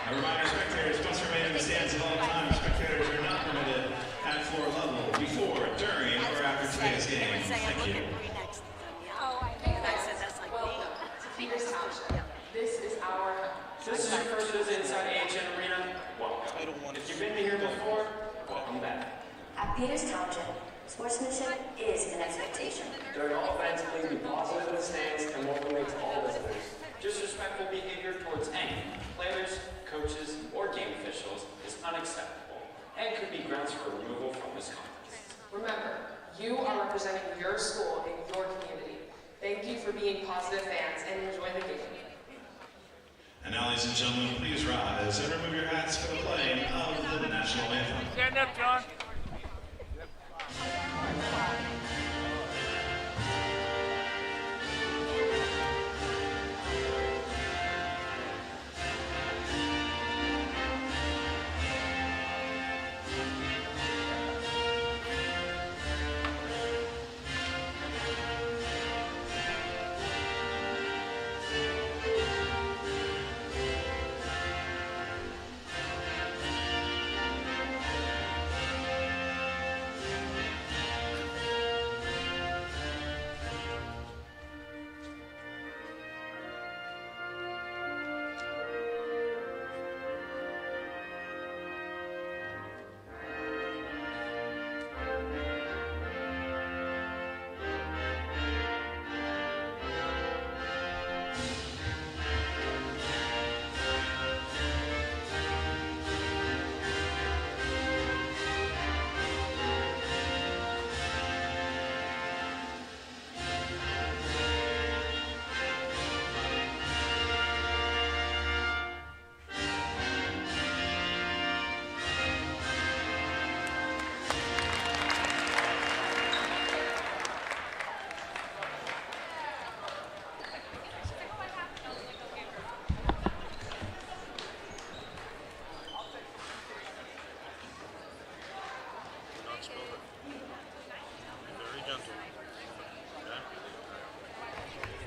A reminder, spectators must remain in the stands at all times. Spectators are not permitted at floor level before, during, or after today's game. Thank you. Welcome to Peters Township. This is your first visit inside AHN Arena. Welcome. If you've been here before, welcome back. At Peters Township, sportsmanship is an expectation. During all events, please be positive in the stands and welcoming to all visitors. Disrespectful behavior towards any players, coaches, or game officials is unacceptable and could be grounds for removal from this contest. Remember, you are representing your school in your community. Thank you for being positive fans and enjoy the game. And now, ladies and gentlemen, please rise and remove your hats for the playing of the national anthem. Stand up, John.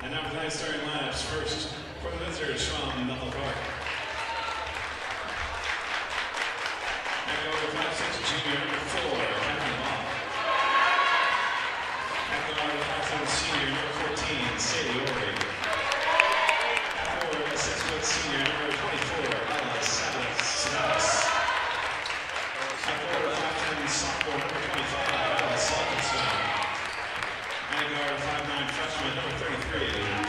And now tonight's starting lineups. First, for the visitors from Bethel Park. At guard 5'6", junior number 4, Captain Bob. At guard 5'7", senior number 14, Sadie Ori. At forward, 6' senior number 24, Ella Sabatis. At forward, 5'10", sophomore number 25, Ella Salkinson. And guard 5'9", freshman number 33,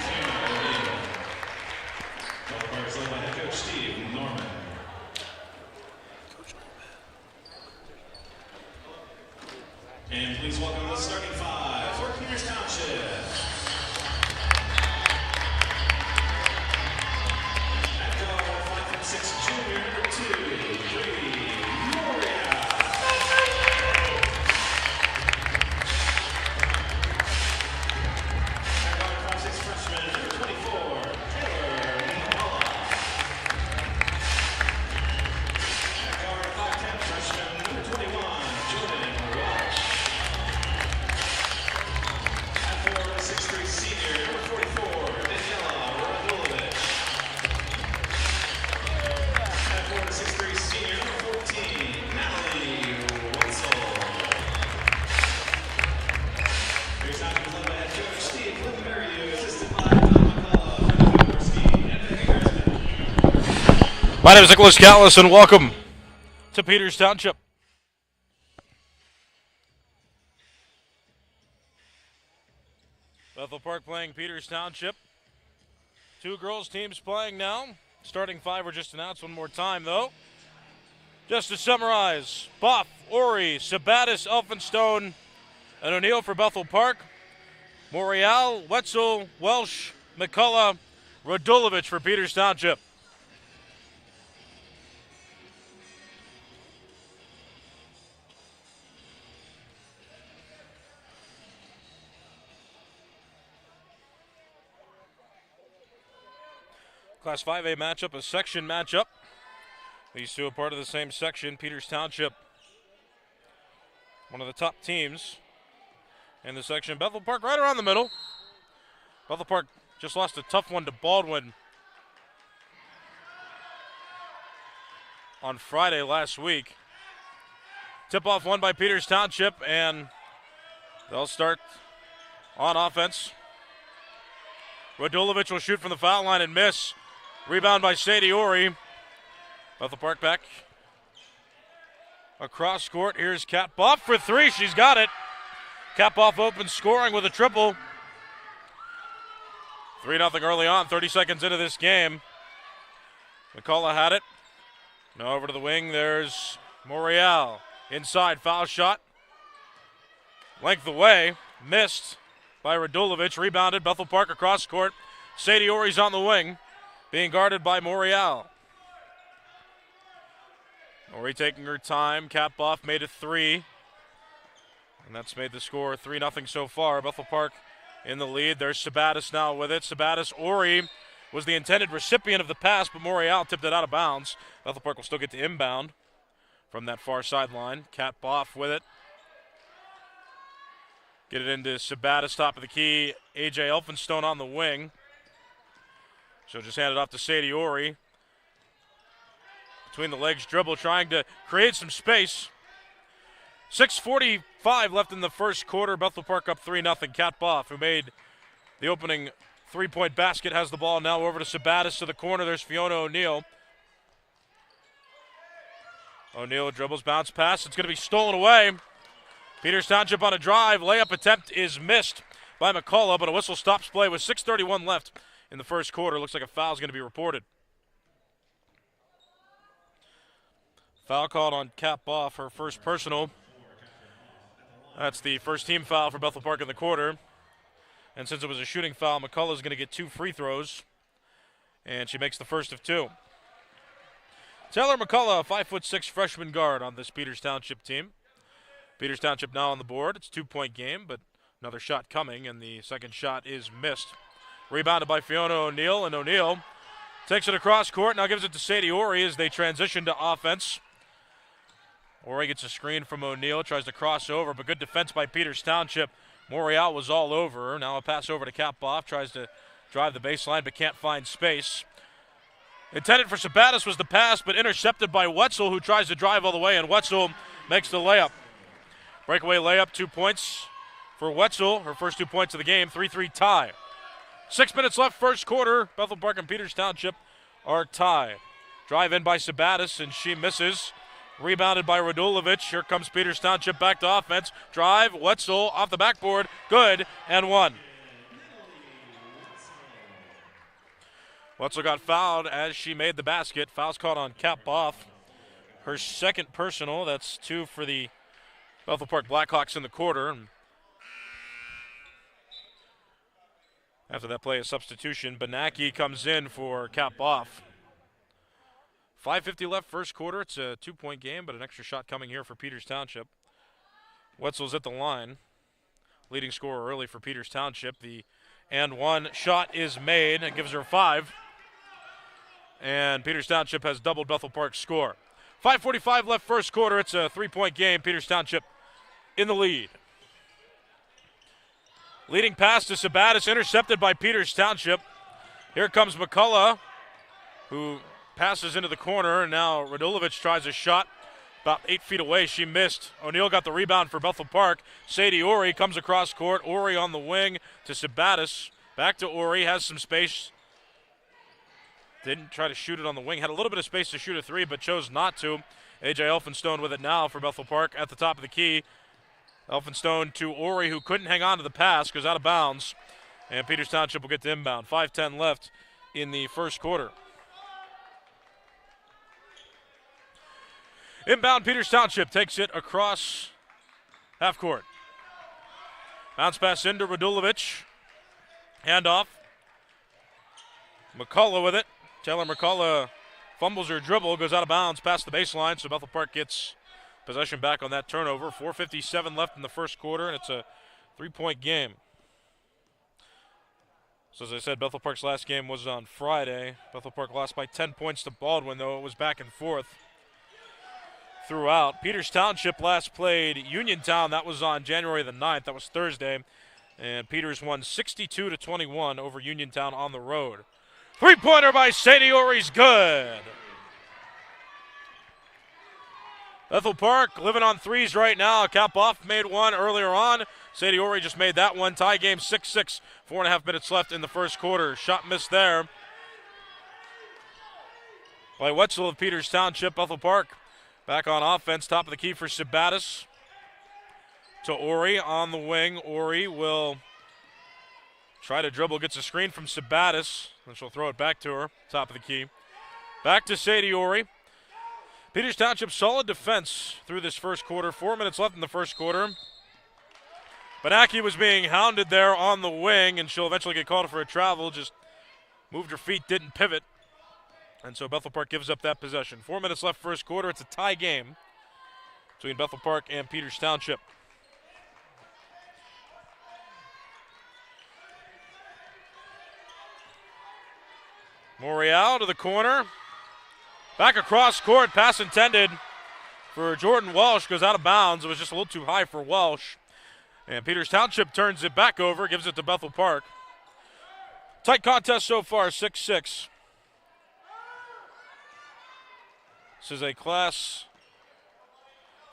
Fiona O'Neill. Bethel Park is led by head coach Steve Norman. And please welcome the starting five for Peters Township. At guard 5'6", junior number 2, Brady Moria. At guard 5'6", freshman number 24, Taylor Nicola. At guard 5'10", freshman number 21, Jordan Rush. At forward, 6'3", senior number 44, Daniela Radulovic. At forward, 6'3", senior number 14, Natalie Wetzel. Here's how to led by head coach Steve Lindenberg, assisted by Don McCullough, Fred Jaworski, and Vicky Gersman. My name is Nicholas Callis, and welcome to Peters Township. Bethel Park playing Peters Township. Two girls teams playing now. Starting five were just announced one more time, though. Just to summarize, Buff, Ori, Sabatis, Elphinstone, and O'Neill for Bethel Park. Morial, Wetzel, Welsh, McCullough, Radulovic for Peters Township. Class 5A matchup, a section matchup. These two are part of the same section. Peters Township, one of the top teams in the section. Bethel Park right around the middle. Bethel Park just lost a tough one to Baldwin on Friday last week. Tip-off won by Peters Township, and they'll start on offense. Radulovic will shoot from the foul line and miss. Rebound by Sadie Ori. Bethel Park back across court. Here's Kat Boff for three. She's got it. Kat Boff open scoring with a triple. 3-0 early on, 30 seconds into this game. McCullough had it. Now over to the wing. There's Morial. Inside, foul shot. Length away. Missed by Radulovic. Rebounded. Bethel Park across court. Sadie Ori's on the wing. Being guarded by Morial. Ori taking her time. Kat Boff made it three. And that's made the score 3-0 so far. Bethel Park in the lead. There's Sabatis now with it. Sabatis, Ori was the intended recipient of the pass, but Morial tipped it out of bounds. Bethel Park will still get to inbound from that far sideline. Kat Boff with it. Get it into Sabatis, top of the key. A.J. Elphinstone on the wing. She'll just hand it off to Sadie Ori. Between the legs dribble, trying to create some space. 6:45 left in the first quarter. Bethel Park up 3-0. Kat Boff, who made the opening three-point basket, has the ball now over to Sabatis to the corner. There's Fiona O'Neill. O'Neill dribbles, bounce pass. It's going to be stolen away. Peters Township on a drive. Layup attempt is missed by McCullough, but a whistle stops play with 6:31 left in the first quarter. Looks like a foul is going to be reported. Foul called on Kat Boff, her first personal. That's the first team foul for Bethel Park in the quarter. And since it was a shooting foul, McCullough is going to get 2 free throws. And she makes the first of 2. Taylor McCullough, 5'6" freshman guard on this Peters Township team. Peters Township now on the board. It's a 2-point game, but another shot coming, and the second shot is missed. Rebounded by Fiona O'Neill, and O'Neill takes it across court, now gives it to Sadie Ori as they transition to offense. Ori gets a screen from O'Neill, tries to cross over, but good defense by Peters Township. Morial was all over her. Now a pass over to Kat Boff, tries to drive the baseline, but can't find space. Intended for Sabatis was the pass, but intercepted by Wetzel, who tries to drive all the way, and Wetzel makes the layup. Breakaway layup, 2 points for Wetzel, her first 2 points of the game, 3-3 tie. 6 minutes left, first quarter. Bethel Park and Peters Township are tied. Drive in by Sabatis, and she misses. Rebounded by Radulovic. Here comes Peters Township back to offense. Drive, Wetzel off the backboard. Good, and one. Wetzel got fouled as she made the basket. Foul's caught on Kat Boff. Her second personal. That's 2 for the Bethel Park Blackhawks in the quarter. After that play, a substitution. Benaki comes in for Kat Boff. 5:50 left first quarter. It's a 2-point game, but an extra shot coming here for Peters Township. Wetzel's at the line. Leading scorer early for Peters Township. The and one shot is made. It gives her 5. And Peters Township has doubled Bethel Park's score. 5:45 left first quarter. It's a 3-point game. Peters Township in the lead. Leading pass to Sabatis, intercepted by Peters Township. Here comes McCullough, who passes into the corner, and now Radulovic tries a shot about 8 feet away. She missed. O'Neill got the rebound for Bethel Park. Sadie Ori comes across court. Ori on the wing to Sabatis. Back to Ori, has some space. Didn't try to shoot it on the wing. Had a little bit of space to shoot a 3, but chose not to. A.J. Elphinstone with it now for Bethel Park at the top of the key. Elphinstone to Ori, who couldn't hang on to the pass, goes out of bounds. And Peters Township will get to inbound. 5:10 left in the first quarter. Inbound, Peters Township takes it across half court. Bounce pass into Radulovic. Handoff. McCullough with it. Taylor McCullough fumbles her dribble, goes out of bounds past the baseline, so Bethel Park gets possession back on that turnover. 4:57 left in the first quarter, and it's a 3-point game. So as I said, Bethel Park's last game was on Friday. Bethel Park lost by 10 points to Baldwin, though it was back and forth throughout. Peters Township last played Uniontown. That was on January the 9th. That was Thursday. And Peters won 62-21 over Uniontown on the road. 3-pointer by Sadie Ori's good. Bethel Park living on threes right now. Cap-Off made one earlier on. Sadie Ori just made that one. Tie game 6-6. 4.5 minutes left in the first quarter. Shot missed there by Wetzel of Peters Township. Bethel Park back on offense. Top of the key for Sabatis. To Ori on the wing. Ori will try to dribble. Gets a screen from Sabatis. And she'll throw it back to her. Top of the key. Back to Sadie Ori. Peters Township solid defense through this first quarter. 4 minutes left in the first quarter. Benaki was being hounded there on the wing, and she'll eventually get called for a travel. Just moved her feet, didn't pivot. And so Bethel Park gives up that possession. 4 minutes left first quarter. It's a tie game between Bethel Park and Peters Township. Morial to the corner. Back across court. Pass intended for Jordan Welsh. Goes out of bounds. It was just a little too high for Welsh. And Peters Township turns it back over. Gives it to Bethel Park. Tight contest so far. 6-6. This is a Class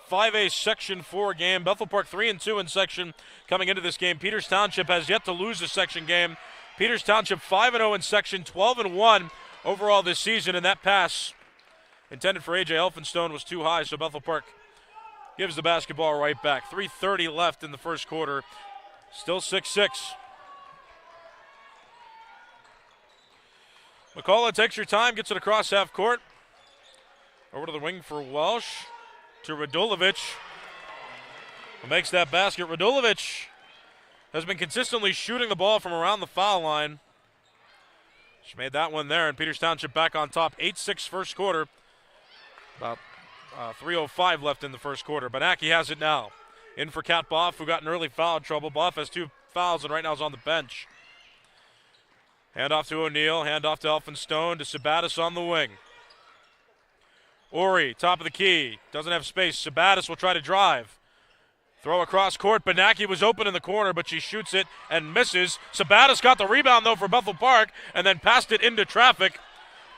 5A Section 4 game. Bethel Park 3-2 in section coming into this game. Peters Township has yet to lose a section game. Peters Township 5-0 in section, 12-1 overall this season, and that pass intended for A.J. Elphinstone was too high, so Bethel Park gives the basketball right back. 3:30 left in the first quarter. Still 6-6. McCullough takes your time, gets it across half court. Over to the wing for Welsh. To Radulovic. Who makes that basket. Radulovic has been consistently shooting the ball from around the foul line. She made that one there, and Peters Township back on top. 8-6 first quarter. About 3:05 left in the first quarter. Benaki has it now. In for Kat Boff, who got in early foul trouble. Boff has 2 fouls and right now is on the bench. Hand off to O'Neal. Hand off to Elphinstone. To Sabatis on the wing. Ori, top of the key. Doesn't have space. Sabatis will try to drive. Throw across court. Benaki was open in the corner, but she shoots it and misses. Sabatis got the rebound, though, for Bethel Park, and then passed it into traffic.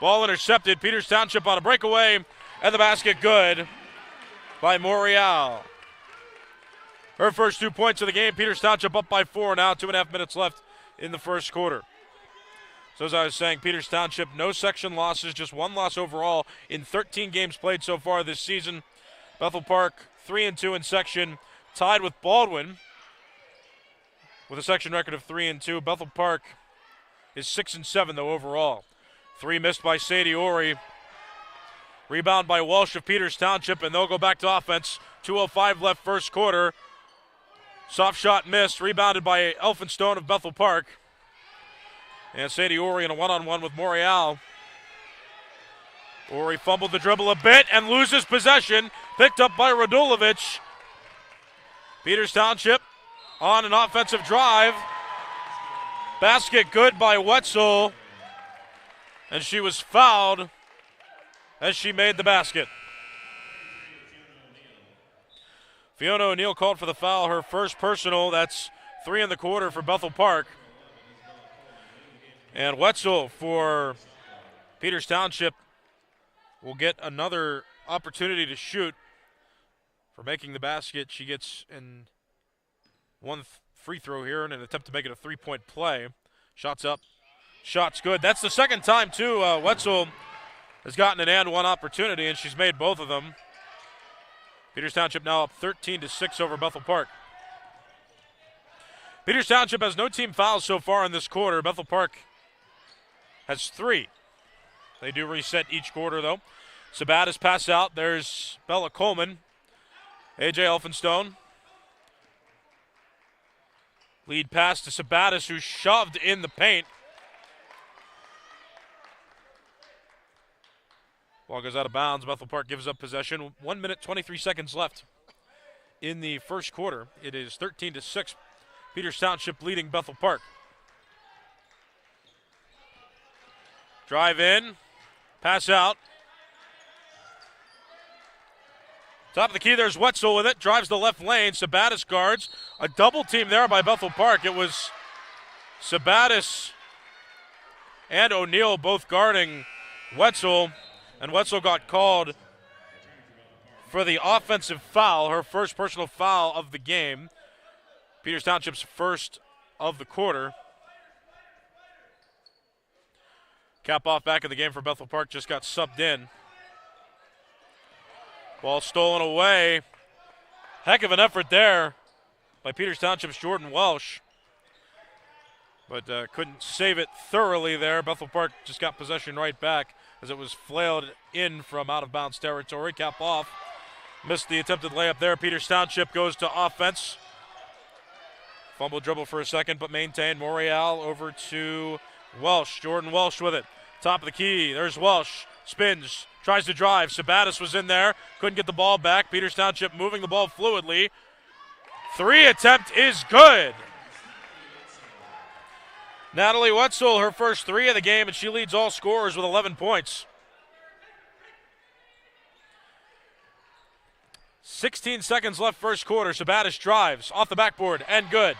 Ball intercepted. Peters Township on a breakaway, and the basket good by Morial. Her first 2 points of the game. Peters Township up by 4 now. 2.5 minutes left in the first quarter. So as I was saying, Peters Township, no section losses, just 1 loss overall in 13 games played so far this season. Bethel Park 3-2 in section, tied with Baldwin with a section record of 3-2. Bethel Park is 6-7 though overall. 3 missed by Sadie Ori. Rebound by Walsh of Peters Township, and they'll go back to offense. 2:05 left first quarter. Soft shot missed, rebounded by Elphinstone of Bethel Park. And Sadie Ori in a one-on-one with Morial. Ori fumbled the dribble a bit and loses possession. Picked up by Radulovic. Peters Township on an offensive drive. Basket good by Wetzel. And she was fouled as she made the basket. Fiona O'Neal called for the foul, her first personal. That's 3 in the quarter for Bethel Park. And Wetzel for Peters Township will get another opportunity to shoot for making the basket. She gets in one free throw here in an attempt to make it a 3-point play. Shots up, shots good. That's the second time, too. Wetzel has gotten an and one opportunity, and she's made both of them. Peters Township now up 13-6 over Bethel Park. Peters Township has no team fouls so far in this quarter. Bethel Park has 3. They do reset each quarter, though. Sabatis pass out. There's Bella Coleman. A.J. Elphinstone. Lead pass to Sabatis, who shoved in the paint. Ball goes out of bounds. Bethel Park gives up possession. 1 minute, 23 seconds left in the first quarter. It is 13-6. Peters Township leading Bethel Park. Drive in, pass out. Top of the key, there's Wetzel with it. Drives the left lane. Sabatis guards. A double team there by Bethel Park. It was Sabatis and O'Neal both guarding Wetzel. And Wetzel got called for the offensive foul, her first personal foul of the game. Peters Township's first of the quarter. Cap off back in the game for Bethel Park, just got subbed in. Ball stolen away. Heck of an effort there by Peters Township's Jordan Welsh. But couldn't save it thoroughly there. Bethel Park just got possession right back as it was flailed in from out of bounds territory. Cap off. Missed the attempted layup there. Peters Township goes to offense. Fumble dribble for a second, but maintained. Morial over to Welsh. Jordan Welsh with it. Top of the key. There's Welsh. Spins. Tries to drive. Sabatis was in there. Couldn't get the ball back. Peters Township moving the ball fluidly. 3 attempt is good. Natalie Wetzel, her first 3 of the game, and she leads all scorers with 11 points. 16 seconds left first quarter. Sabatis drives off the backboard and good.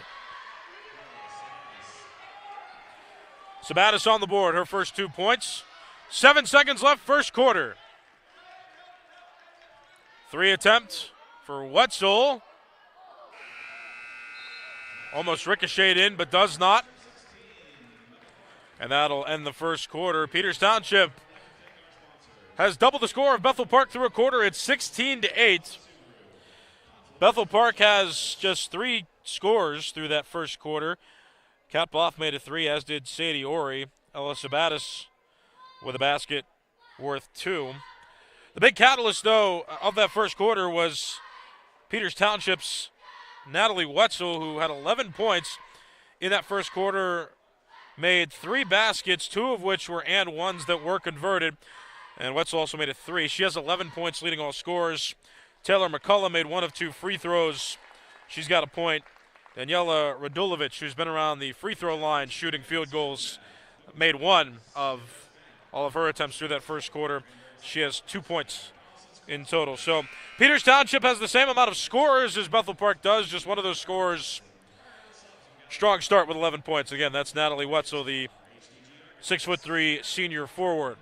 Sabatis on the board, her first 2 points. 7 seconds left first quarter. 3 attempt for Wetzel. Almost ricocheted in, but does not. And that'll end the first quarter. Peters Township has doubled the score of Bethel Park through a quarter. It's 16-8. Bethel Park has just 3 scores through that first quarter. Kat Boff made a 3, as did Sadie Ori. Ella Sabatis with a basket worth 2. The big catalyst, though, of that first quarter was Peters Township's Natalie Wetzel, who had 11 points in that first quarter, made 3 baskets, 2 of which were and ones that were converted. And Wetzel also made a 3. She has 11 points, leading all scorers. Taylor McCullough made 1 of 2 free throws. She's got a point. Daniela Radulovic, who's been around the free throw line shooting field goals, made 1 of all of her attempts through that first quarter. She has 2 points in total. So Peters Township has the same amount of scorers as Bethel Park does, just one of those scorers. Strong start with 11 points. Again, that's Natalie Wetzel, the 6'3" senior forward.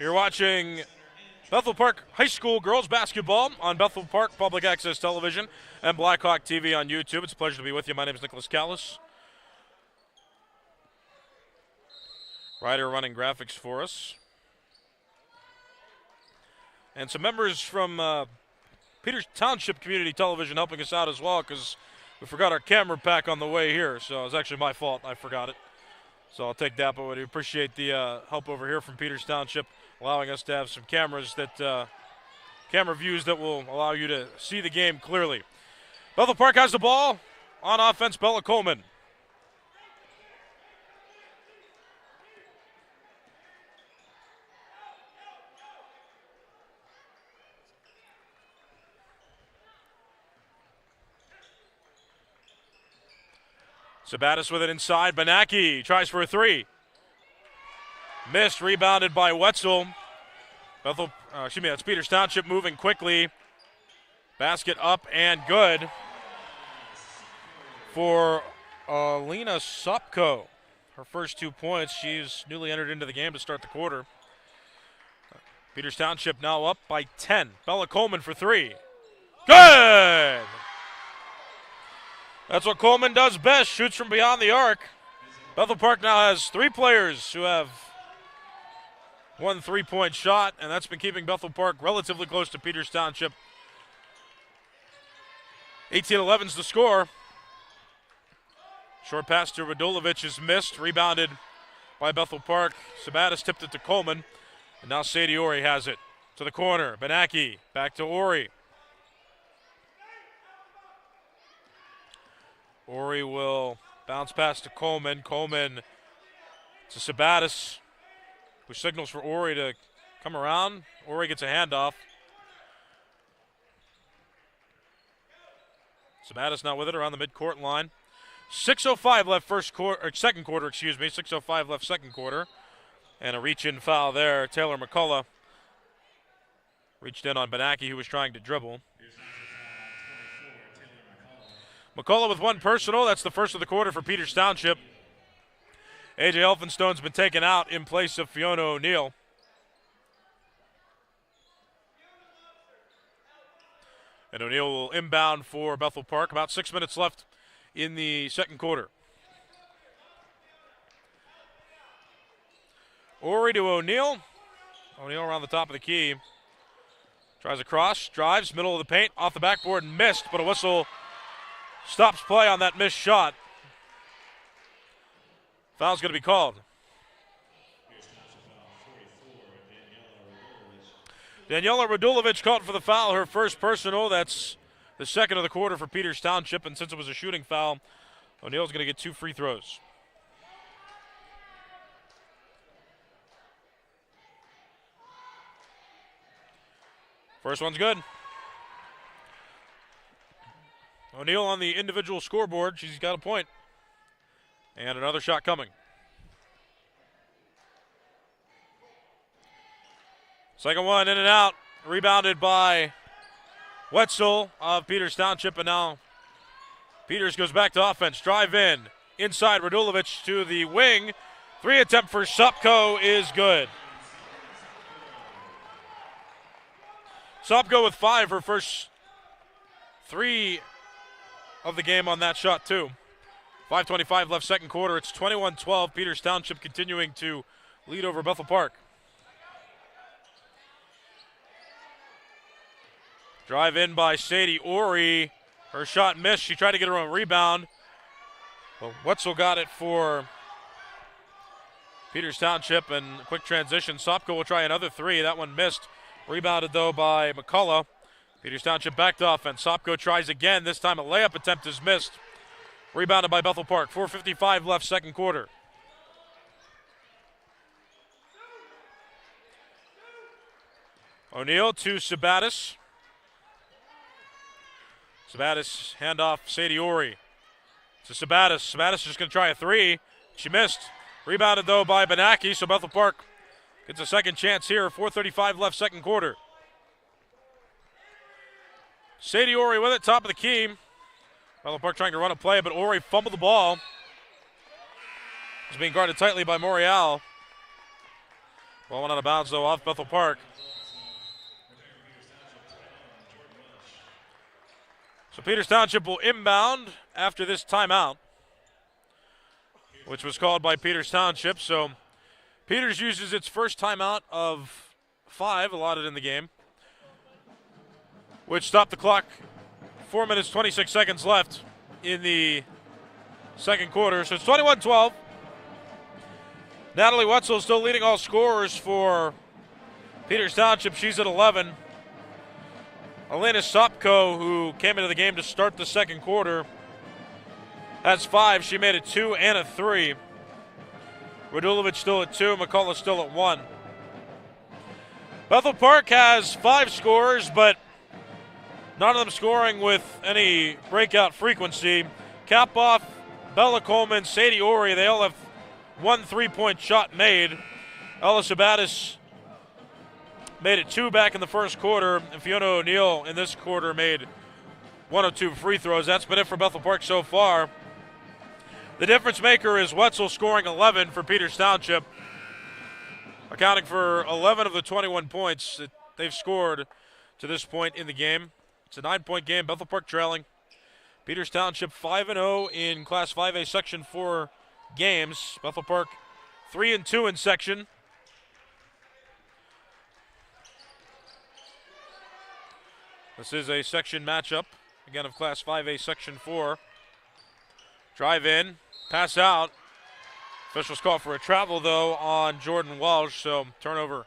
You're watching Bethel Park High School girls basketball on Bethel Park Public Access Television and Blackhawk TV on YouTube. It's a pleasure to be with you. My name is Nicholas Callis. Ryder running graphics for us. And some members from Peters Township Community Television helping us out as well, because we forgot our camera pack on the way here. So it was actually my fault. I forgot it. So I'll take that, but we appreciate the help over here from Peters Township, allowing us to have some cameras that, camera views that will allow you to see the game clearly. Bethel Park has the ball. On offense, Bella Coleman. Sabatis with it inside. Benaki tries for a 3. Missed, rebounded by Wetzel. That's Peters Township moving quickly. Basket up and good for Alina Sopko. Her first 2 points. She's newly entered into the game to start the quarter. Peters Township now up by 10. Bella Coleman for 3. Good! That's what Coleman does best, shoots from beyond the arc. Bethel Park now has 3 players who have 1 3-point shot, and that's been keeping Bethel Park relatively close to Peters Township. 18-11's the score. Short pass to Radulovic is missed, rebounded by Bethel Park. Sabatis tipped it to Coleman, and now Sadie Ori has it. To the corner, Benaki, back to Ori. Ori will bounce pass to Coleman. Coleman to Sabatis, who signals for Ori to come around. Ori gets a handoff. Sabatis not with it around the midcourt line. 6:05 left second quarter. 6:05 left second quarter. And a reach-in foul there. Taylor McCullough reached in on Benaki, who was trying to dribble. McCullough with one personal. That's the first of the quarter for Peters Township. A.J. Elphinstone's been taken out in place of Fiona O'Neill. And O'Neill will inbound for Bethel Park. About 6 minutes left in the second quarter. Ori to O'Neill. O'Neill around the top of the key. Tries a cross, drives, middle of the paint, off the backboard and missed, but a whistle stops play on that missed shot. Foul's going to be called. Daniela Radulovic called for the foul, her first personal. That's the second of the quarter for Peters Township, and since it was a shooting foul, O'Neill's going to get 2 free throws. First one's good. O'Neill on the individual scoreboard. She's got a point. And another shot coming. Second one in and out. Rebounded by Wetzel of Peters Township. And now Peters goes back to offense. Drive in. Inside Radulovic to the wing. 3 attempt for Sopko is good. Sopko with 5, her first 3 of the game on that shot too. 5:25 left second quarter. It's 21-12. Peters Township continuing to lead over Bethel Park. Drive in by Sadie Ori. Her shot missed. She tried to get her own rebound. But Wetzel got it for Peters Township, and quick transition. Sopko will try another 3. That one missed. Rebounded, though, by McCullough. Peters Township back to offense. Sopko tries again. This time a layup attempt is missed. Rebounded by Bethel Park. 4:55 left second quarter. O'Neill to Sabatis. Sabatis handoff Sadie Ori to Sabatis. Sabatis is just going to try a 3. She missed. Rebounded, though, by Benaki, so Bethel Park gets a second chance here. 4:35 left second quarter. Sadie Ori with it, top of the key. Bethel Park trying to run a play, but Ori fumbled the ball. It's being guarded tightly by Morial. Ball went out of bounds, though, off Bethel Park. So Peters Township will inbound after this timeout, which was called by Peters Township. So Peters uses its first timeout of 5 allotted in the game, which stopped the clock. 4 minutes, 26 seconds left in the second quarter. So it's 21-12. Natalie Wetzel still leading all scorers for Peters Township. She's at 11. Elena Sopko, who came into the game to start the second quarter, has 5. She made it 2 and a 3. Radulovic still at 2. McCullough still at 1. Bethel Park has 5 scorers, but none of them scoring with any breakout frequency. Kapoff, Bella Coleman, Sadie Ori, they all have 1 3-point shot made. Ella Sabatis made it 2 back in the first quarter, and Fiona O'Neill in this quarter made 1 of 2 free throws. That's been it for Bethel Park so far. The difference maker is Wetzel scoring 11 for Peters Township, accounting for 11 of the 21 points that they've scored to this point in the game. It's a 9-point game. Bethel Park trailing. Peters Township 5-0 in Class 5A Section 4 games. Bethel Park 3-2 in section. This is a section matchup, again, of Class 5A Section 4. Drive in, pass out. Officials call for a travel, though, on Jordan Walsh, so turnover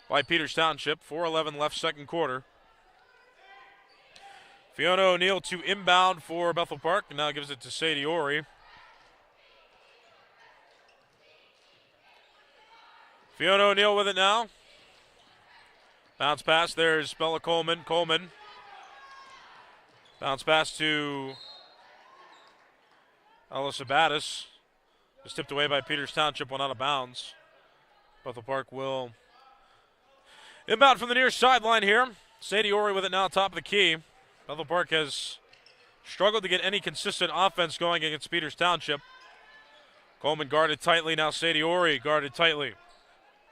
by Peters Township. 4:11 left second quarter. Fiona O'Neill to inbound for Bethel Park, and now gives it to Sadie Ori. Fiona O'Neill with it now. Bounce pass, there's Bella Coleman. Coleman. Bounce pass to Ella Sabatis. Was tipped away by Peters Township, went out of bounds. Bethel Park will inbound from the near sideline here. Sadie Ori with it now, top of the key. Bethel Park has struggled to get any consistent offense going against Peters Township. Coleman guarded tightly. Now Sadie Ori guarded tightly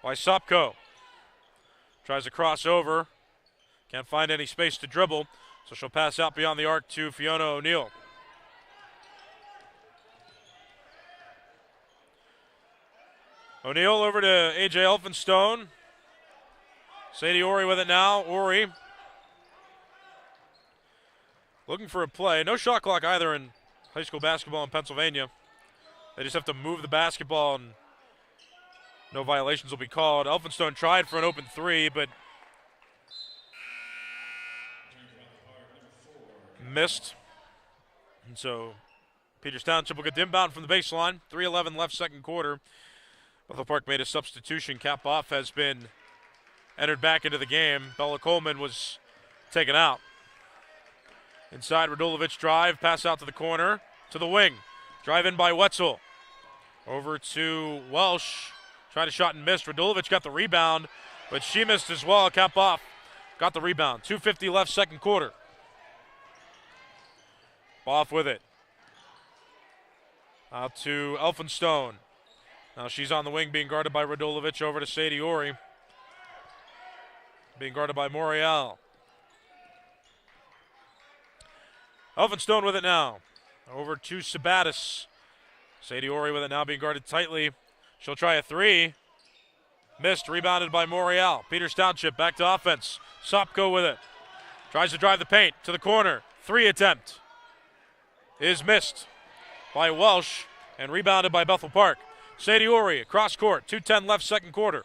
by Sopko. Tries to cross over. Can't find any space to dribble, so she'll pass out beyond the arc to Fiona O'Neill. O'Neill over to A.J. Elphinstone. Sadie Ori with it now. Ori looking for a play. No shot clock either in high school basketball in Pennsylvania. They just have to move the basketball and no violations will be called. Elphinstone tried for an open three, but missed. And so Peters Township will get the inbound from the baseline. 3:11 left, second quarter. Bethel Park made a substitution. Cap off has been entered back into the game. Bella Coleman was taken out. Inside, Radulovic drive, pass out to the corner, to the wing. Drive in by Wetzel. Over to Welsh. Tried a shot and missed. Radulovic got the rebound, but she missed as well. Cap off got the rebound. 2:50 left, second quarter. Off with it. Out to Elphinstone. Now she's on the wing being guarded by Radulovic. Over to Sadie Ori. Being guarded by Morial. Elphinstone with it now. Over to Sabatis. Sadie Ori with it now being guarded tightly. She'll try a three. Missed, rebounded by Morial. Peters Township back to offense. Sopko with it. Tries to drive the paint to the corner. Three attempt is missed by Welsh and rebounded by Bethel Park. Sadie Ori across court. 2:10 left, second quarter.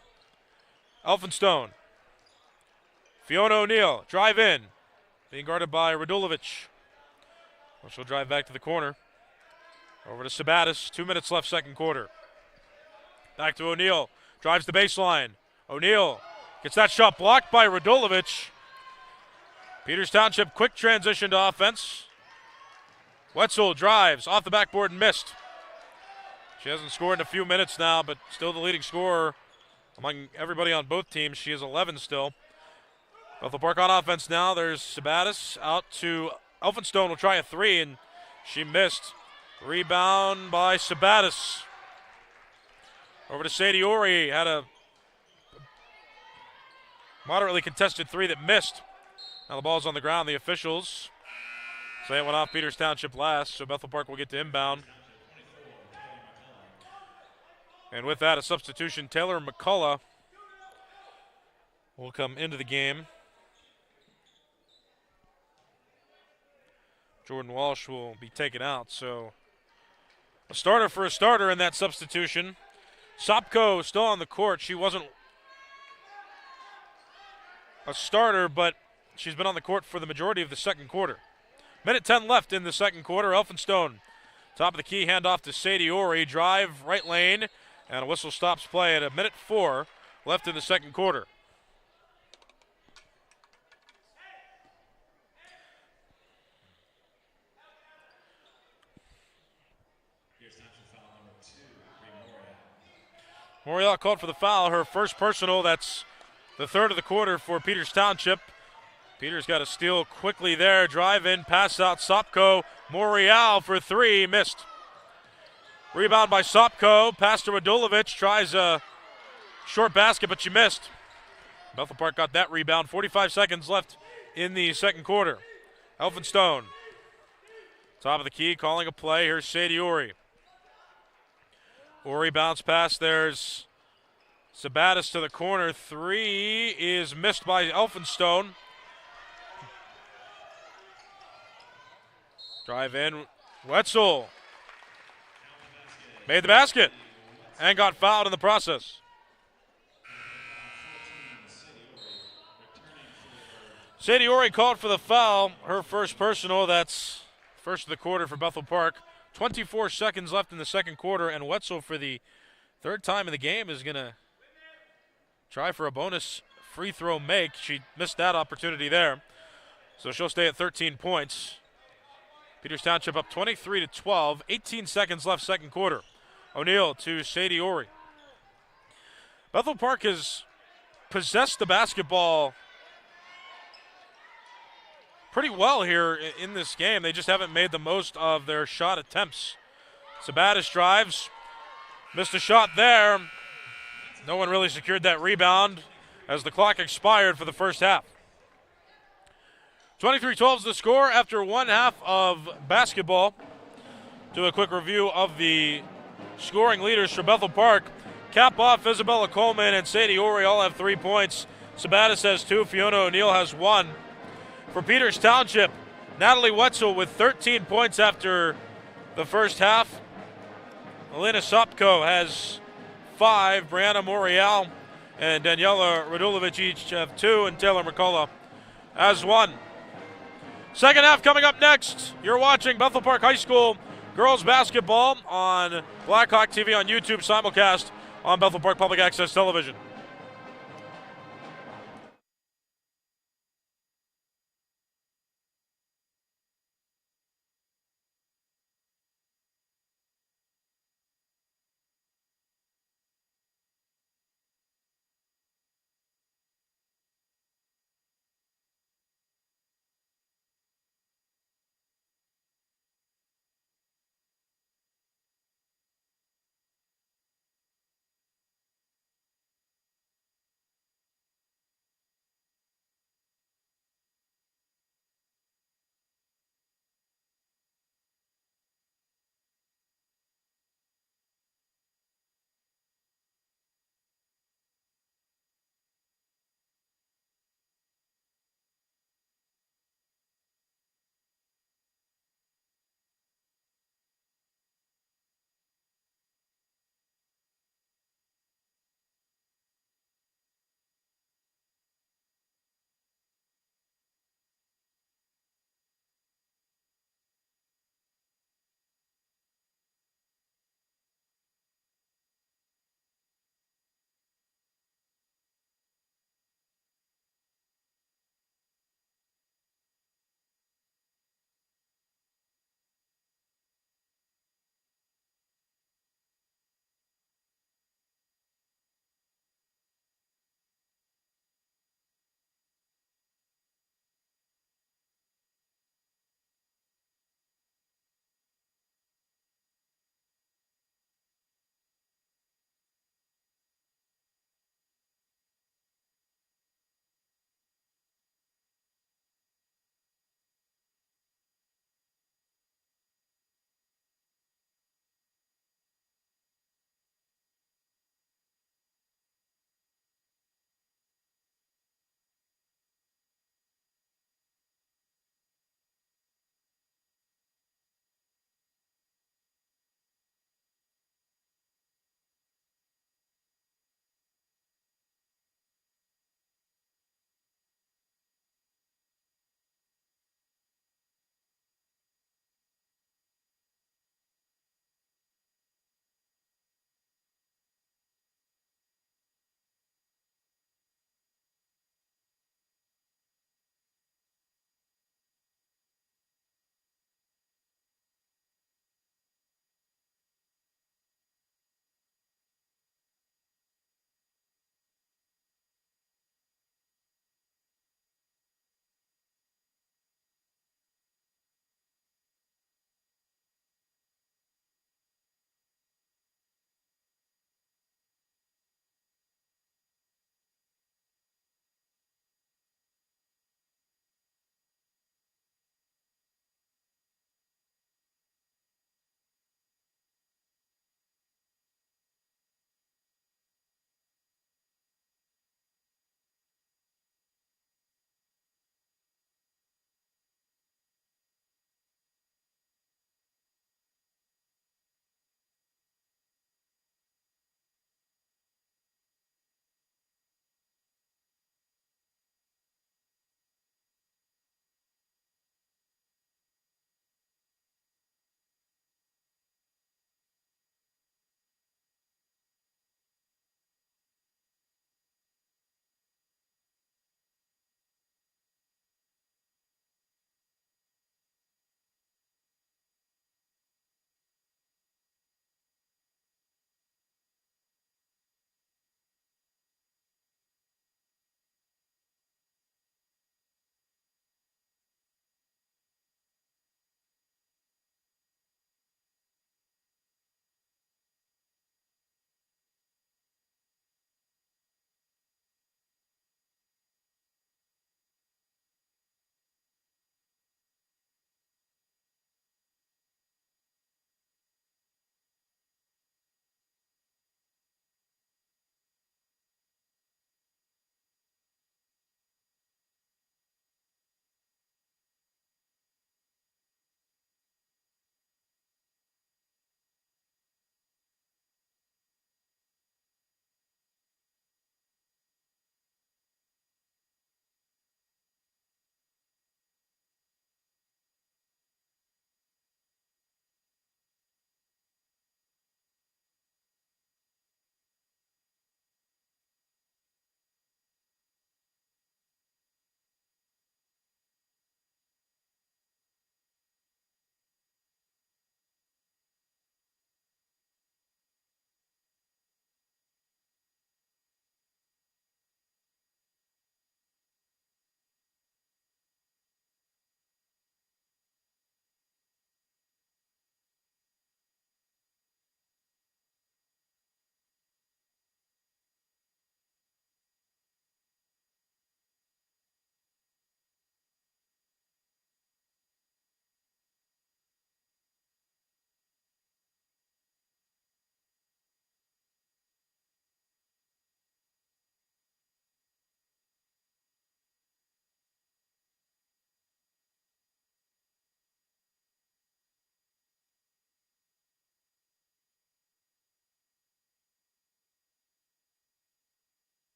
Elphinstone. Fiona O'Neill, drive in. Being guarded by Radulovic. Well, she'll drive back to the corner. Over to Sabatis. 2 minutes left, second quarter. Back to O'Neill. Drives the baseline. O'Neill gets that shot blocked by Radulovic. Peters Township, quick transition to offense. Wetzel drives off the backboard and missed. She hasn't scored in a few minutes now, but still the leading scorer among everybody on both teams. She is 11 still. Bethel Park on offense now. There's Sabatis out to Elphinstone. Will try a three, and she missed. Rebound by Sabatis. Over to Sadie Ori. Had a moderately contested three that missed. Now the ball's on the ground. The officials say it went off Peters Township last, so Bethel Park will get to inbound. And with that, a substitution. Taylor McCullough will come into the game. Jordan Walsh will be taken out, so a starter for a starter in that substitution. Sopko still on the court. She wasn't a starter, but she's been on the court for the majority of the second quarter. Minute 10 left in the second quarter. Elphinstone, top of the key, handoff to Sadie Ori. Drive, right lane, and a whistle stops play at a minute 4 left in the second quarter. Morial called for the foul, her first personal. That's the third of the quarter for Peters Township. Peters got a steal quickly there. Drive in, pass out, Sopko. Morial for three, missed. Rebound by Sopko, pass to Radulovic. Tries a short basket, but she missed. Bethel Park got that rebound. 45 seconds left in the second quarter. Elphinstone, top of the key, calling a play. Here's Sadie Ori. Ori bounce pass. There's Sabatis to the corner. Three is missed by Elphinstone. Drive in. Wetzel made the basket and got fouled in the process. Sadie Ori called for the foul. Her first personal. That's first of the quarter for Bethel Park. 24 seconds left in the second quarter, and Wetzel, for the third time in the game, is going to try for a bonus free throw make. She missed that opportunity there, so she'll stay at 13 points. Peters Township up 23-12, 18 seconds left, second quarter. O'Neill to Sadie Ori. Bethel Park has possessed the basketball pretty well here in this game. They just haven't made the most of their shot attempts. Sabatis drives, missed a shot there. No one really secured that rebound as the clock expired for the first half. 23-12 is the score after one half of basketball. Do a quick review of the scoring leaders for Bethel Park. Cap off, Isabella Coleman and Sadie Ori all have 3 points. Sabatis has 2, Fiona O'Neill has 1. For Peters Township, Natalie Wetzel with 13 points after the first half. Elena Sopko has 5, Brianna Morial and Daniela Radulovic each have 2, and Taylor McCullough has 1. Second half coming up next. You're watching Bethel Park High School girls basketball on Blackhawk TV on YouTube, simulcast on Bethel Park Public Access Television.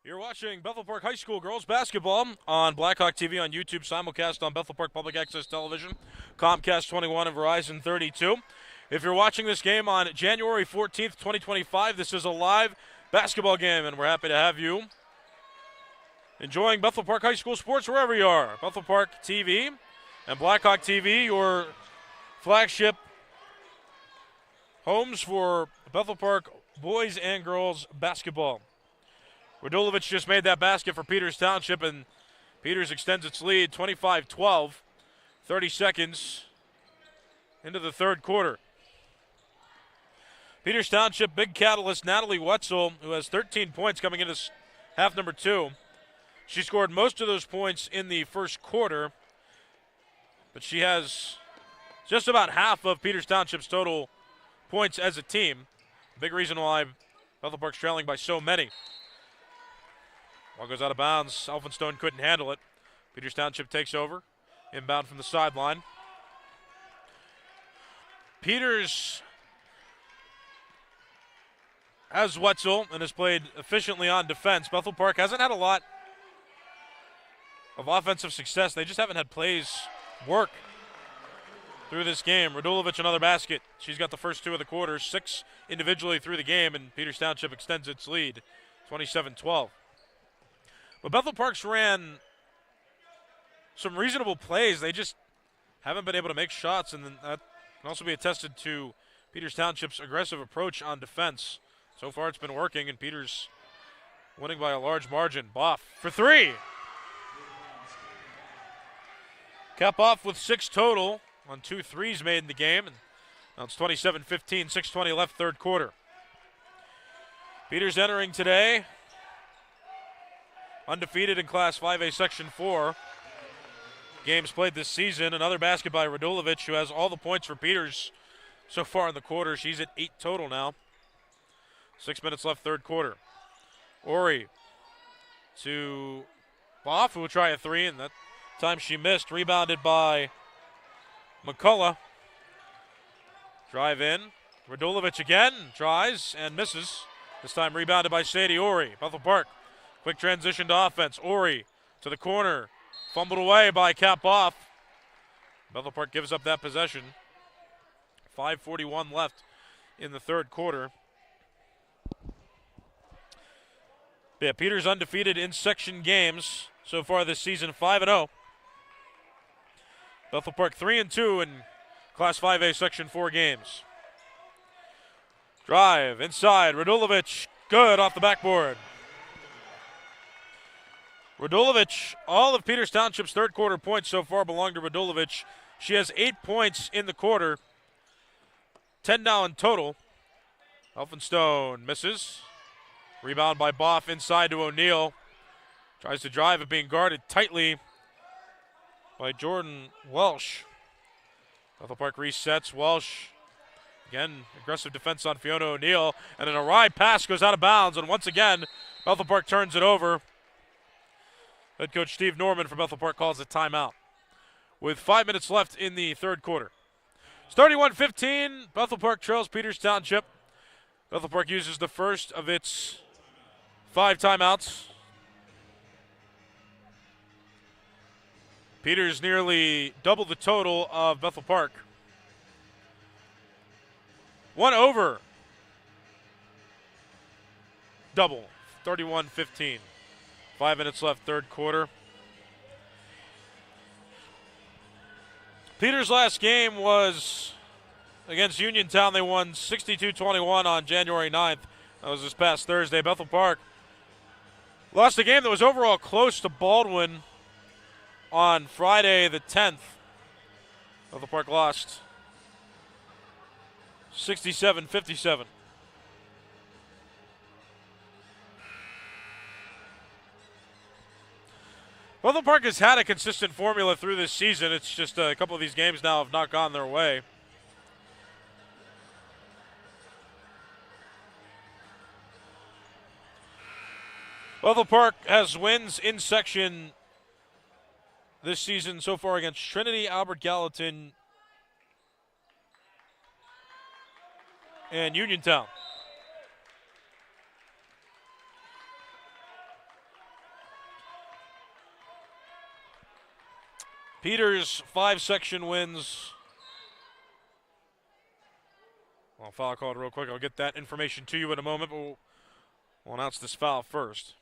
You're watching Bethel Park High School girls basketball on Blackhawk TV on YouTube, simulcast on Bethel Park Public Access Television, Comcast 21 and Verizon 32. If you're watching this game on January 14th, 2025, this is a live basketball game, and we're happy to have you enjoying Bethel Park High School sports wherever you are. Bethel Park TV and Blackhawk TV, your flagship homes for Bethel Park boys and girls basketball. Radulovic just made that basket for Peters Township, and Peters extends its lead 25-12, 30 seconds into the third quarter. Peters Township big catalyst Natalie Wetzel, who has 13 points coming into half number 2. She scored most of those points in the first quarter, but she has just about half of Peters Township's total points as a team. Big reason why Bethel Park's trailing by so many. Ball goes out of bounds. Elphinstone couldn't handle it. Peters Township takes over. Inbound from the sideline. Peters has Wetzel and has played efficiently on defense. Bethel Park hasn't had a lot of offensive success. They just haven't had plays work through this game. Radulovic another basket. She's got the first 2 of the quarter, 6 individually through the game, and Peters Township extends its lead, 27-12. But Bethel Park's ran some reasonable plays. They just haven't been able to make shots, and that can also be attested to Peters Township's aggressive approach on defense. So far it's been working, and Peters winning by a large margin. Boff for 3. Cap off with 6 total on 2 threes made in the game, and now it's 27-15, 6:20 left third quarter. Peters entering today undefeated in Class 5A Section 4. Games played this season. Another basket by Radulovic, who has all the points for Peters so far in the quarter. She's at 8 total now. 6 minutes left third quarter. Ori to Boff, who will try a 3, and that time she missed. Rebounded by McCullough. Drive in. Radulovic again. Tries and misses. This time rebounded by Sadie Ori. Bethel Park. Quick transition to offense. Ori to the corner. Fumbled away by Cap Off. Bethel Park gives up that possession. 5:41 left in the third quarter. Yeah, Peters undefeated in section games so far this season, 5-0. Bethel Park 3-2 in Class 5A Section 4 games. Drive inside. Radulovic, good off the backboard. Radulovic, all of Peters Township's third quarter points so far belong to Radulovic. She has 8 points in the quarter, 10 now in total. Elphinstone misses. Rebound by Boff inside to O'Neal. Tries to drive it, being guarded tightly by Jordan Welsh. Bethel Park resets. Welsh, again, aggressive defense on Fiona O'Neal. And an awry pass goes out of bounds. And once again, Bethel Park turns it over. Head coach Steve Norman from Bethel Park calls a timeout with 5 minutes left in the third quarter. It's 31-15. Bethel Park trails Peters Township. Bethel Park uses the first of its 5 timeouts. Peters nearly double the total of Bethel Park. 1 over. Double. 31-15. 5 minutes left, third quarter. Peters' last game was against Uniontown. They won 62-21 on January 9th. That was this past Thursday. Bethel Park lost a game that was overall close to Baldwin on Friday the 10th. Bethel Park lost 67-57. Bethel Park has had a consistent formula through this season. It's just a couple of these games now have not gone their way. Bethel Park has wins in section this season so far against Trinity, Albert Gallatin, and Uniontown. Peters 5 section wins. Well, foul called real quick. I'll get that information to you in a moment, but we'll announce this foul first.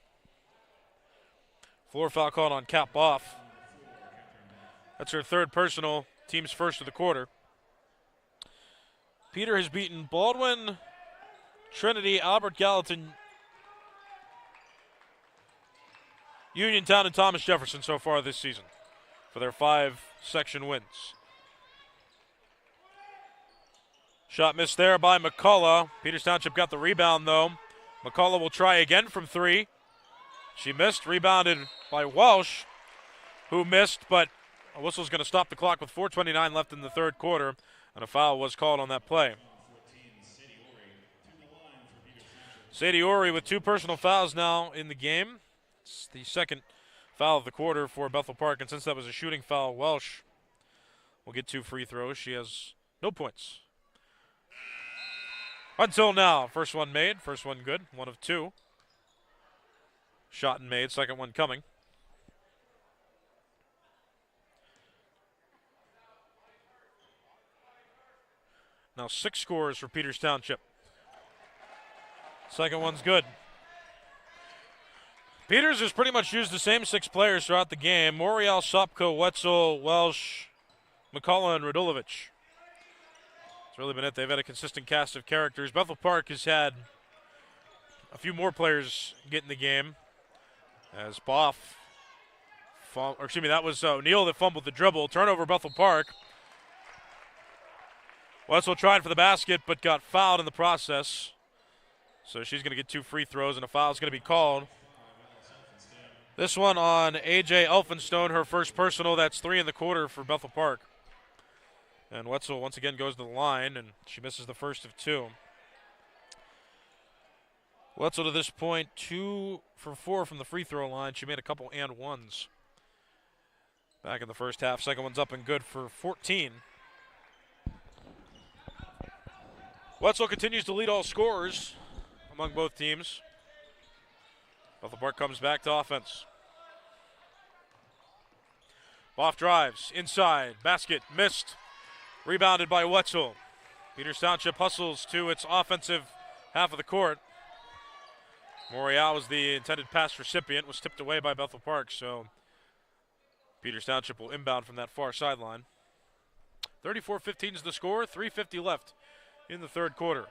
Floor foul called on Cap Boff. That's her third personal, team's first of the quarter. Peter has beaten Baldwin, Trinity, Albert Gallatin, Uniontown, and Thomas Jefferson so far this season for their 5 section wins. Shot missed there by McCullough. Peters Township got the rebound, though. McCullough will try again from 3. She missed, rebounded by Welsh, who missed, but a whistle's going to stop the clock with 4:29 left in the third quarter, and a foul was called on that play. Sadie Ori with 2 personal fouls now in the game. It's the second foul of the quarter for Bethel Park, and since that was a shooting foul, Welsh will get 2 free throws. She has no points. Until now, first one made, first one good, 1 of 2. Shot and made, second one coming. Now 6 scores for Peters Township. Second one's good. Peters has pretty much used the same 6 players throughout the game. Morial, Sopko, Wetzel, Welsh, McCullough, and Radulovic. That's really been it. They've had a consistent cast of characters. Bethel Park has had a few more players get in the game. As Boff, that was O'Neal that fumbled the dribble. Turnover, Bethel Park. Wetzel tried for the basket, but got fouled in the process. So she's going to get 2 free throws, and a foul is going to be called. This one on A.J. Elphinstone, her first personal. That's 3 in the quarter for Bethel Park. And Wetzel once again goes to the line, and she misses the first of 2. Wetzel to this point, 2 for 4 from the free throw line. She made a couple and ones back in the first half. Second one's up and good for 14. Wetzel continues to lead all scorers among both teams. Bethel Park comes back to offense. Boff drives, inside, basket, missed. Rebounded by Wetzel. Peters Township hustles to its offensive half of the court. Morial was the intended pass recipient, was tipped away by Bethel Park, so Peters Township will inbound from that far sideline. 34-15 is the score, 3:50 left in the third quarter.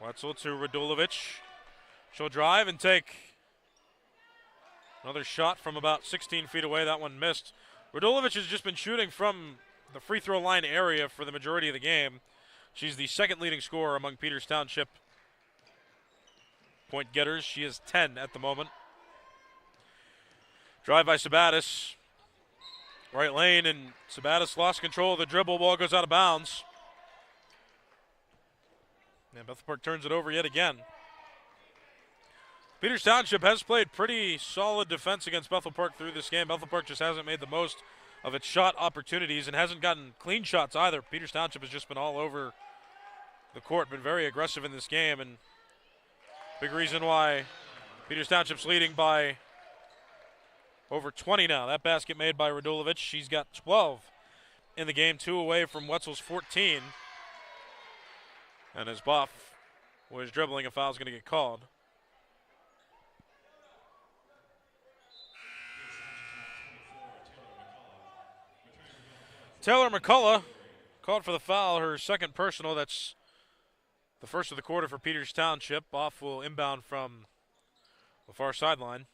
Wetzel to Radulovic. She'll drive and take another shot from about 16 feet away. That one missed. Radulovic has just been shooting from the free throw line area for the majority of the game. She's the second leading scorer among Peters Township point getters. She is 10 at the moment. Drive by Sabatis. Right lane, and Sabatis lost control of the dribble. Ball goes out of bounds. And Bethel Park turns it over yet again. Peters Township has played pretty solid defense against Bethel Park through this game. Bethel Park just hasn't made the most of its shot opportunities and hasn't gotten clean shots either. Peters Township has just been all over the court, been very aggressive in this game, and big reason why Peters Township's leading by over 20 now. That basket made by Radulovic. She's got 12 in the game, 2 away from Wetzel's 14. And as Boff was dribbling, a foul is going to get called. Taylor McCullough called for the foul, her second personal. That's the first of the quarter for Peters Township. Boff will inbound from the far sideline.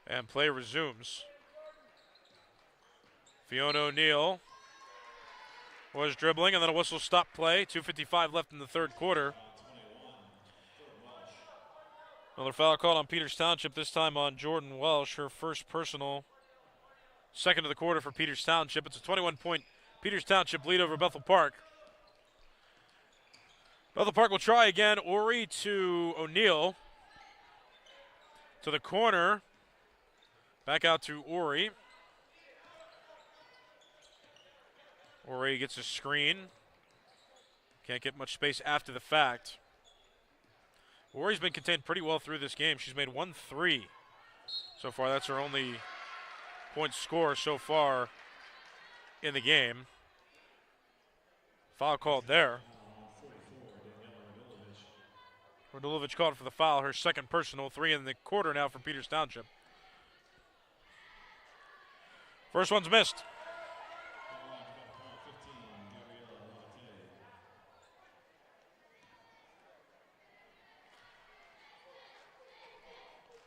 And play resumes. Fiona O'Neal was dribbling, and then a whistle stopped play. 2:55 left in the third quarter. Another foul called on Peters Township, this time on Jordan Welsh, her first personal. Second of the quarter for Peters Township. It's a 21-point Peters Township lead over Bethel Park. Bethel Park will try again. Ori to O'Neal. To the corner. Back out to Ori. Ori gets a screen. Can't get much space after the fact. Rory's been contained pretty well through this game. She's made 1 3 so far. That's her only point score so far in the game. Foul called there. Radulovic called for the foul, her second personal, 3 in the quarter now for Peters Township. First one's missed.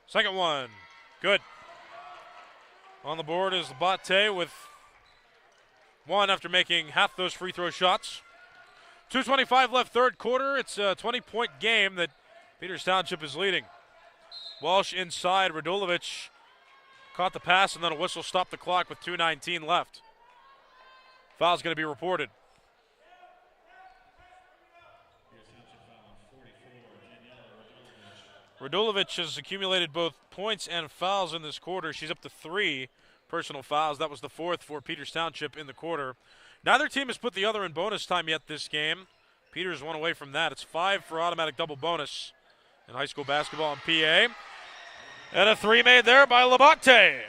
Second one, good. On the board is Labate with 1 after making half those free throw shots. 2:25 left third quarter. It's a 20-point game that Peters Township is leading. Walsh inside. Radulovic caught the pass, and then a whistle stopped the clock with 2:19 left. Foul's going to be reported. Radulovic has accumulated both points and fouls in this quarter. She's up to 3 personal fouls. That was the 4th for Peters Township in the quarter. Neither team has put the other in bonus time yet this game. Peters 1 away from that. It's 5 for automatic double bonus in high school basketball in PA. And a 3 made there by Labate.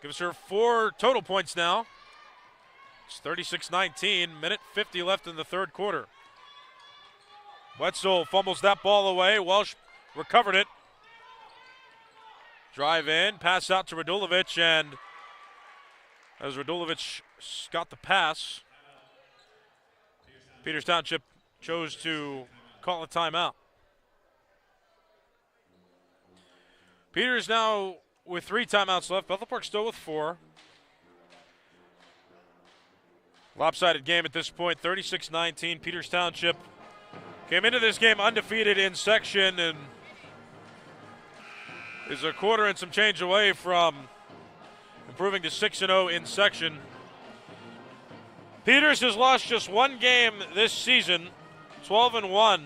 Gives her 4 total points now. It's 36-19, minute 50 left in the third quarter. Wetzel fumbles that ball away. Welsh recovered it. Drive in, pass out to Radulovic, and as Radulovic got the pass, Peters Township chose to call a timeout. Peters now with 3 timeouts left. Bethel Park still with 4. Lopsided game at this point, 36-19. Peters Township came into this game undefeated in section and is a quarter and some change away from improving to 6-0 in section. Peters has lost just 1 game this season. 12-1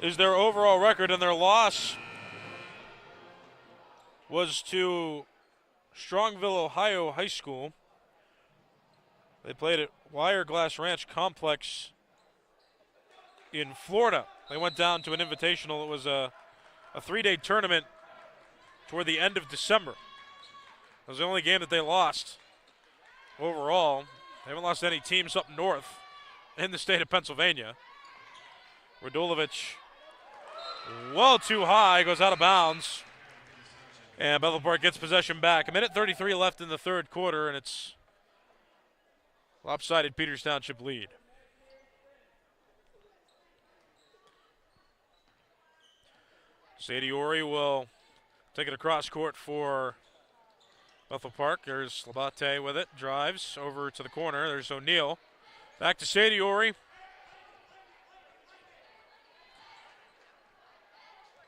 is their overall record, and their loss was to Strongville, Ohio High School. They played at Wireglass Ranch Complex in Florida. They went down to an invitational. It was a 3-day tournament toward the end of December. It was the only game that they lost overall. They haven't lost any teams up north in the state of Pennsylvania. Radulovic, well too high, goes out of bounds. And Bethel Park gets possession back. 1:33 left in the third quarter, and it's lopsided Peters Township lead. Sadie Ori will take it across court for Bethel Park. There's Labate with it, drives over to the corner. There's O'Neal. Back to Sadie Ori.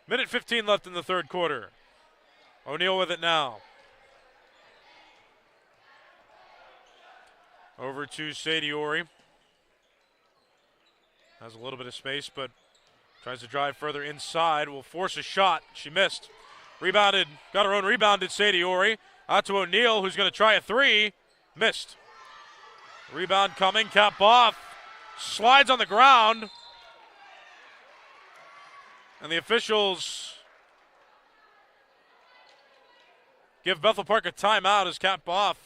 1:15 left in the third quarter. O'Neal with it now. Over to Sadie Ori. Has a little bit of space, but tries to drive further inside. Will force a shot. She missed. Rebounded. Got her own rebounded Sadie Ori. Out to O'Neal, who's going to try a 3. Missed. Rebound coming. Cap off. Slides on the ground. And the officials give Bethel Park a timeout as Cap off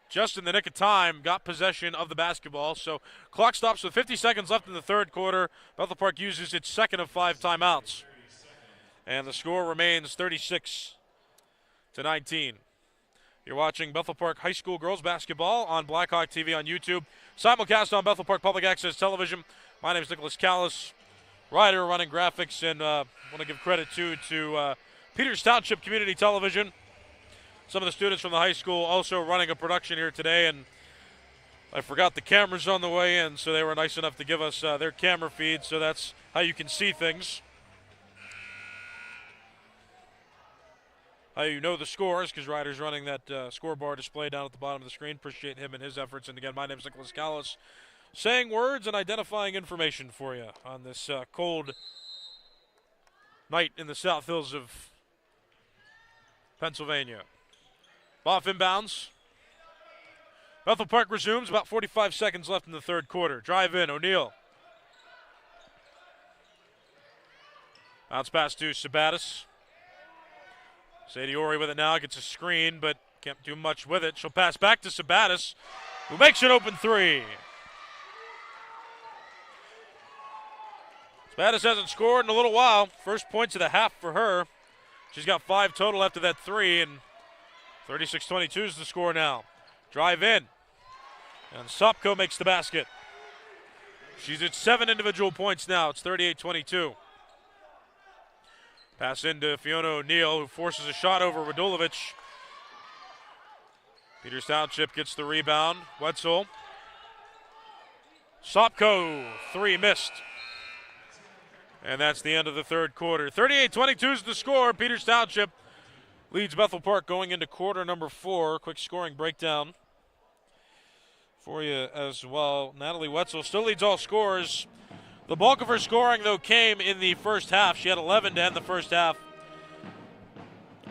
just in the nick of time got possession of the basketball. So clock stops with 50 seconds left in the third quarter. Bethel Park uses its second of 5 timeouts. And the score remains 36-19. You're watching Bethel Park High School girls basketball on Blackhawk TV on YouTube. Simulcast on Bethel Park Public Access Television. My name is Nicholas Callis, writer running graphics, and want to give credit to Peters Township Community Television. Some of the students from the high school also running a production here today, and I forgot the cameras on the way in, so they were nice enough to give us their camera feed, so that's how you can see things. How you know the scores, because Ryder's running that scoreboard display down at the bottom of the screen. Appreciate him and his efforts. And again, my name is Nicholas Callis, saying words and identifying information for you on this cold night in the South Hills of Pennsylvania. Off inbounds. Bethel Park resumes, about 45 seconds left in the third quarter. Drive in, O'Neal. Bounce pass to Sabatis. Sadie Ori with it now, gets a screen, but can't do much with it. She'll pass back to Sabatis, who makes an open three. Sabatis hasn't scored in a little while. First points of the half for her. She's got 5 total after that three, and 36-22 is the score now. Drive in, and Sopko makes the basket. She's at 7 individual points now. It's 38-22. Pass into Fiona O'Neal, who forces a shot over Radulovic. Peters Township gets the rebound. Wetzel. Sopko, 3 missed. And that's the end of the third quarter. 38-22 is the score. Peters Township leads Bethel Park going into quarter number 4. Quick scoring breakdown for you as well. Natalie Wetzel still leads all scores. The bulk of her scoring, though, came in the first half. She had 11 to end the first half.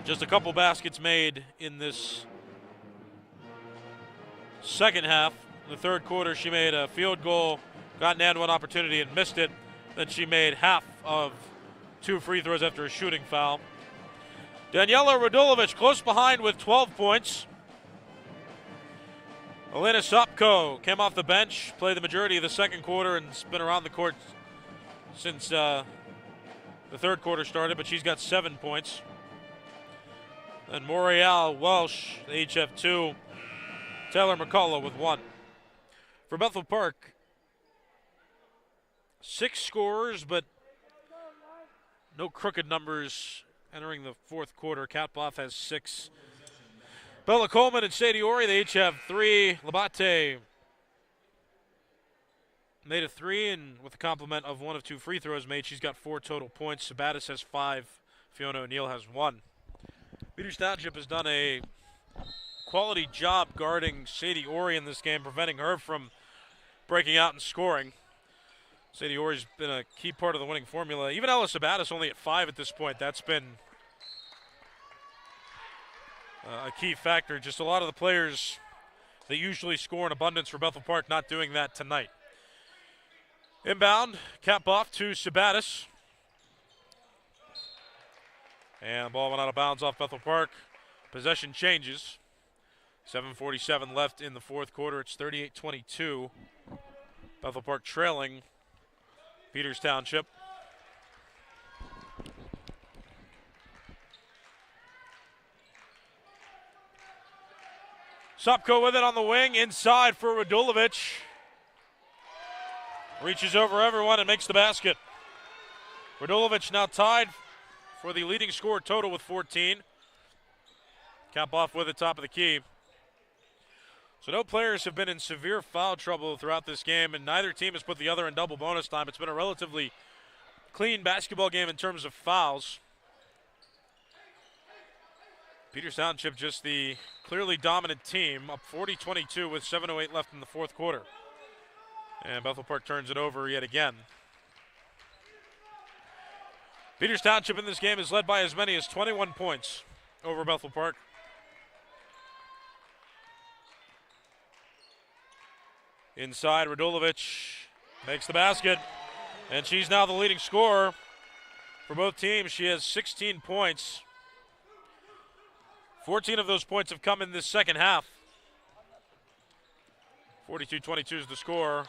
Just a couple baskets made in this second half. In the third quarter, she made a field goal, got an and one opportunity and missed it. Then she made half of 2 free throws after a shooting foul. Daniela Radulovic close behind with 12 points. Elena Sopko came off the bench, played the majority of the second quarter, and has been around the court since the third quarter started, but she's got 7 points. And Morial Welsh, HF2, Taylor McCullough with 1. For Bethel Park, 6 scorers, but no crooked numbers entering the fourth quarter. Katboff has 6. Bella Coleman and Sadie Ori, they each have 3. Labate made a 3, and with a complement of 1 of 2 free throws made, she's got 4 total points. Sabatis has 5. Fiona O'Neal has 1. Peters Township has done a quality job guarding Sadie Ori in this game, preventing her from breaking out and scoring. Sadie Ori's been a key part of the winning formula. Even Ella Sabatis only at 5 at this point. That's been a key factor. Just a lot of the players that usually score in abundance for Bethel Park not doing that tonight. Inbound, cap off to Sabatis. And the ball went out of bounds off Bethel Park. Possession changes. 7:47 left in the fourth quarter. It's 38-22. Bethel Park trailing Peters Township. Sopko with it on the wing, inside for Radulovic. Reaches over everyone and makes the basket. Radulovic now tied for the leading scorer total with 14. Cap off with the top of the key. So no players have been in severe foul trouble throughout this game, and neither team has put the other in double bonus time. It's been a relatively clean basketball game in terms of fouls. Peters Township just the clearly dominant team, up 40-22 with 7:08 left in the fourth quarter. And Bethel Park turns it over yet again. Peters Township in this game is led by as many as 21 points over Bethel Park. Inside, Radulovic makes the basket, and she's now the leading scorer for both teams. She has 16 points. 14 of those points have come in this second half. 42-22 is the score.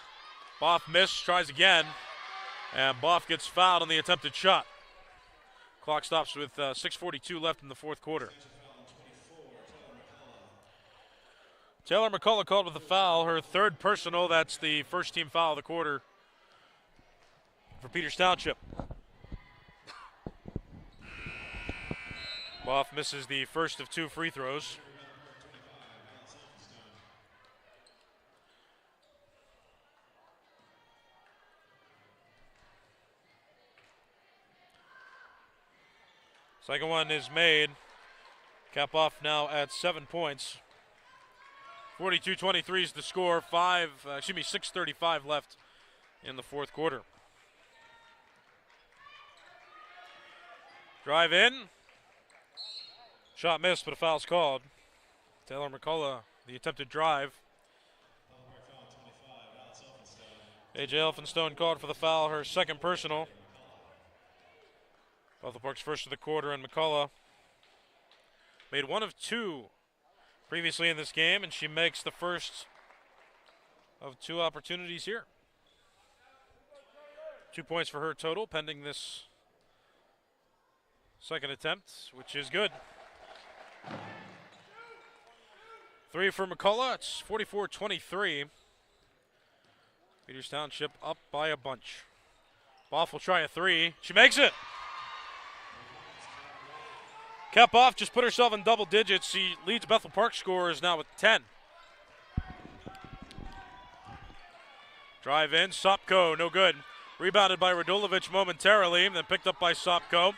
Boff missed, tries again, and Boff gets fouled on the attempted shot. Clock stops with 6:42 left in the fourth quarter. Taylor McCullough called with a foul, her third personal. That's the first team foul of the quarter for Peters Township. Boff misses the first of 2 free throws. Second one is made. Cap off now at 7 points. 42-23 is the score. 6:35 left in the fourth quarter. Drive in. Shot missed, but a foul's called. Taylor McCullough, the attempted drive. A.J. Elphinstone called for the foul, her second personal. Bethel Park's first of the quarter, and McCullough made one of two previously in this game, and she makes the first of two opportunities here. 2 points for her total, pending this second attempt, which is good. 3 for McCullough. It's 44-23. Peters Township up by a bunch. Boff will try a 3. She makes it. Boff just put herself in double digits. She leads Bethel Park scorers now with 10. Drive in, Sopko, no good. Rebounded by Radulovic momentarily, then picked up by Sopko.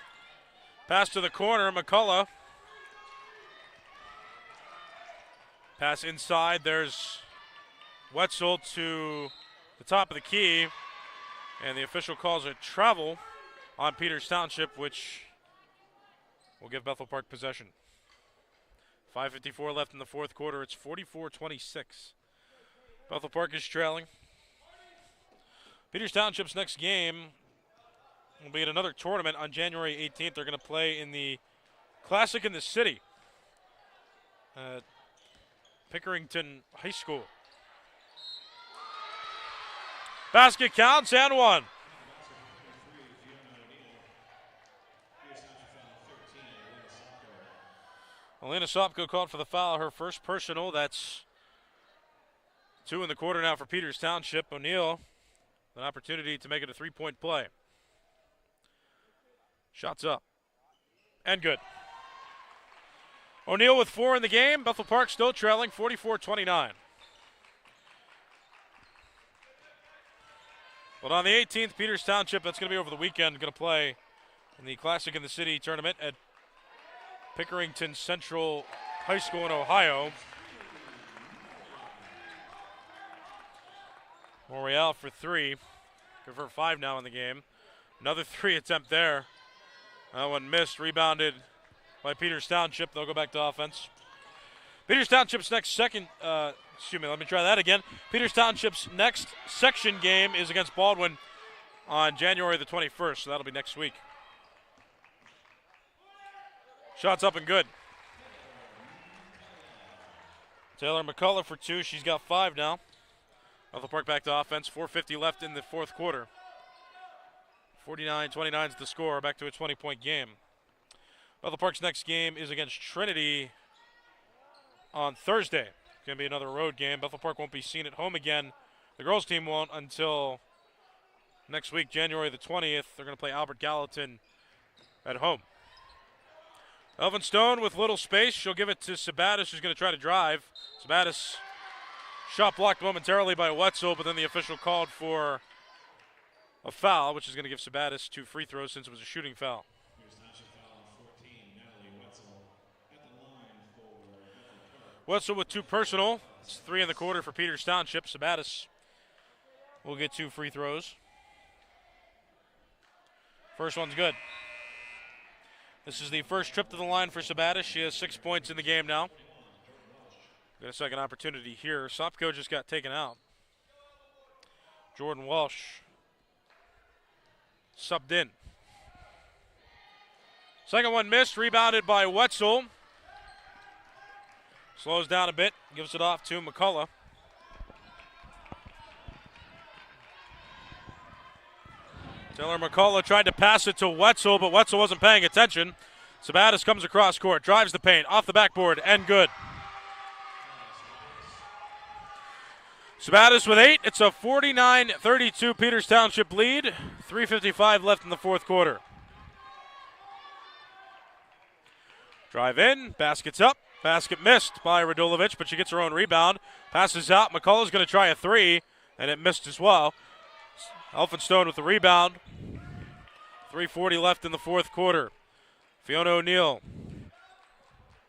Pass to the corner, McCullough. Pass inside, there's Wetzel to the top of the key, and the official calls a travel on Peters Township, which will give Bethel Park possession. 5:54 left in the fourth quarter. It's 44-26. Bethel Park is trailing. Peters Township's next game will be at another tournament on January 18th. They're going to play in the Classic in the City at Pickerington High School. Basket counts and one. Elena Sopko called for the foul, her first personal. That's 2 in the quarter now for Peters Township. O'Neill, an opportunity to make it a 3-point play. Shots up. And good. O'Neill with 4 in the game. Bethel Park still trailing 44-29. But on the 18th, Peters Township, that's going to be over the weekend, going to play in the Classic in the City tournament at Pickerington Central High School in Ohio. Morial for 3. Good for 5 now in the game. Another 3 attempt there. That one missed, rebounded by Peters Township. They'll go back to offense. Peters Township's next Peters Township's next section game is against Baldwin on January the 21st, so that'll be next week. Shots up and good. Taylor McCullough for 2. She's got 5 now. Bethel Park back to offense. 4:50 left in the fourth quarter. 49-29 is the score. Back to a 20-point game. Bethel Park's next game is against Trinity on Thursday. It's going to be another road game. Bethel Park won't be seen at home again. The girls' team won't until next week, January the 20th. They're going to play Albert Gallatin at home. Elphinstone with little space. She'll give it to Sabatis, who's going to try to drive. Sabatis shot blocked momentarily by Wetzel, but then the official called for a foul, which is going to give Sabatis 2 free throws since it was a shooting foul. Wetzel with 2 personal. It's 3 in the quarter for Peters Township. Sabatis will get 2 free throws. First one's good. This is the first trip to the line for Sabatis. She has 6 points in the game now. Got a second opportunity here. Sopko just got taken out. Jordan Walsh subbed in. Second one missed, rebounded by Wetzel. Slows down a bit, gives it off to McCullough. Taylor McCullough tried to pass it to Wetzel, but Wetzel wasn't paying attention. Sabatis comes across court, drives the paint, off the backboard, and good. Sabatis with 8. It's a 49-32 Peters Township lead. 3:55 left in the fourth quarter. Drive in, basket's up. Basket missed by Radulovic, but she gets her own rebound. Passes out. McCullough's going to try a 3, and it missed as well. Elphinstone with the rebound. 3:40 left in the fourth quarter. Fiona O'Neill.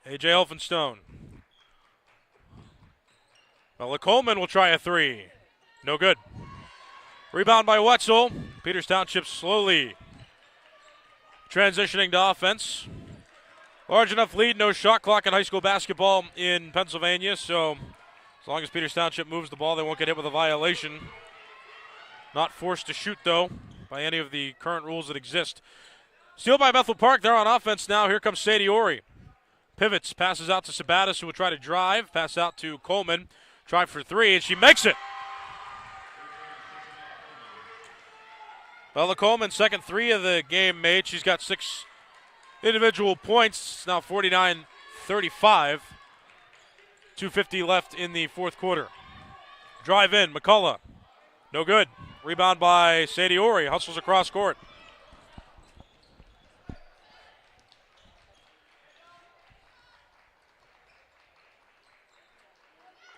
A.J. Elphinstone. Bella Coleman will try a 3. No good. Rebound by Wetzel. Peters Township slowly transitioning to offense. Large enough lead, no shot clock in high school basketball in Pennsylvania, so as long as Peters Township moves the ball, they won't get hit with a violation. Not forced to shoot, though, by any of the current rules that exist. Steal by Bethel Park. They're on offense now. Here comes Sadie Ori. Pivots, passes out to Sabatis, who will try to drive. Pass out to Coleman. Try for three, and she makes it. Bella Coleman, second three of the game made. She's got 6 individual points. It's now 49-35. 2:50 left in the fourth quarter. Drive in, McCullough. No good. Rebound by Sadie Ori. Hustles across court.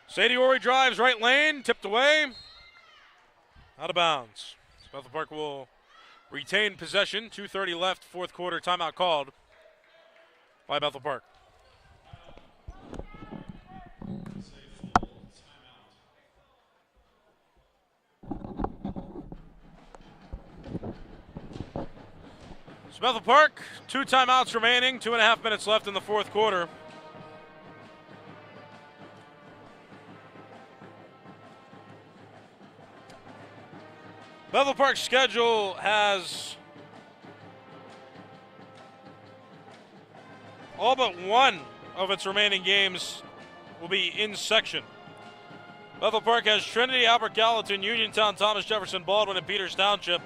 Sadie Ori drives right lane. Tipped away. Out of bounds. Bethel Park will retain possession. 2:30 left, fourth quarter. Timeout called by Bethel Park. So Bethel Park, 2 timeouts remaining, 2.5 minutes left in the fourth quarter. Bethel Park's schedule has all but one of its remaining games will be in section. Bethel Park has Trinity, Albert Gallatin, Uniontown, Thomas Jefferson, Baldwin, and Peters Township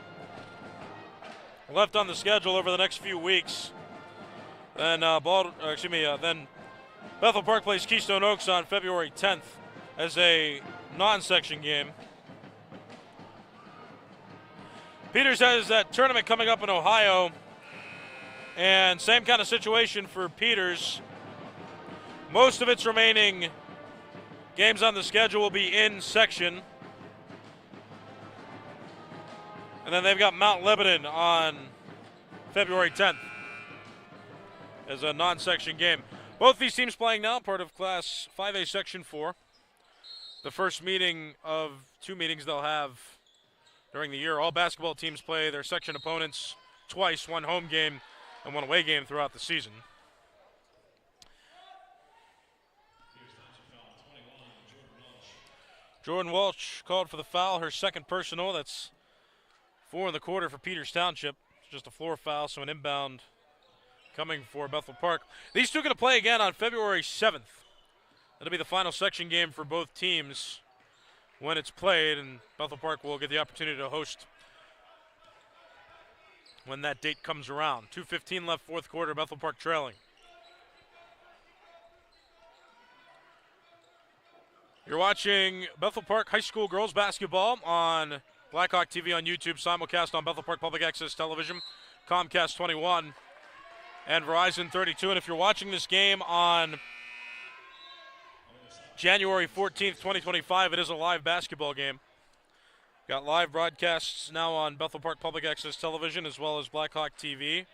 left on the schedule over the next few weeks. Then then Bethel Park plays Keystone Oaks on February 10th as a non-section game. Peters has that tournament coming up in Ohio, and same kind of situation for Peters. Most of its remaining games on the schedule will be in section. And then they've got Mount Lebanon on February 10th as a non-section game. Both these teams playing now, part of Class 5A Section 4. The first meeting of 2 meetings they'll have during the year. All basketball teams play their section opponents twice, 1 home game and 1 away game throughout the season. Jordan Welch called for the foul, her second personal. That's 4 in the quarter for Peters Township. It's just a floor foul, so an inbound coming for Bethel Park. These two are going to play again on February 7th. That'll be the final section game for both teams when it's played, and Bethel Park will get the opportunity to host when that date comes around. 2:15 left, fourth quarter, Bethel Park trailing. You're watching Bethel Park High School girls basketball on Blackhawk TV on YouTube, simulcast on Bethel Park Public Access Television, Comcast 21, and Verizon 32. And if you're watching this game on January 14th, 2025, it is a live basketball game. Got live broadcasts now on Bethel Park Public Access Television as well as Blackhawk TV,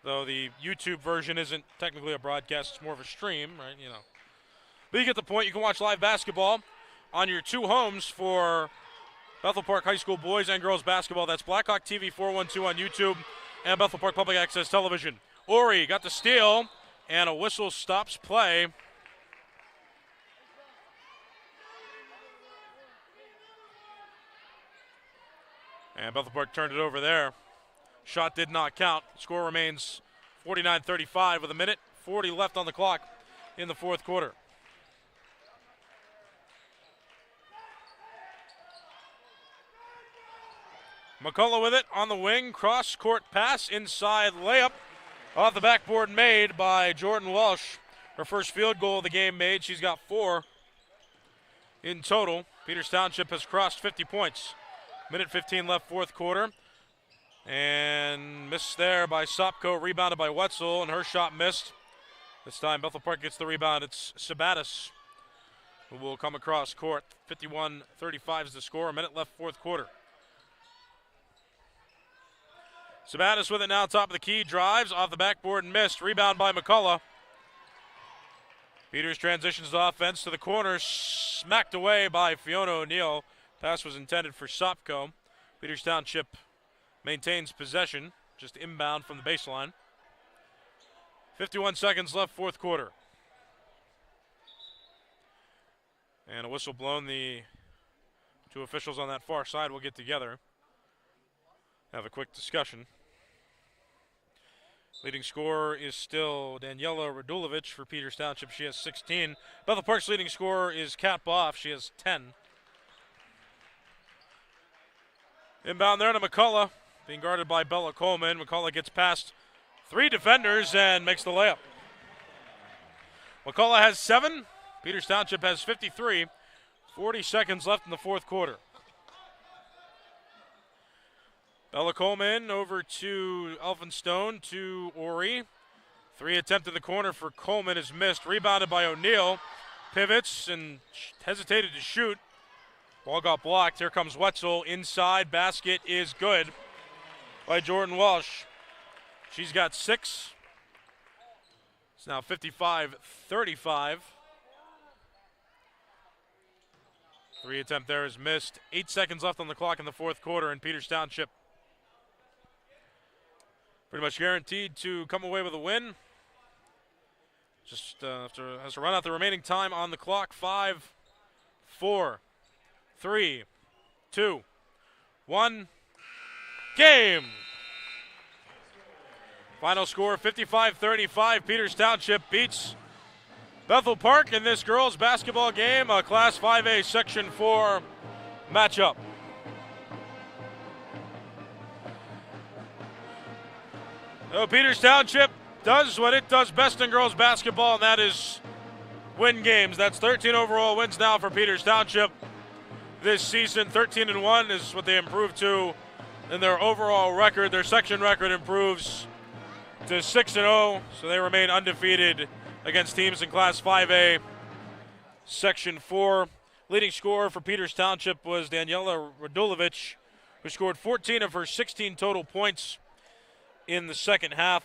though the YouTube version isn't technically a broadcast, it's more of a stream, right? You know. But you get the point. You can watch live basketball on your 2 homes for Bethel Park High School boys and girls basketball. That's Blackhawk TV 412 on YouTube and Bethel Park Public Access Television. Ori got the steal, and a whistle stops play. And Bethel Park turned it over there. Shot did not count. Score remains 49-35 with 1:40 left on the clock in the fourth quarter. McCullough with it on the wing. Cross-court pass, inside layup. Off the backboard made by Jordan Walsh. Her first field goal of the game made. She's got 4 in total. Peters Township has crossed 50 points. 1:15 left, fourth quarter. And missed there by Sopko, rebounded by Wetzel, and her shot missed. This time Bethel Park gets the rebound. It's Sabatis who will come across court. 51-35 is the score. 1 minute left, fourth quarter. Sabatis with it now, top of the key, drives off the backboard and missed. Rebound by McCullough. Peters transitions to offense to the corner, smacked away by Fiona O'Neill. Pass was intended for Sopko. Peters Township maintains possession, just inbound from the baseline. 51 seconds left, fourth quarter. And a whistle blown. The 2 officials on that far side will get together. have a quick discussion. Leading scorer is still Daniela Radulovic for Peters Township. She has 16. Bethel Park's leading scorer is Kat Boff. She has 10. Inbound there to McCullough, being guarded by Bella Coleman. McCullough gets past 3 defenders and makes the layup. McCullough has 7. Peters Township has 53. 40 seconds left in the fourth quarter. Bella Coleman over to Elphinstone to Ori. 3 attempt in the corner for Coleman is missed. Rebounded by O'Neal. Pivots and hesitated to shoot. Ball got blocked. Here comes Wetzel. Inside basket is good by Jordan Walsh. She's got 6. It's now 55-35. 3 attempt there is missed. 8 seconds left on the clock in the fourth quarter, and Peters Township pretty much guaranteed to come away with a win. Just has to run out the remaining time on the clock. 5, 4, 3, 2, 1. Game. Final score 55-35. Peters Township beats Bethel Park in this girls basketball game, a Class 5A Section 4 matchup. So Peters Township does what it does best in girls basketball, and that is win games. That's 13 overall wins now for Peters Township this season. 13-1 is what they improved to in their overall record. Their section record improves to 6-0, so they remain undefeated against teams in Class 5A Section 4. Leading scorer for Peters Township was Daniela Radulovic, who scored 14 of her 16 total points in the second half.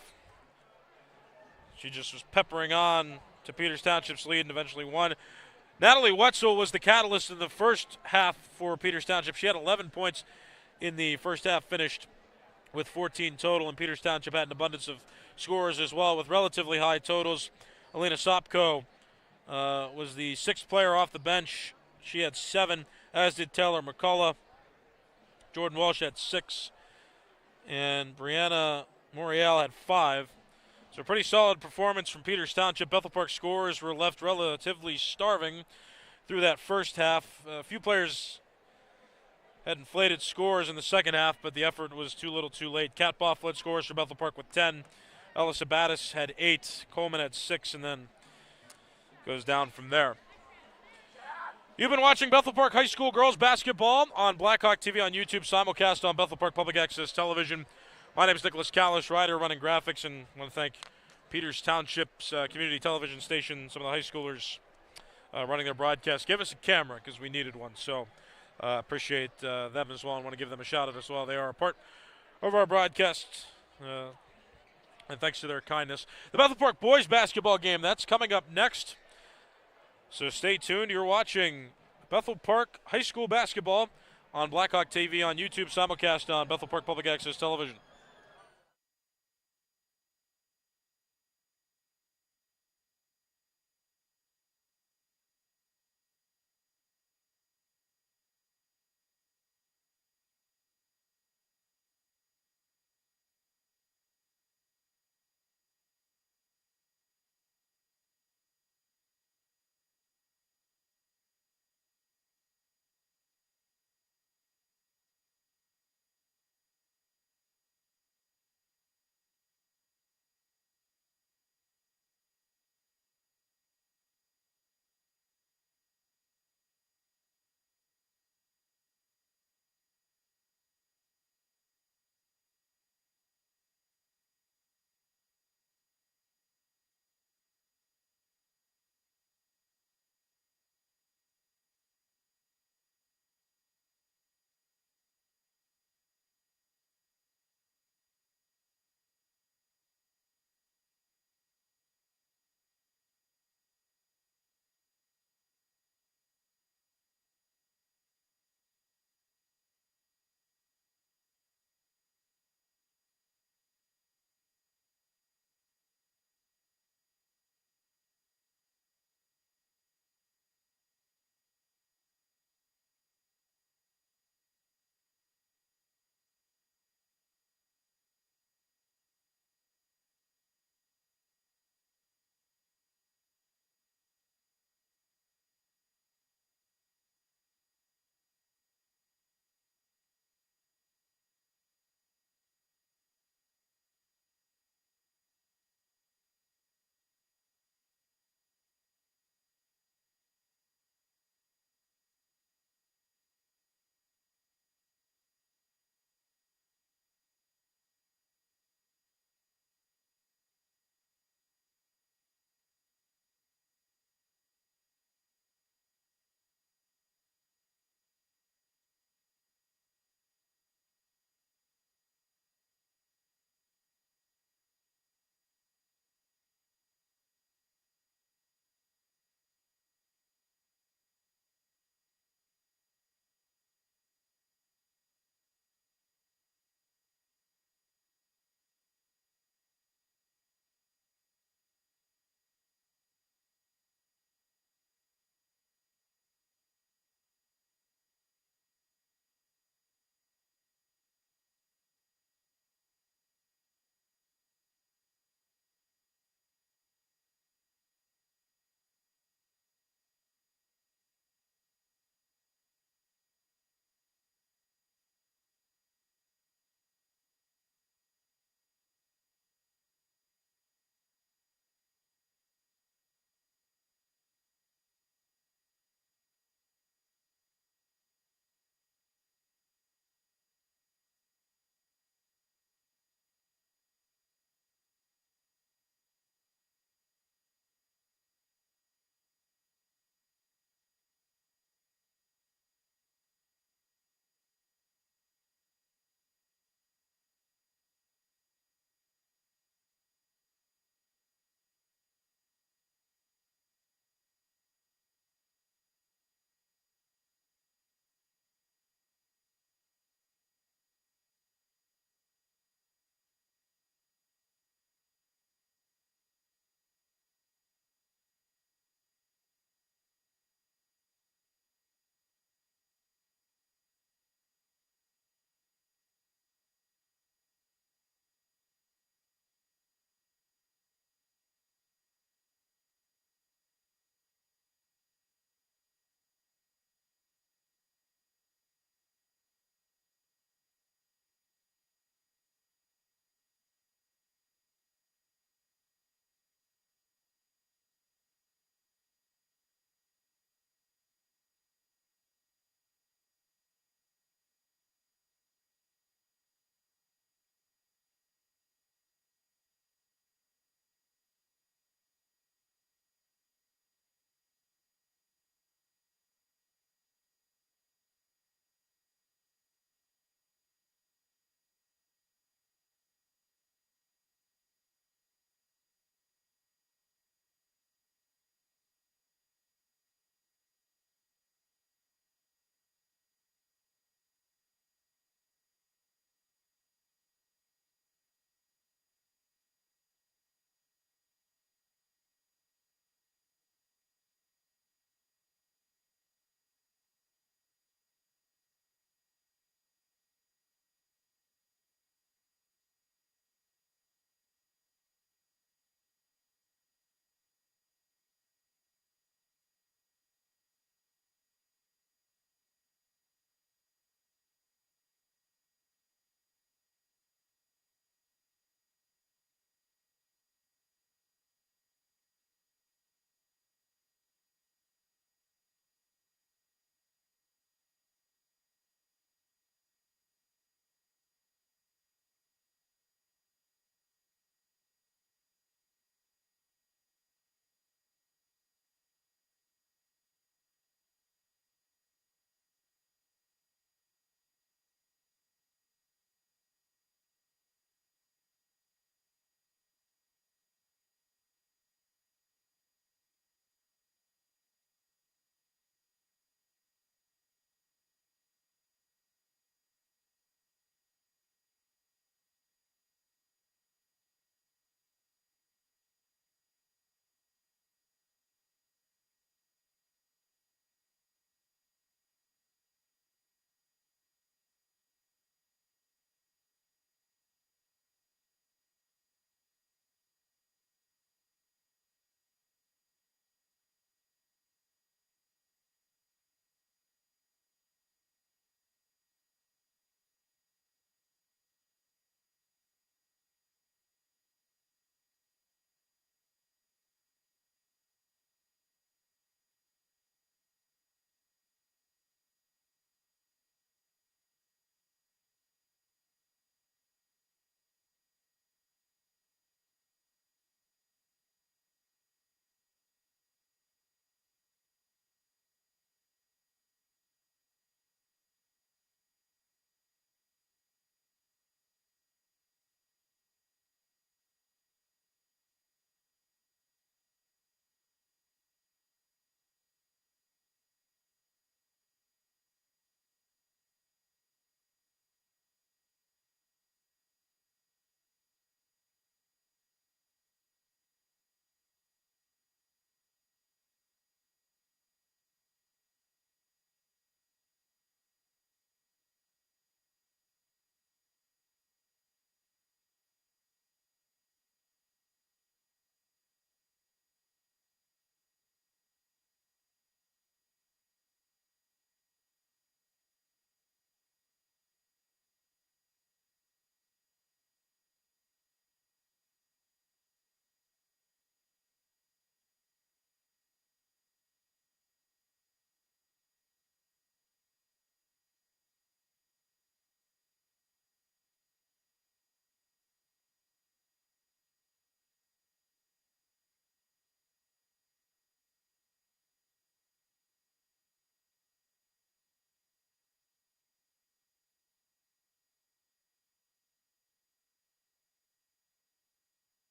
She just was peppering on to Peters Township's lead and eventually won. Natalie Wetzel was the catalyst in the first half for Peters Township. She had 11 points in the first half, finished with 14 total, and Peters Township had an abundance of scorers as well with relatively high totals. Alina Sopko was the 6th player off the bench. She had 7, as did Taylor McCullough. Jordan Walsh had 6, and Brianna Morial had 5. So a pretty solid performance from Peters Township. Bethel Park scorers were left relatively starving through that first half. A few players had inflated scores in the second half, but the effort was too little too late. Kat Boff led scores for Bethel Park with 10. Ella Sabatis had 8. Coleman had 6, and then goes down from there. You've been watching Bethel Park High School girls basketball on Blackhawk TV on YouTube, simulcast on Bethel Park Public Access Television. My name is Nicholas Callis, writer, running graphics, and I want to thank Peters Township's community television station, some of the high schoolers running their broadcast. Give us a camera because we needed one, so appreciate them as well and want to give them a shout out as well. They are a part of our broadcast, and thanks to their kindness. The Bethel Park boys basketball game, that's coming up next. So stay tuned. You're watching Bethel Park High School basketball on Blackhawk TV on YouTube, simulcast on Bethel Park Public Access Television.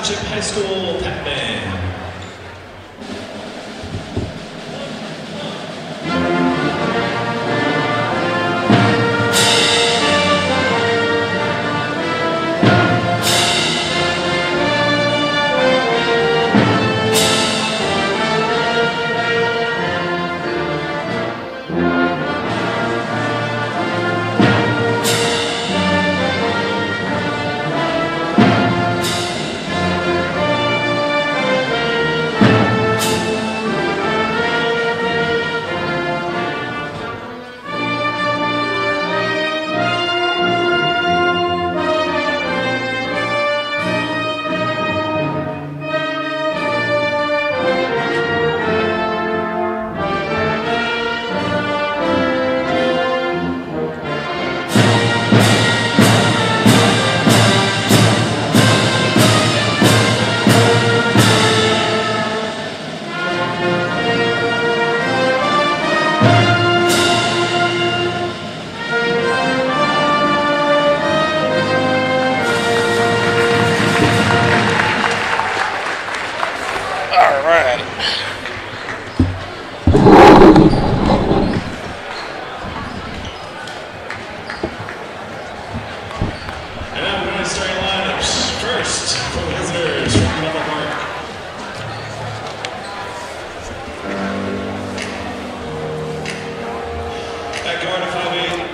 Township High School Pac-Man.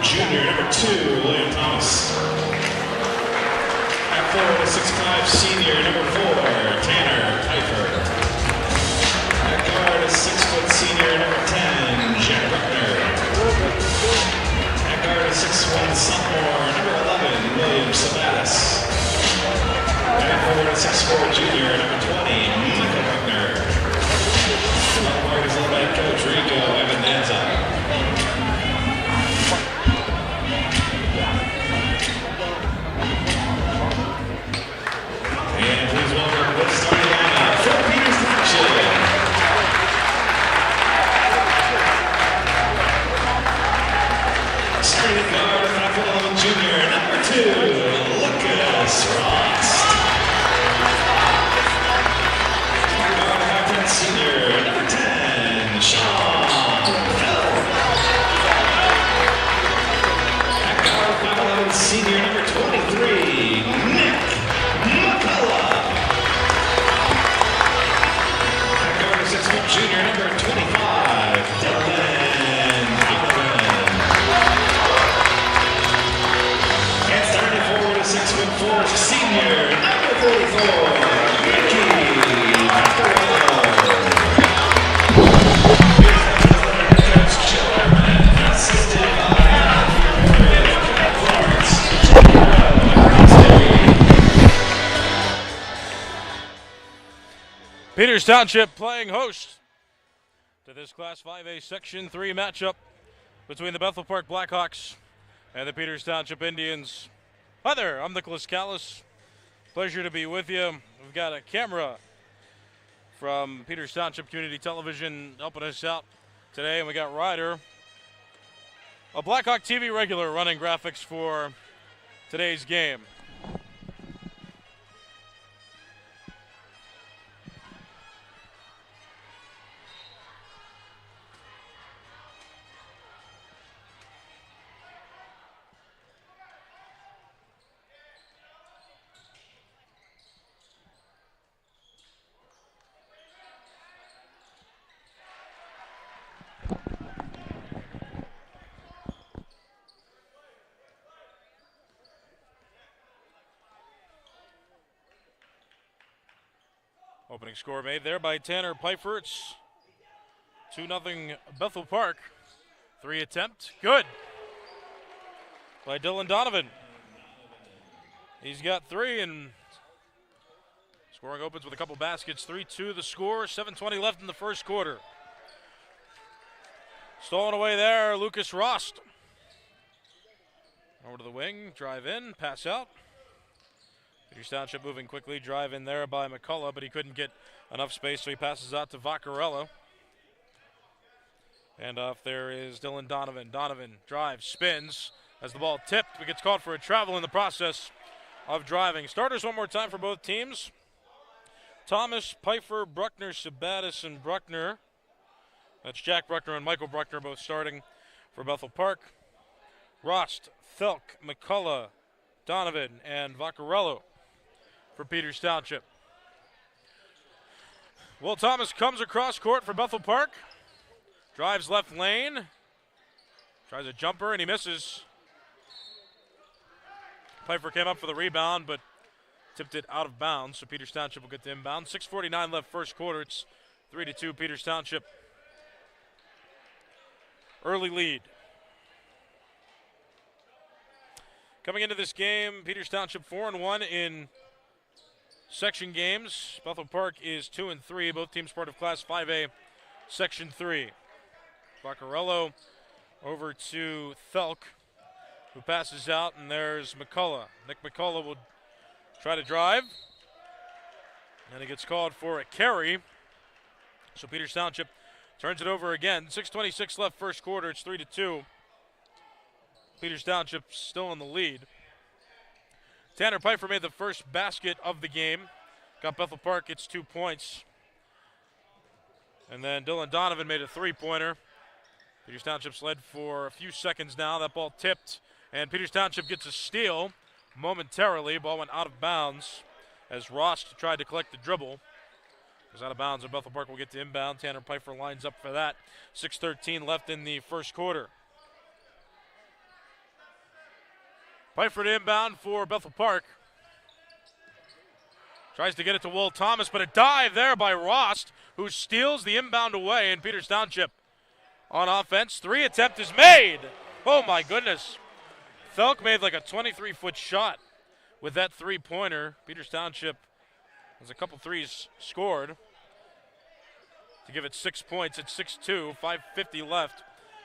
Junior, number 2, William Thomas. At 4'6'5", senior, number 4, Tanner Pfeiffer. At guard, 6' senior, number 10, Jack Buckner. At guard, 6'1", sophomore, number 11, William Sabatis. At forward, 6'4", junior, number 20, Michael Buckner. At guard is led by Coach Rico Evandanza. Senior number 23, Nick McCullough. At guard, 6'1", junior number 25, Dylan Donovan. And starting forward, 6'4", senior number 44, Ricky Vaccarello. Coach Joe Herman, assisted by Peters Township playing host to this Class 5A Section 3 matchup between the Bethel Park Blackhawks and the Peters Township Indians. Hi there, I'm Nicholas Callis. Pleasure to be with you. We've got a camera from Peters Township Community Television helping us out today, and we got Ryder, a Blackhawk TV regular, running graphics for today's game. Opening score made there by Tanner Pfeiffer. It's 2-0 Bethel Park. 3 attempt. Good. By Dylan Donovan. He's got 3 and scoring opens with a couple baskets. 3-2 the score. 7:20 left in the first quarter. Stolen away there, Lucas Rost. Over to the wing, drive in, pass out. Peters Township moving quickly, drive in there by McCullough, but he couldn't get enough space, so he passes out to Vaccarello. And off there is Dylan Donovan. Donovan drives, spins. As the ball tipped, he gets called for a travel in the process of driving. Starters one more time for both teams. Thomas, Pfeiffer, Bruckner, Sabatis, and Bruckner. That's Jack Bruckner and Michael Bruckner both starting for Bethel Park. Rost, Thelk, McCullough, Donovan, and Vaccarello for Peters Township. Will Thomas comes across court for Bethel Park. Drives left lane. Tries a jumper and he misses. Pfeiffer came up for the rebound but tipped it out of bounds, so Peters Township will get the inbound. 6:49 left first quarter. It's 3-2 Peters Township. Early lead. Coming into this game, Peters Township 4-1 in section games. Bethel Park is 2-3. Both teams part of Class 5A, Section 3. Vaccarello over to Thelk, who passes out, and there's McCullough. Nick McCullough will try to drive, and he gets called for a carry. So Peters Township turns it over again. 6:26 left first quarter. It's 3-2. Peters Township still in the lead. Tanner Pfeiffer made the first basket of the game. Got Bethel Park its 2 points. And then Dylan Donovan made a three-pointer. Peters Township's led for a few seconds now. That ball tipped, and Peters Township gets a steal momentarily. Ball went out of bounds as Rost tried to collect the dribble. It was out of bounds, and Bethel Park will get to inbound. Tanner Pfeiffer lines up for that. 6:13 left in the first quarter. Pfeiffer to inbound for Bethel Park. Tries to get it to Will Thomas, but a dive there by Rost, who steals the inbound away, and Peters Township on offense. Three attempt is made. Oh my goodness. Thelk made like a 23-foot shot with that three-pointer. Peters Township has a couple threes scored to give it 6 points. It's 6-2, 5:50 left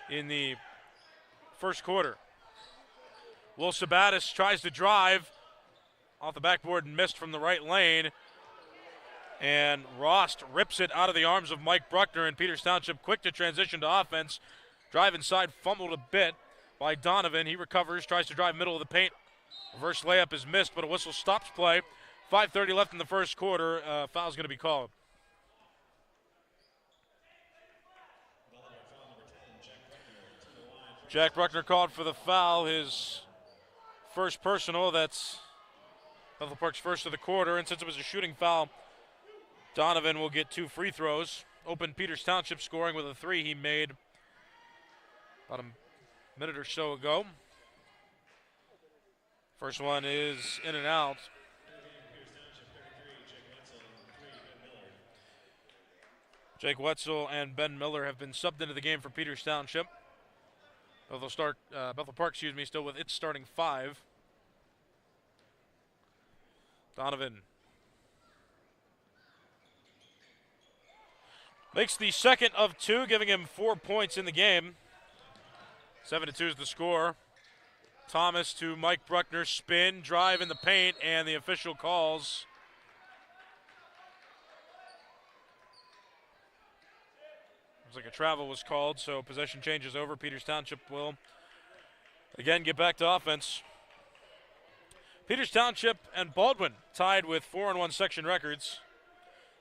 in the first quarter. Will Sabatis tries to drive off the backboard and missed from the right lane. And Rost rips it out of the arms of Mike Bruckner, and Peters Township quick to transition to offense. Drive inside, fumbled a bit by Donovan. He recovers, tries to drive middle of the paint. Reverse layup is missed, but a whistle stops play. 5:30 left in the first quarter. Foul's going to be called. Jack Bruckner called for the foul, his first personal. That's Bethel Park's first of the quarter, and since it was a shooting foul, Donovan will get 2 free throws. Open Peters Township scoring with a 3 he made about a minute or so ago. First one is in and out. Jake Wetzel and Ben Miller have been subbed into the game for Peters Township. Bethel Park, still with its starting 5. Donovan makes the second of 2, giving him 4 points in the game. 7-2 is the score. Thomas to Mike Bruckner, spin, drive in the paint, and the official calls. Looks like a travel was called, so possession changes over. Peters Township will again get back to offense. Peters Township and Baldwin tied with 4-1 section records.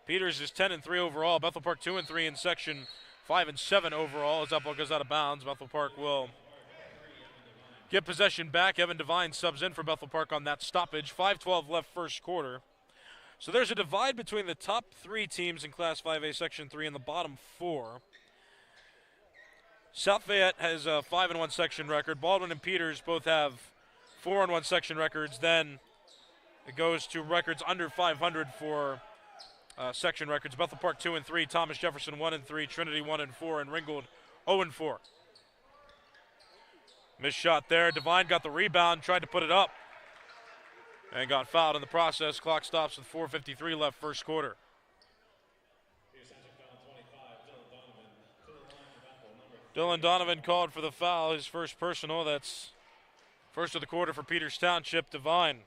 Peters is 10-3 overall. Bethel Park 2-3 in section, 5-7 overall. As that ball goes out of bounds, Bethel Park will get possession back. Evan Devine subs in for Bethel Park on that stoppage. 5:12 left first quarter. So there's a divide between the top 3 teams in Class 5A Section 3 and the bottom 4. South Fayette has a 5-1 section record. Baldwin and Peters both have 4-1 section records. Then it goes to records under 500 for section records. Bethel Park 2-3, Thomas Jefferson 1-3, Trinity 1-4, and Ringgold 0-4. Missed shot there. Devine got the rebound, tried to put it up, and got fouled in the process. Clock stops with 4:53 left first quarter. Dylan Donovan called for the foul, his first personal. That's first of the quarter for Peters Township. Devine,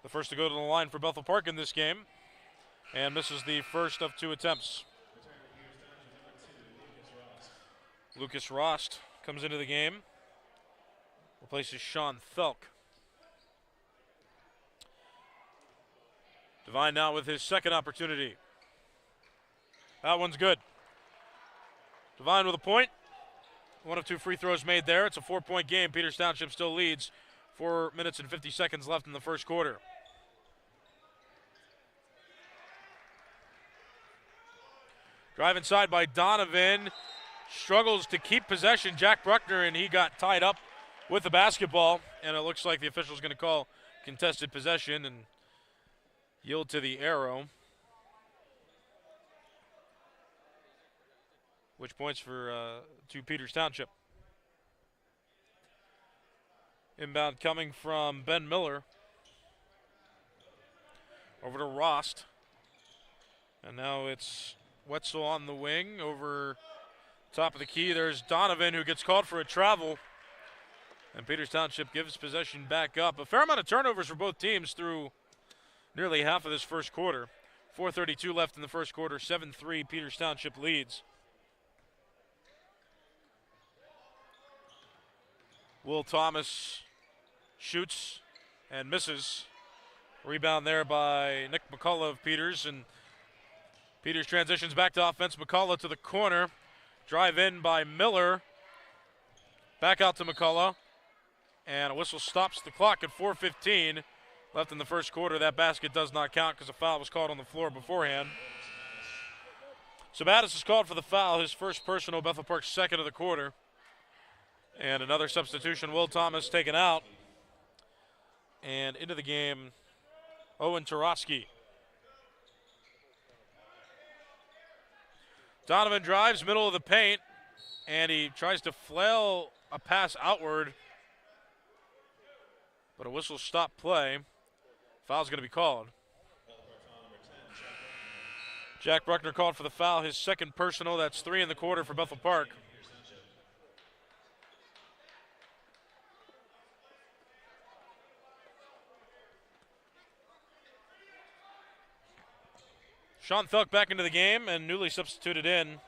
the first to go to the line for Bethel Park in this game, and misses the first of 2 attempts. Lucas Rost comes into the game, replaces Sean Thelk. Devine now with his second opportunity. That one's good. Devine with a point. 1 of 2 free throws made there. It's a 4-point game. Peters Township still leads. 4 minutes and 50 seconds left in the first quarter. Drive inside by Donovan. Struggles to keep possession. Jack Bruckner, and he got tied up with the basketball. And it looks like the official's going to call contested possession and yield to the arrow. Which points to Peters Township. Inbound coming from Ben Miller. Over to Rost. And now it's Wetzel on the wing over top of the key. There's Donovan, who gets called for a travel. And Peters Township gives possession back up. A fair amount of turnovers for both teams through nearly half of this first quarter. 4:32 left in the first quarter. 7-3 Peters Township leads. Will Thomas shoots and misses. Rebound there by Nick McCullough of Peters, and Peters transitions back to offense. McCullough to the corner. Drive in by Miller. Back out to McCullough. And a whistle stops the clock at 4:15 left in the first quarter. That basket does not count because a foul was called on the floor beforehand. Sabatis is called for the foul, his first personal, Bethel Park's second of the quarter. And another substitution, Will Thomas taken out. And into the game, Owen Tarosky. Donovan drives, middle of the paint, and he tries to flail a pass outward. But a whistle stopped play. Foul's going to be called. Jack Bruckner called for the foul, his second personal. That's 3 in the quarter for Bethel Park. Sean Thelk back into the game, and newly substituted in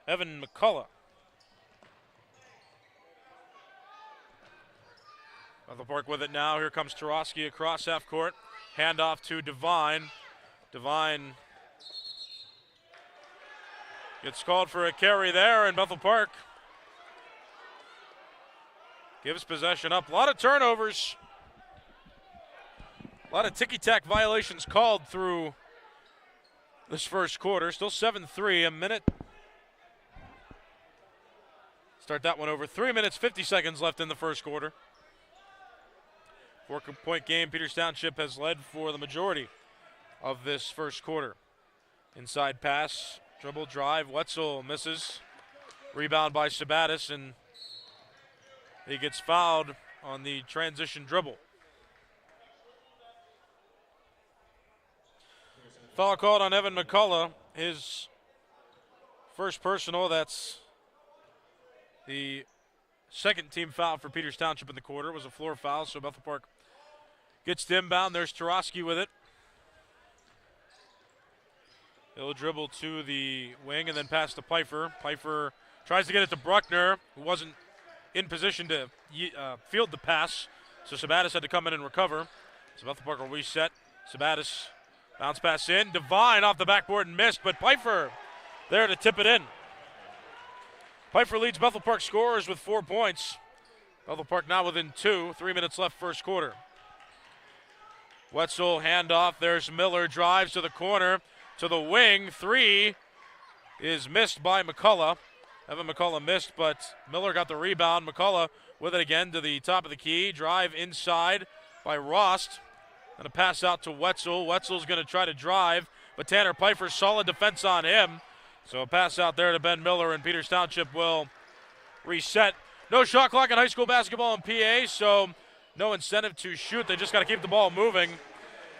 Evan McCullough. Bethel Park with it now. Here comes Tarosky across half court. Handoff to Devine. Devine gets called for a carry there, and Bethel Park gives possession up. A lot of turnovers. A lot of ticky-tack violations called through this first quarter. Still 7-3, a minute. Start that one over. 3 minutes, 50 seconds left in the first quarter. 4-point game. Peters Township has led for the majority of this first quarter. Inside pass, dribble, drive. Wetzel misses. Rebound by Sabatis, and he gets fouled on the transition dribble. Foul called on Evan McCullough, his first personal. That's the second team foul for Peters Township in the quarter. It was a floor foul, so Bethel Park gets to inbound. There's Tarosky with it. He'll dribble to the wing and then pass to Pfeiffer. Pfeiffer tries to get it to Bruckner, who wasn't in position to field the pass, so Sabatis had to come in and recover. So Bethel Park will reset. Sabatis bounce pass in. Devine off the backboard and missed, but Pfeiffer there to tip it in. Pfeiffer leads Bethel Park scorers with 4 points. Bethel Park now within 2. 3 minutes left first quarter. Wetzel handoff. There's Miller. Drives to the corner, to the wing. 3 is missed by McCullough. Evan McCullough missed, but Miller got the rebound. McCullough with it again to the top of the key. Drive inside by Rost. And a pass out to Wetzel. Wetzel's going to try to drive, but Tanner Pfeiffer, solid defense on him. So a pass out there to Ben Miller, and Peters Township will reset. No shot clock in high school basketball in PA, so no incentive to shoot. They just got to keep the ball moving.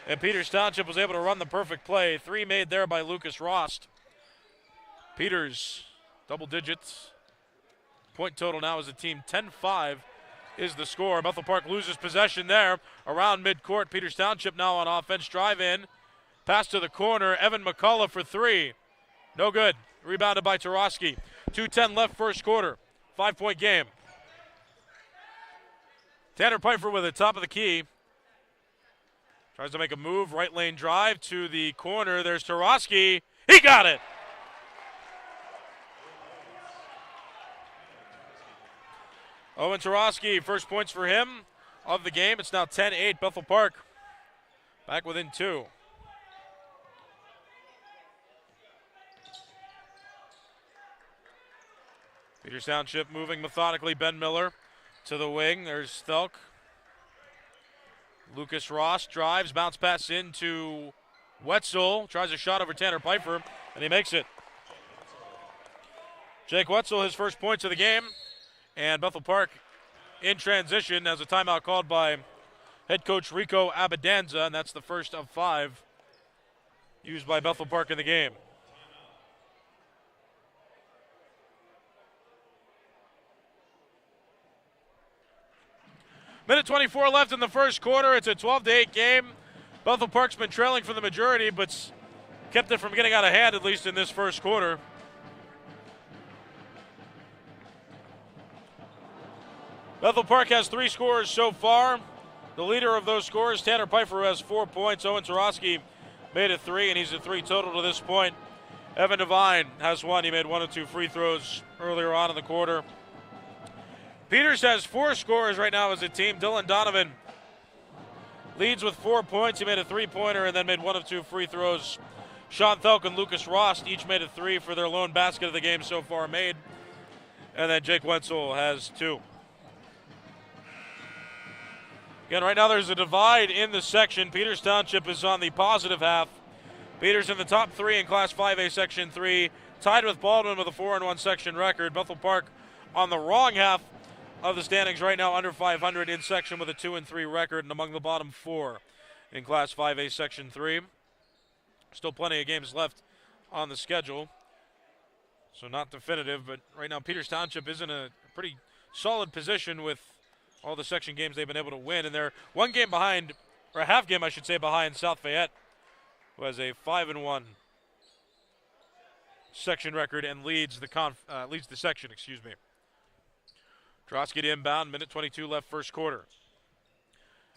And Peters Township was able to run the perfect play. 3 made there by Lucas Rost. Peters, double digits. Point total now as a team 10-5 is the score. Bethel Park loses possession there around midcourt. Peters Township now on offense. Drive in. Pass to the corner. Evan McCullough for 3. No good. Rebounded by Tarosky. 2:10 left first quarter. 5-point game. Tanner Pfeiffer with it, top of the key. Tries to make a move, right lane drive to the corner. There's Tarosky. He got it. Owen Tarosky, first points for him of the game. It's now 10-8, Bethel Park back within 2. Peters Township moving methodically. Ben Miller to the wing. There's Thelk. Lucas Ross drives, bounce pass into Wetzel. Tries a shot over Tanner Pfeiffer, and he makes it. Jake Wetzel, his first points of the game. And Bethel Park in transition as a timeout called by head coach Rico Abadanza, and that's the first of 5 used by Bethel Park in the game. Minute 24 left in the first quarter. It's a 12-8 game. Bethel Park's been trailing for the majority, but kept it from getting out of hand, at least in this first quarter. Bethel Park has 3 scores so far. The leader of those scores, Tanner Pfeiffer, has 4 points. Owen Tarosky made it 3, and he's at 3 total to this point. Evan Devine has 1. He made 1 of 2 free throws earlier on in the quarter. Peters has 4 scores right now as a team. Dylan Donovan leads with 4 points. He made a 3-pointer and then made 1 of 2 free throws. Sean Thelk and Lucas Ross each made a 3 for their lone basket of the game so far made. And then Jake Wetzel has 2. Again, right now there's a divide in the section. Peters Township is on the positive half. Peters in the top 3 in Class 5A Section 3, tied with Baldwin with a 4-1 section record. Bethel Park on the wrong half of the standings right now, under 500 in section with a 2-3 record, and among the bottom 4 in Class 5A Section 3. Still plenty of games left on the schedule, so not definitive, but right now Peters Township is in a pretty solid position with all the section games they've been able to win, and they're 1 game behind, or a half game I should say, behind South Fayette, who has a 5-1 section record and leads the section, excuse me. Tarosky to inbound, minute 22 left first quarter.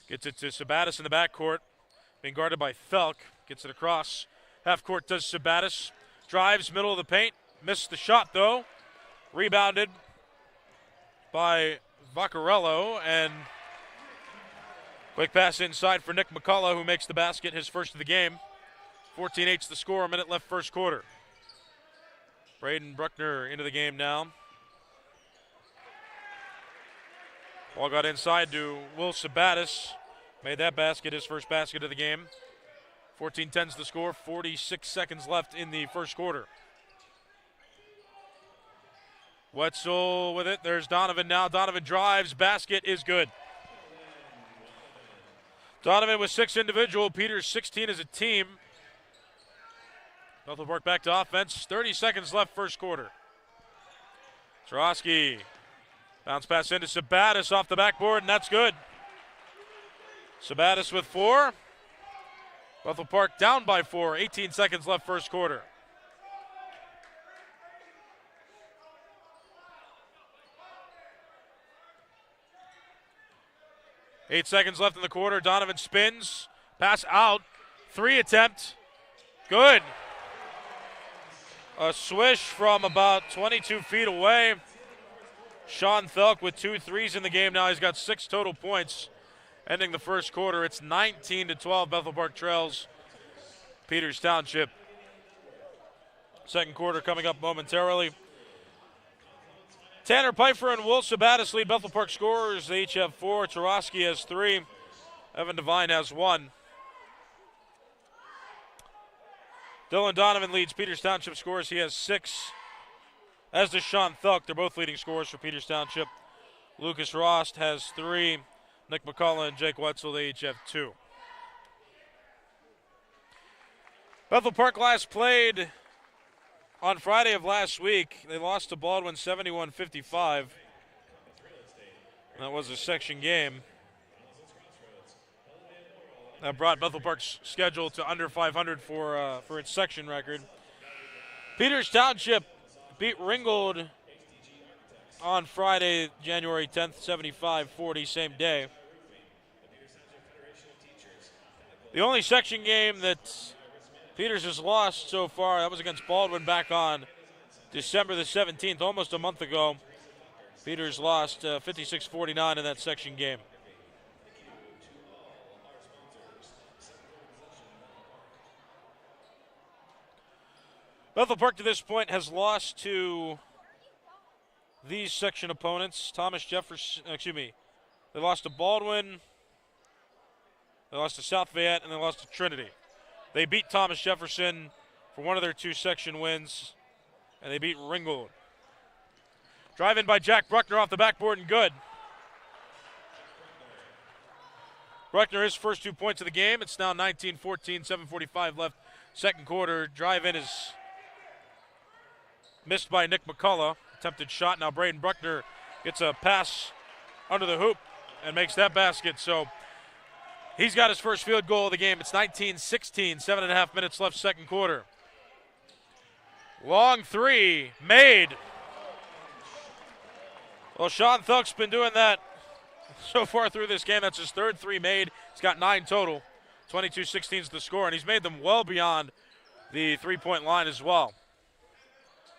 Gets it to Sabatis in the backcourt, being guarded by Thelk. Gets it across half court to Sabatis. Drives middle of the paint, missed the shot though. Rebounded by Vaccarello, and quick pass inside for Nick McCullough, who makes the basket, his first of the game. 14-8's the score, a minute left first quarter. Braden Bruckner into the game now. Ball got inside to Will Sabatis. Made that basket his first basket of the game. 14-10's the score, 46 seconds left in the first quarter. Wetzel with it. There's Donovan now. Donovan drives. Basket is good. Donovan with 6 individual. Peters 16 as a team. Bethel Park back to offense. 30 seconds left first quarter. Tarosky. Bounce pass into Sabatis off the backboard, and that's good. Sabatis with 4. Bethel Park down by 4. 18 seconds left first quarter. Eight seconds left in the quarter. Donovan spins. Pass out. 3 attempt. Good. A swish from about 22 feet away. Sean Thelk with 2 threes in the game now. He's got 6 total points. Ending the first quarter, it's 19-12. Bethel Park trails Peters Township. Second quarter coming up momentarily. Tanner Pfeiffer and Will Sabatis lead Bethel Park scorers. They each have 4. Tarosky has 3. Evan Devine has 1. Dylan Donovan leads Peters Township scorers. He has 6. As does Sean Thelk. They're both leading scorers for Peters Township. Lucas Rost has 3. Nick McCullough and Jake Wetzel, they each have 2. Bethel Park last played on Friday of last week. They lost to Baldwin 71-55. That was a section game. That brought Bethel Park's schedule to under 500 for its section record. Peters Township beat Ringgold on Friday, January 10th, 75-40, same day. The only section game that Peters has lost so far, that was against Baldwin back on December the 17th, almost a month ago. Peters lost 56-49 in that section game. Bethel Park to this point has lost to these section opponents. Thomas Jefferson, they lost to Baldwin, they lost to South Fayette, and they lost to Trinity. They beat Thomas Jefferson for one of their 2 section wins, and they beat Ringgold. Drive in by Jack Bruckner off the backboard and good. Bruckner, his first 2 points of the game. It's now 19-14, 7:45 left, second quarter. Drive in is missed by Nick McCullough. Attempted shot. Now Braden Bruckner gets a pass under the hoop and makes that basket. So he's got his first field goal of the game. It's 19-16, 7.5 minutes left, second quarter. Long three, made. Well, Sean Thuk's been doing that so far through this game. That's his third 3 made. He's got 9 total. 22-16 is the score, and he's made them well beyond the 3-point line as well.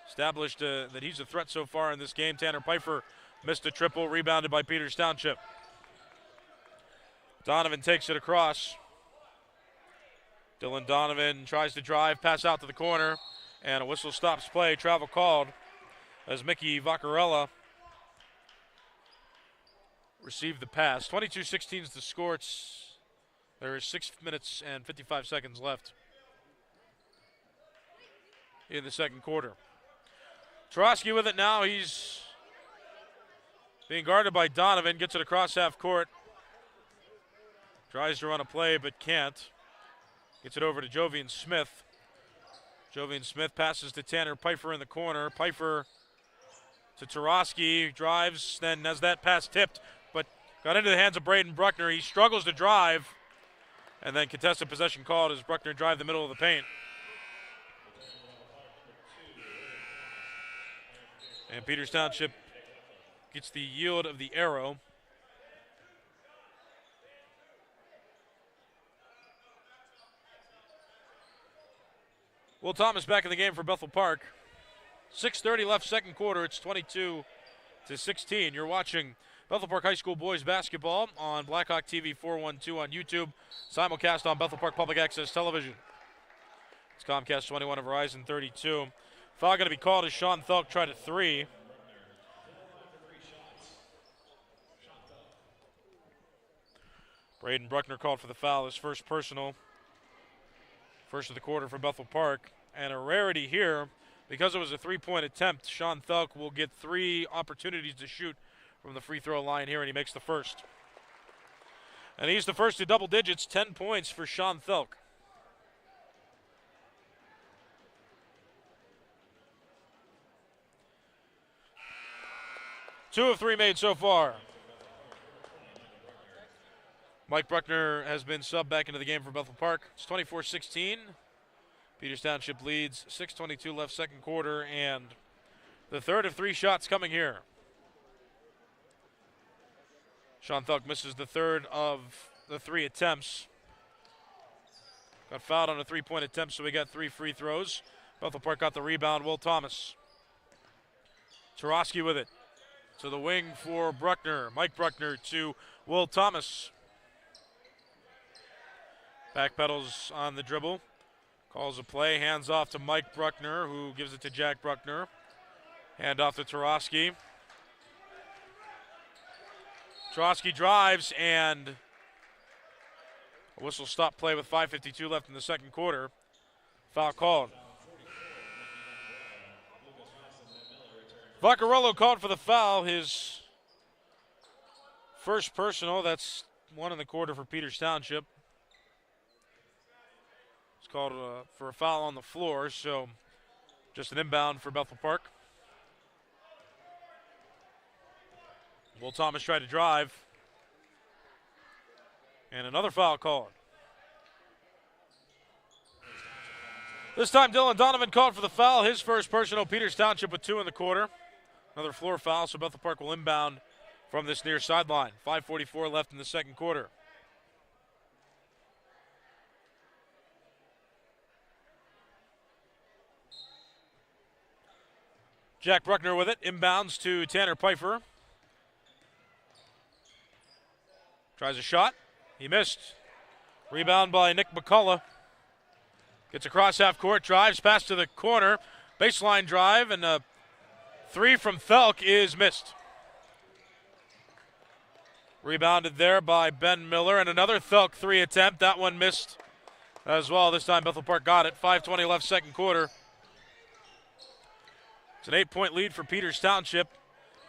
Established that he's a threat so far in this game. Tanner Pfeiffer missed a triple, rebounded by Peters Township. Donovan takes it across. Dylan Donovan tries to drive, pass out to the corner, and a whistle stops play. Travel called as Mickey Vaccarella received the pass. 22-16 is the score. There is 6 minutes and 55 seconds left in the second quarter. Trotsky with it now. He's being guarded by Donovan. Gets it across half court. Tries to run a play but can't. Gets it over to Jovian Smith. Jovian Smith passes to Tanner Pfeiffer in the corner. Pfeiffer to Tarosky. Drives, then has that pass tipped, but got into the hands of Braden Bruckner. He struggles to drive, and then contested possession called as Bruckner drive the middle of the paint. And Peters Township gets the yield of the arrow. Will Thomas back in the game for Bethel Park. 6:30 left, second quarter. It's 22-16. You're watching Bethel Park High School boys basketball on Blackhawk TV 412 on YouTube. Simulcast on Bethel Park Public Access Television. It's Comcast 21 and Verizon 32. Foul going to be called as Sean Thuk tried a 3. Braden Bruckner called for the foul, his first personal. First of the quarter for Bethel Park. And a rarity here, because it was a 3-point attempt, Sean Thuk will get 3 opportunities to shoot from the free throw line here, and he makes the first. And he's the first to double digits, 10 points for Sean Thuk. Two of 3 made so far. Mike Bruckner has been subbed back into the game for Bethel Park. It's 24-16. Peters Township leads, 6:22 left, second quarter, and the third of 3 shots coming here. Sean Thuk misses the third of the 3 attempts. Got fouled on a 3-point attempt, so we got 3 free throws. Bethel Park got the rebound, Will Thomas. Tarosky with it. To the wing for Bruckner. Mike Bruckner to Will Thomas. Backpedals on the dribble. Calls a play, hands off to Mike Bruckner, who gives it to Jack Bruckner. Hand off to Tarosky. Tarosky drives, and a whistle stop play with 5:52 left in the second quarter. Foul called. Vaccarello called for the foul, his first personal. That's 1 in the quarter for Peters Township. It's called for a foul on the floor, so just an inbound for Bethel Park. Will Thomas tried to drive. And another foul called. This time Dylan Donovan called for the foul, his first personal. Peters Township with 2 in the quarter. Another floor foul, so Bethel Park will inbound from this near sideline. 5:44 left in the second quarter. Jack Bruckner with it. Inbounds to Tanner Pfeiffer. Tries a shot. He missed. Rebound by Nick McCullough. Gets across half court, drives, pass to the corner. Baseline drive, and a three from Thelk is missed. Rebounded there by Ben Miller, and another Thelk three attempt. That one missed as well. This time Bethel Park got it. 5:20 left second quarter. It's an 8-point lead for Peters Township.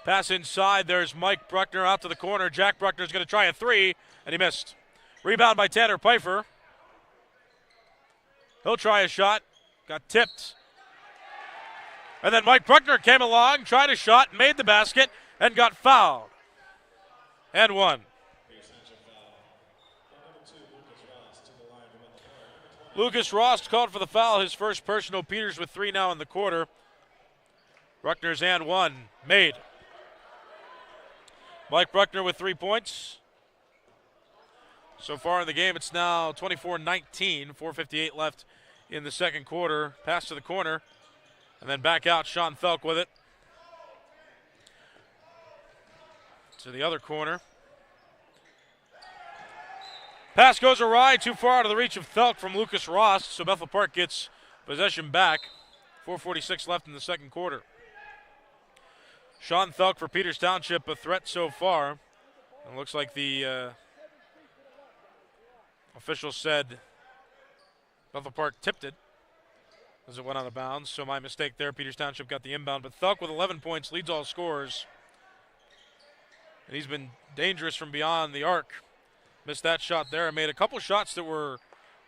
Pass inside. There's Mike Bruckner out to the corner. Jack Bruckner's going to try a three, and he missed. Rebound by Tanner Pfeiffer. He'll try a shot. Got tipped. And then Mike Bruckner came along, tried a shot, made the basket, and got fouled. And one. Lucas Ross called for the foul, his first personal. Peters with three now in the quarter. Bruckner's and one made. Mike Bruckner with 3 points. So far in the game, it's now 24-19, 4:58 left in the second quarter. Pass to the corner, and then back out, Sean Thelk with it. To the other corner. Pass goes awry, too far out of the reach of Thelk from Lucas Ross, so Bethel Park gets possession back. 4:46 left in the second quarter. Sean Thelk for Peters Township, a threat so far. It looks like the official said Bethel Park tipped it as it went out of bounds, so my mistake there. Peters Township got the inbound, but Thelk with 11 points leads all scorers. And he's been dangerous from beyond the arc. Missed that shot there and made a couple shots that were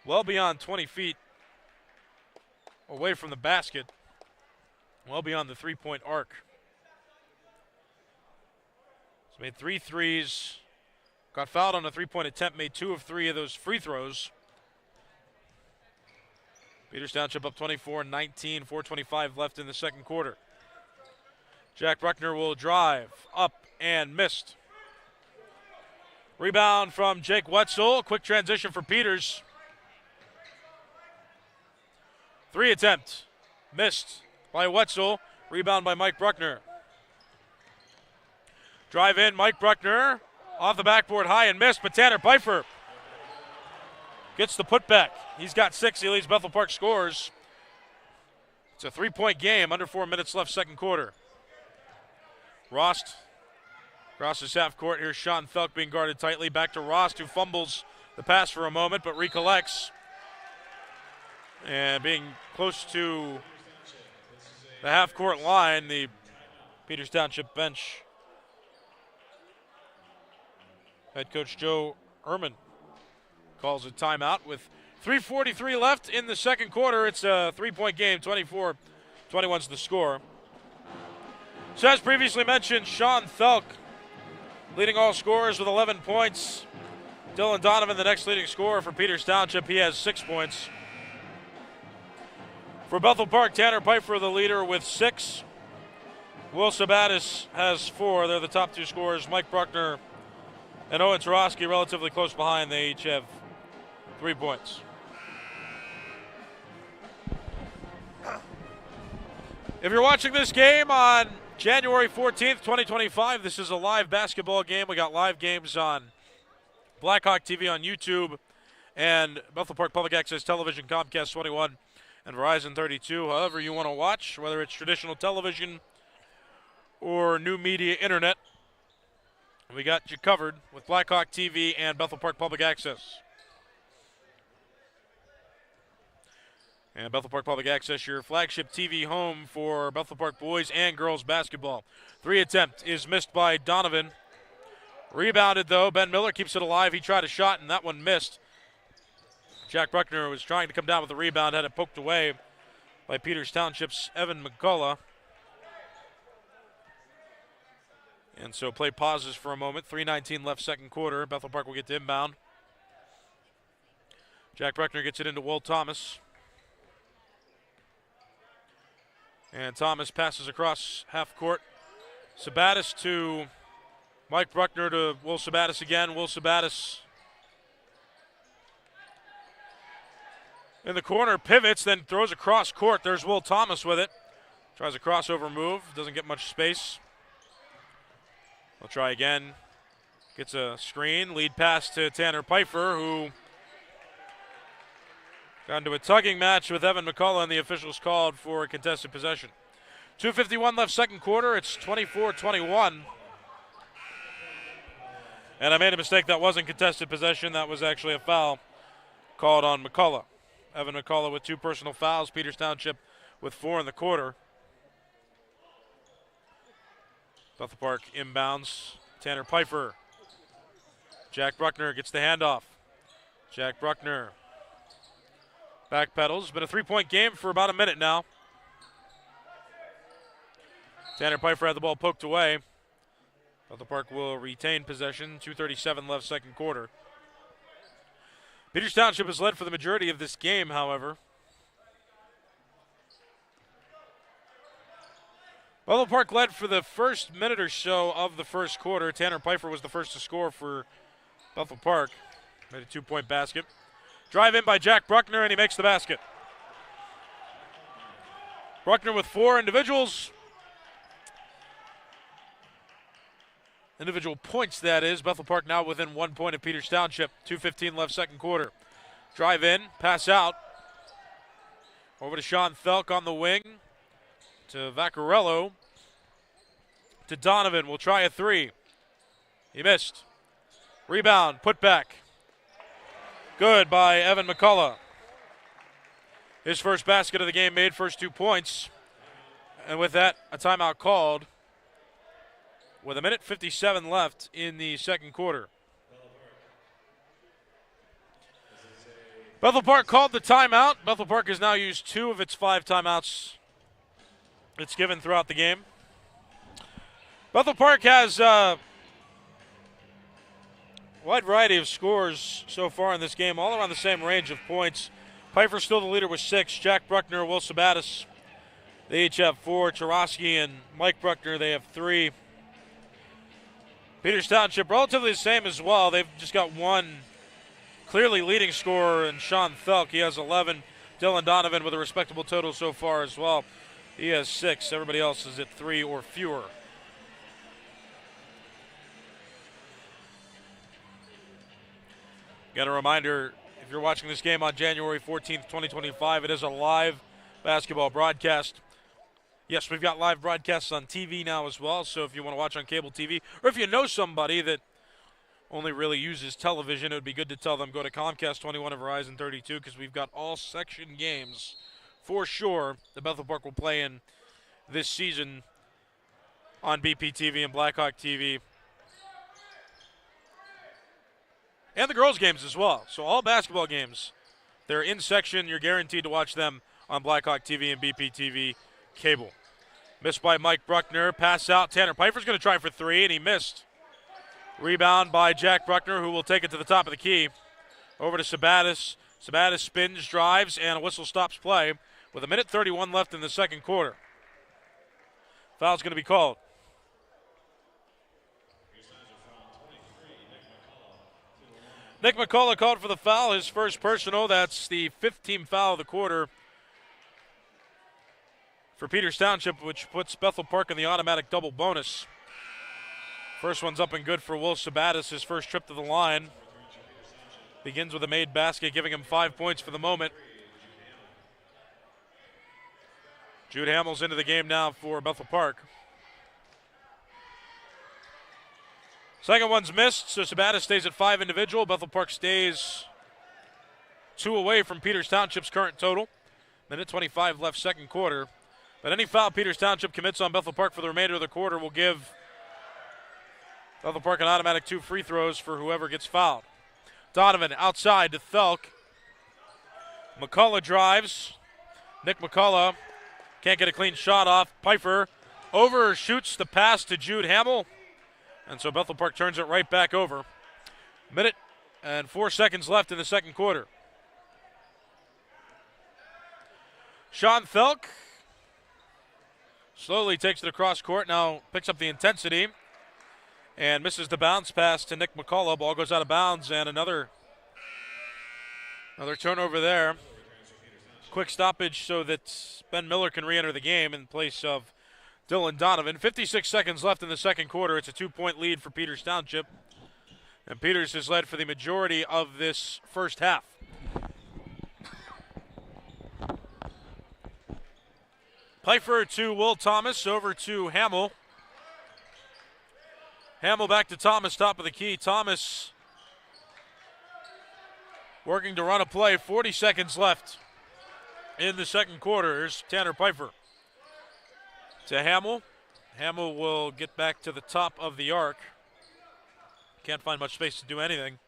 well beyond 20 feet away from the basket, well beyond the three-point arc. He's made 3 threes. Got fouled on a three-point attempt, made 2 of 3 of those free throws. Peters Township up 24-19, 4:25 left in the second quarter. Jack Bruckner will drive up and missed. Rebound from Jake Wetzel. Quick transition for Peters. 3 attempt. Missed by Wetzel. Rebound by Mike Bruckner. Drive in, Mike Bruckner. Off the backboard high and missed, but Tanner Pfeiffer gets the putback. He's got 6. He leads Bethel Park scores. It's a 3-point game, under 4 minutes left second quarter. Rost crosses half court. Here's Sean Thelk being guarded tightly. Back to Rost, who fumbles the pass for a moment, but recollects. And being close to the half court line, the Peters Township bench. Head coach Joe Ehrman calls a timeout with 3:43 left in the second quarter. It's a 3-point game, 24-21's the score. So as previously mentioned, Sean Thelk leading all scorers with 11 points. Dylan Donovan, the next leading scorer for Peters Township. He has 6 points. For Bethel Park, Tanner Pfeiffer, the leader with 6. Will Sabatis has 4. They're the top 2 scorers. Mike Bruckner and Owen Tarosky relatively close behind. They each have 3 points. If you're watching this game on January 14th, 2025, this is a live basketball game. We got live games on Blackhawk TV on YouTube and Bethel Park Public Access Television, Comcast 21, and Verizon 32. However you want to watch, whether it's traditional television or new media internet, we got you covered with Blackhawk TV and Bethel Park Public Access. And Bethel Park Public Access, your flagship TV home for Bethel Park boys and girls basketball. 3 attempt is missed by Donovan. Rebounded, though. Ben Miller keeps it alive. He tried a shot, and that one missed. Jack Bruckner was trying to come down with the rebound, had it poked away by Peters Township's Evan McCullough. And so play pauses for a moment. 3:19 left second quarter. Bethel Park will get to inbound. Jack Bruckner gets it into Will Thomas. And Thomas passes across half court. Sabatis to Mike Bruckner to Will Sabatis again. Will Sabatis in the corner, pivots, then throws across court. There's Will Thomas with it. Tries a crossover move, doesn't get much space. We'll try again. Gets a screen, lead pass to Tanner Pfeiffer, who got into a tugging match with Evan McCullough, and the officials called for a contested possession. 2:51 left second quarter. It's 24-21. And I made a mistake. That wasn't contested possession. That was actually a foul called on McCullough. Evan McCullough with 2 personal fouls. Peters Township with 4 in the quarter. Bethel Park inbounds. Tanner Pfeiffer. Jack Bruckner gets the handoff. Jack Bruckner backpedals. Been a 3-point game for about a minute now. Tanner Pfeiffer had the ball poked away. Bethel Park will retain possession. 2:37 left second quarter. Peters Township has led for the majority of this game, however. Bethel Park led for the first minute or so of the first quarter. Tanner Pfeiffer was the first to score for Bethel Park. Made a 2-point basket. Drive in by Jack Bruckner, and he makes the basket. Bruckner with 4 individuals. Individual points, that is. Bethel Park now within 1 point of Peters Township. 2:15 left second quarter. Drive in, pass out. Over to Sean Thelk on the wing. To Vaccarello. To Donovan. Will try a 3. He missed. Rebound, put back. Good by Evan McCullough. His first basket of the game made, first 2 points. And with that, a timeout called with 1:57 left in the second quarter. Bethel Park called the timeout. Bethel Park has now used 2 of its 5 timeouts it's given throughout the game. Bethel Park has a wide variety of scores so far in this game, all around the same range of points. Pfeiffer still the leader with 6. Jack Bruckner, Will Sabatis, they each have 4. Charosky and Mike Bruckner, they have 3. Peters Township, relatively the same as well. They've just got 1 clearly leading scorer in Sean Thelk. He has 11. Dylan Donovan with a respectable total so far as well. He has 6. Everybody else is at 3 or fewer. Got a reminder, if you're watching this game on January 14th, 2025, it is a live basketball broadcast. Yes, we've got live broadcasts on TV now as well, so if you want to watch on cable TV, or if you know somebody that only really uses television, it would be good to tell them go to Comcast 21 or Verizon 32, because we've got all section games for sure that Bethel Park will play in this season on BPTV and Blackhawk TV. And the girls' games as well. So all basketball games, they're in section. You're guaranteed to watch them on Blackhawk TV and BPTV cable. Missed by Mike Bruckner. Pass out. Tanner Pfeiffer's going to try for 3, and he missed. Rebound by Jack Bruckner, who will take it to the top of the key. Over to Sabatis. Sabatis spins, drives, and a whistle stops play with 1:31 left in the second quarter. Foul's going to be called. Nick McCullough called for the foul, his first personal. That's the 15th foul of the quarter for Peters Township, which puts Bethel Park in the automatic double bonus. First one's up and good for Will Sabatis, his first trip to the line. Begins with a made basket, giving him 5 points for the moment. Jude Hamill's into the game now for Bethel Park. Second one's missed, so Sabatis stays at 5 individual. Bethel Park stays 2 away from Peters Township's current total. 1:25 left second quarter. But any foul Peters Township commits on Bethel Park for the remainder of the quarter will give Bethel Park an automatic 2 free throws for whoever gets fouled. Donovan outside to Thelk. McCullough drives. Nick McCullough can't get a clean shot off. Pfeiffer overshoots the pass to Jude Hamill. And so Bethel Park turns it right back over. 1 and 4 seconds left in the second quarter. Sean Thelk slowly takes it across court, now picks up the intensity and misses the bounce pass to Nick McCullough. Ball goes out of bounds, and another turnover there. quick stoppage so that Ben Miller can re-enter the game in place of Dylan Donovan. 56 seconds left in the second quarter. It's a 2-point lead for Peters Township. And Peters has led for the majority of this first half. Pfeiffer to Will Thomas, over to Hamill. Hamill back to Thomas, top of the key. Thomas working to run a play. 40 seconds left in the second quarter. Here's Tanner Pfeiffer to Hamill. Hamill will get back to the top of the arc. Can't find much space to do anything.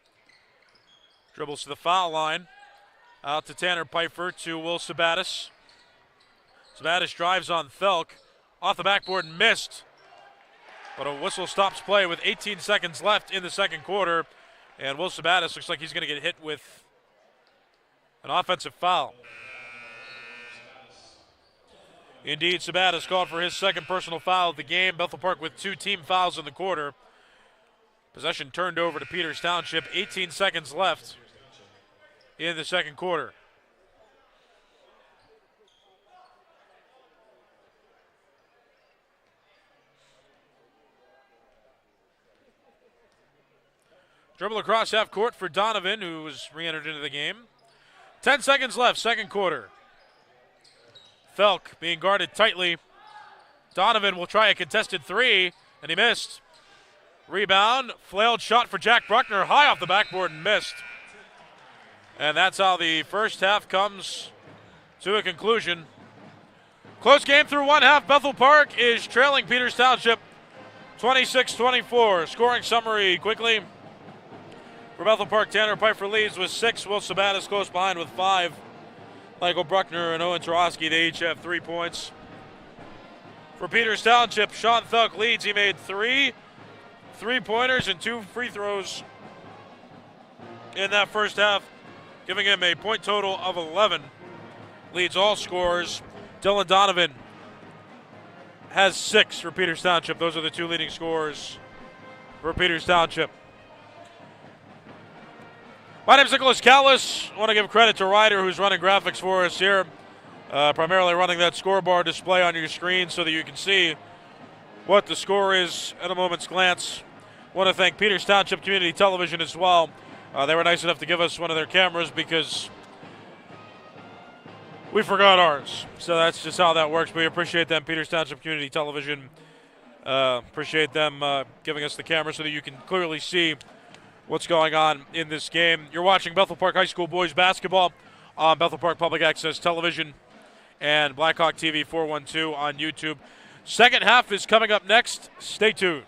Dribbles to the foul line. Out to Tanner Pfeiffer to Will Sabatis. Sabatis drives on Thelk. Off the backboard, missed. But a whistle stops play with 18 seconds left in the second quarter. And Will Sabatis looks like he's going to get hit with an offensive foul. Indeed, Sabatis called for his second personal foul of the game. Bethel Park with 2 team fouls in the quarter. Possession turned over to Peters Township. 18 seconds left in the second quarter. Dribble across half court for Donovan, who was re-entered into the game. 10 seconds left, second quarter. Felk being guarded tightly. Donovan will try a contested three, and he missed. Rebound, flailed shot for Jack Bruckner, high off the backboard and missed. And that's how the first half comes to a conclusion. Close game through one half. Bethel Park is trailing Peters Township 26-24. Scoring summary quickly. For Bethel Park, Tanner Pfeiffer leads with 6. Will Sabatis close behind with 5. Michael Bruckner and Owen Tarosky, they each have 3 points. For Peters Township, Sean Thelk leads. He made 3 3-pointers and 2 free throws in that first half, giving him a point total of 11. Leads all scorers. Dylan Donovan has 6 for Peters Township. Those are the 2 leading scorers for Peters Township. My name is Nicholas Callis. I want to give credit to Ryder, who's running graphics for us here, primarily running that scoreboard display on your screen so that you can see what the score is at a moment's glance. I want to thank Peters Township Community Television as well. They were nice enough to give us one of their cameras because we forgot ours. So that's just how that works. We appreciate them, Peters Township Community Television. Appreciate them giving us the camera so that you can clearly see what's going on in this game. You're watching Bethel Park High School boys basketball on Bethel Park Public Access Television and Blackhawk TV 412 on YouTube. Second half is coming up next. Stay tuned.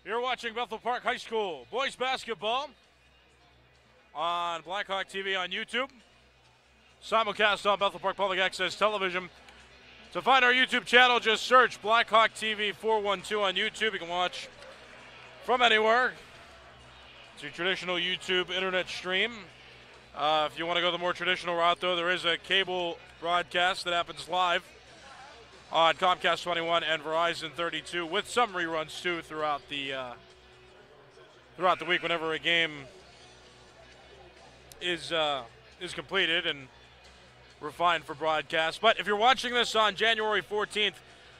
You're watching Bethel Park High School boys basketball on Blackhawk TV on YouTube. Simulcast on Bethel Park Public Access Television. To find our YouTube channel, just search Blackhawk TV 412 on YouTube. You can watch from anywhere. It's your traditional YouTube internet stream. If you want to go the more traditional route, though, there is a cable broadcast that happens live on Comcast 21 and Verizon 32, with some reruns too throughout the week whenever a game is completed and refined for broadcast. But if you're watching this on January 14th,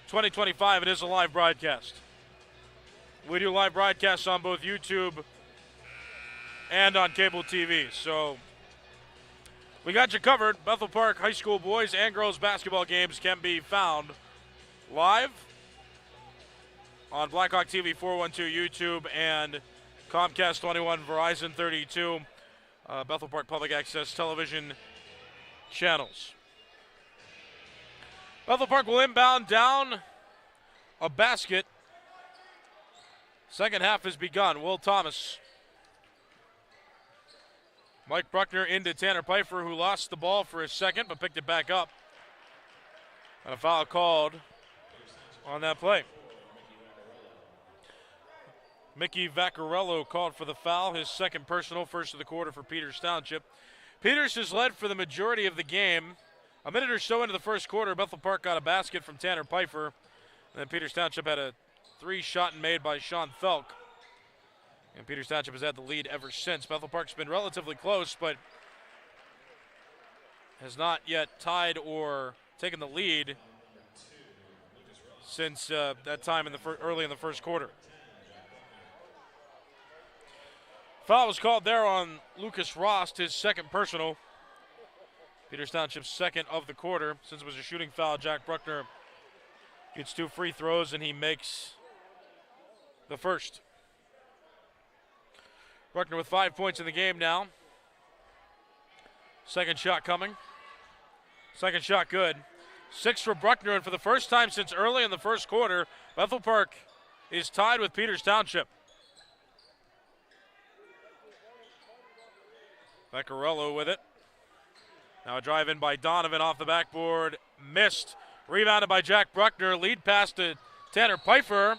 2025, it is a live broadcast. We do live broadcasts on both YouTube and on cable TV. So we got you covered. Bethel Park High School boys and girls basketball games can be found live on Blackhawk TV 412 YouTube and Comcast 21, Verizon 32, Bethel Park Public Access Television channels. Bethel Park will inbound down a basket. Second half has begun. Will Thomas. Mike Bruckner into Tanner Pfeiffer, who lost the ball for a second but picked it back up. And a foul called on that play. Mickey Vaccarello called for the foul, his second personal, first of the quarter for Peters Township. Peters has led for the majority of the game. A minute or so into the first quarter, Bethel Park got a basket from Tanner Pfeiffer. And then Peters Township had a three-shot made by Sean Thelk. And Peters Township has had the lead ever since. Bethel Park's been relatively close, but has not yet tied or taken the lead since that time in the early in the first quarter. Foul was called there on Lucas Rost, his second personal. Peters Township's second of the quarter. Since it was a shooting foul, Jack Bruckner gets 2 free throws and he makes the first. Bruckner with 5 points in the game now. Second shot coming. Second shot good. 6 for Bruckner, and for the first time since early in the first quarter, Bethel Park is tied with Peters Township. Vaccarello with it. Now a drive in by Donovan off the backboard. Missed. Rebounded by Jack Bruckner. Lead pass to Tanner Pfeiffer.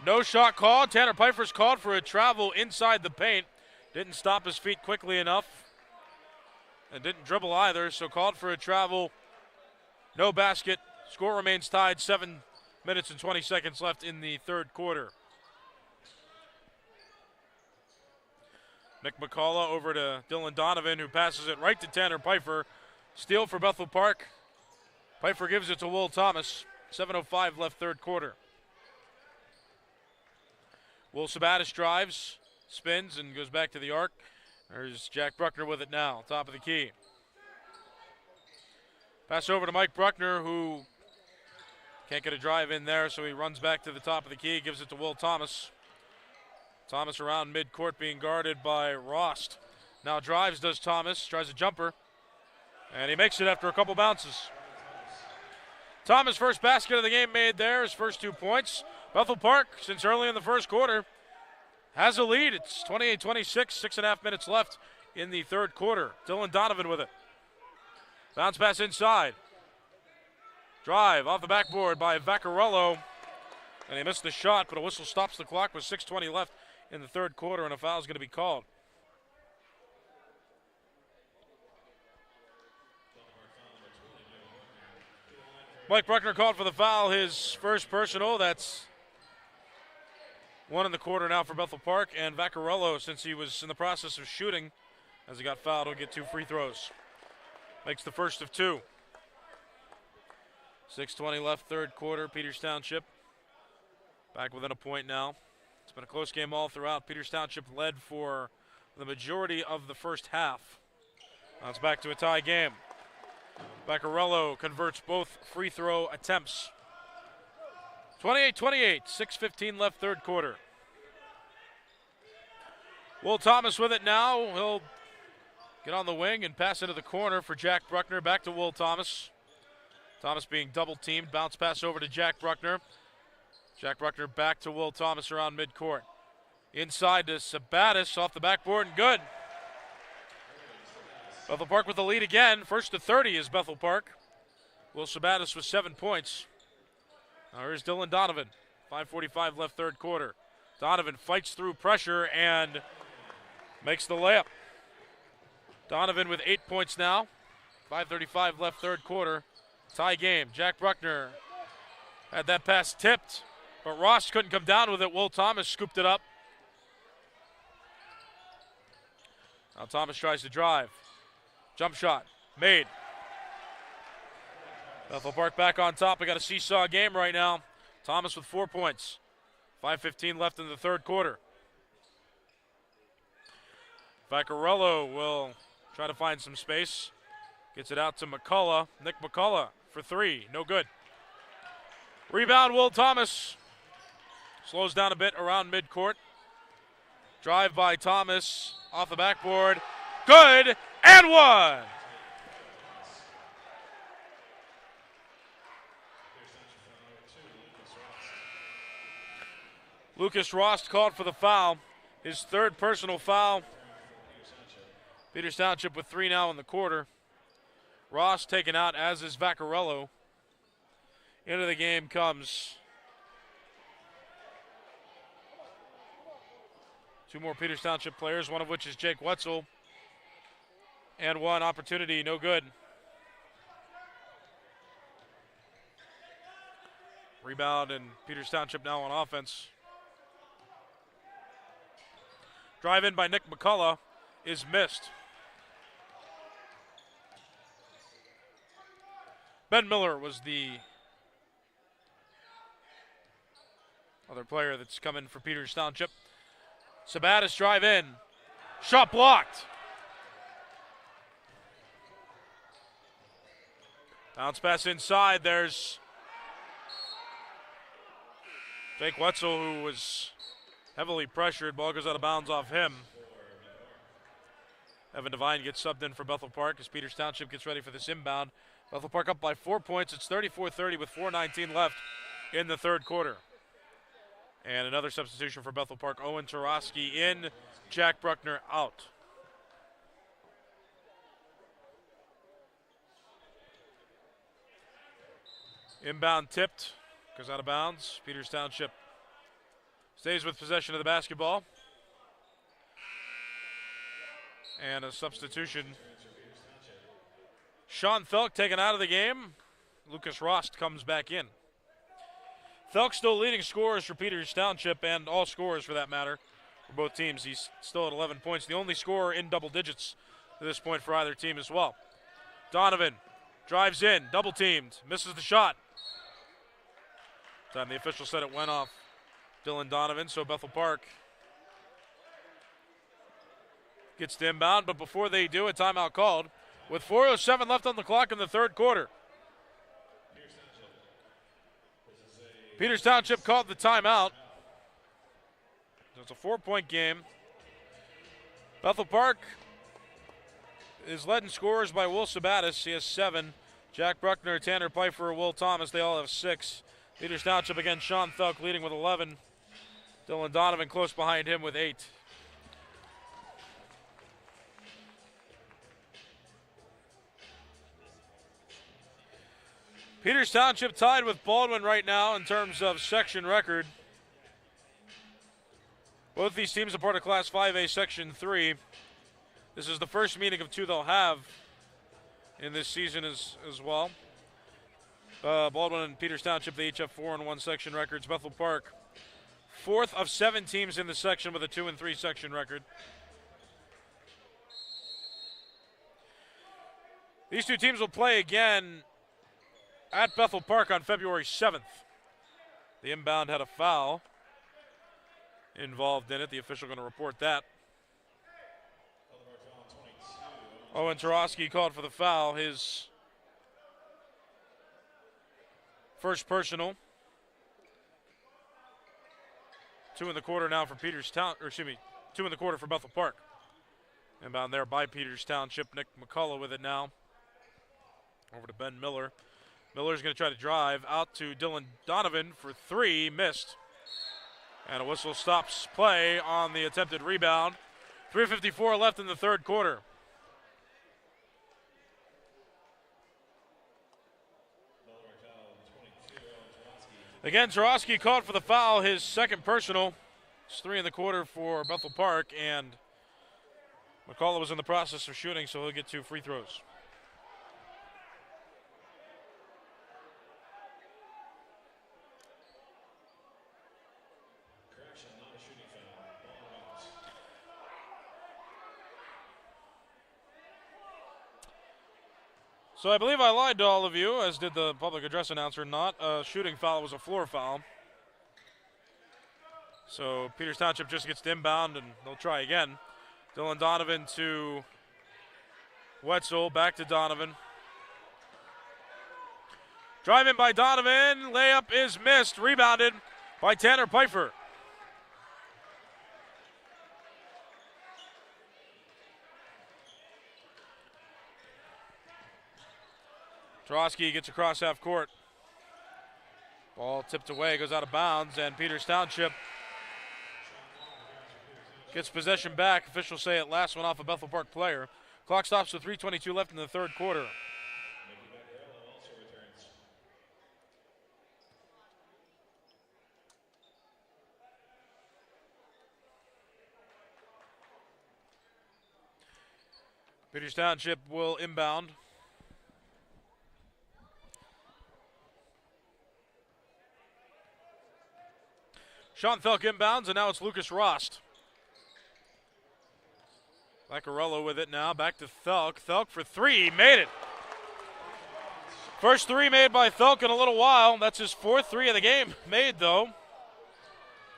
No shot called. Tanner Pfeiffer's called for a travel inside the paint. Didn't stop his feet quickly enough. And didn't dribble either, so called for a travel. No basket. Score remains tied. 7 minutes and 20 seconds left in the third quarter. Nick McCullough over to Dylan Donovan, who passes it right to Tanner Pfeiffer. Steal for Bethel Park. Pfeiffer gives it to Will Thomas. 7:05 left third quarter. Will Sabatis drives, spins, and goes back to the arc. There's Jack Bruckner with it now, top of the key. Pass over to Mike Bruckner, who can't get a drive in there, so he runs back to the top of the key, gives it to Will Thomas. Thomas around midcourt being guarded by Rost. Now drives, does Thomas, tries a jumper, and he makes it after a couple bounces. Thomas' first basket of the game made there, his first 2 points. Bethel Park, since early in the first quarter, has a lead. It's 28-26, 6.5 minutes left in the third quarter. Dylan Donovan with it. Bounce pass inside. Drive off the backboard by Vaccarello. And he missed the shot, but a whistle stops the clock with 6:20 left in the third quarter, and a foul is going to be called. Mike Bruckner called for the foul, his first personal. That's 1 in the quarter now for Bethel Park. And Vaccarello, since he was in the process of shooting, as he got fouled, will get 2 free throws. Makes the first of 2. 6:20 left third quarter. Peters Township back within a point now. It's been a close game all throughout. Peters Township led for the majority of the first half. Now it's back to a tie game. Vaccarello converts both free throw attempts. 28-28, 6:15 left third quarter. Will Thomas with it now. He'll get on the wing and pass into the corner for Jack Bruckner. Back to Will Thomas. Thomas being double teamed. Bounce pass over to Jack Bruckner. Jack Bruckner back to Will Thomas around midcourt. Inside to Sabatis off the backboard and good. Bethel Park with the lead again. First to 30 is Bethel Park. Will Sabatis with 7 points. Now here's Dylan Donovan. 5:45 left third quarter. Donovan fights through pressure and makes the layup. Donovan with 8 points now. 5:35 left third quarter. Tie game. Jack Bruckner had that pass tipped, but Ross couldn't come down with it. Will Thomas scooped it up. Now Thomas tries to drive. Jump shot made. Bethel Park back on top. We got a seesaw game right now. Thomas with 4 points. 5:15 left in the third quarter. Vaccarello will try to find some space. Gets it out to McCullough. Nick McCullough for 3. No good. Rebound, Will Thomas. Slows down a bit around midcourt. Drive by Thomas off the backboard. Good, and one. Lucas Rost called for the foul. His third personal foul. Peters Township with 3 now in the quarter. Ross taken out, as is Vaccarello. Into the game comes 2 more Peters Township players, one of which is Jake Wetzel. And 1 opportunity, no good. Rebound, and Peters Township now on offense. Drive in by Nick McCullough is missed. Ben Miller was the other player that's come in for Peters Township. Sabatis drive in. Shot blocked. Bounce pass inside. There's Jake Wetzel, who was heavily pressured. Ball goes out of bounds off him. Evan Devine gets subbed in for Bethel Park as Peters Township gets ready for this inbound. Bethel Park up by 4 points. It's 34-30 with 4:19 left in the third quarter. And another substitution for Bethel Park. Owen Tarosky in, Jack Bruckner out. Inbound tipped, goes out of bounds. Peters Township stays with possession of the basketball. And a substitution. Sean Thelk taken out of the game. Lucas Rost comes back in. Thelk still leading scorers for Peters Township, and all scorers for that matter for both teams. He's still at 11 points. The only scorer in double digits to this point for either team as well. Donovan drives in, double teamed, misses the shot. Time the official said it went off Dylan Donovan, so Bethel Park gets the inbound, but before they do, a timeout called with 4:07 left on the clock in the third quarter. Peters Township called the timeout. It's a 4-point game. Bethel Park is led in scorers by Will Sabatis. He has 7. Jack Bruckner, Tanner Pfeiffer, Will Thomas, they all have 6. Peters Township, again, Sean Thelk leading with 11. Dylan Donovan close behind him with 8. Peters Township tied with Baldwin right now in terms of section record. Both these teams are part of Class 5A Section 3. This is the first meeting of 2 they'll have in this season as well. Baldwin and Peters Township, they each have 4-1 section records. Bethel Park, 4th of 7 teams in the section with a 2-3 section record. These 2 teams will play again at Bethel Park on February 7th. The inbound had a foul involved in it. The official going to report that. Owen Tarosky called for the foul, his first personal. 2 in the quarter now for Peters Town, or excuse me, 2 in the quarter for Bethel Park. Inbound there by Peters Township. Nick McCullough with it now. Over to Ben Miller. Miller's going to try to drive out to Dylan Donovan for three, missed. And a whistle stops play on the attempted rebound. 3:54 left in the third quarter. Again, Jarosky called for the foul, his second personal. It's 3 in the quarter for Bethel Park, and McCullough was in the process of shooting, so he'll get 2 free throws. So I believe I lied to all of you, as did the public address announcer. Not a shooting foul, it was a floor foul. So Peters Township just gets to inbound, and they'll try again. Dylan Donovan to Wetzel, back to Donovan. Drive in by Donovan, layup is missed, rebounded by Tanner Pfeiffer. Jarosky gets across half court. Ball tipped away, goes out of bounds, and Peters Township gets possession back. Officials say it last one off a Bethel Park player. Clock stops with 3:22 left in the third quarter. Peters Township will inbound. Sean Thelk inbounds, and now it's Lucas Rost. Vaccarello with it now, back to Thelk. Thelk for three, made it. First three made by Thelk in a little while. That's his fourth three of the game made, though.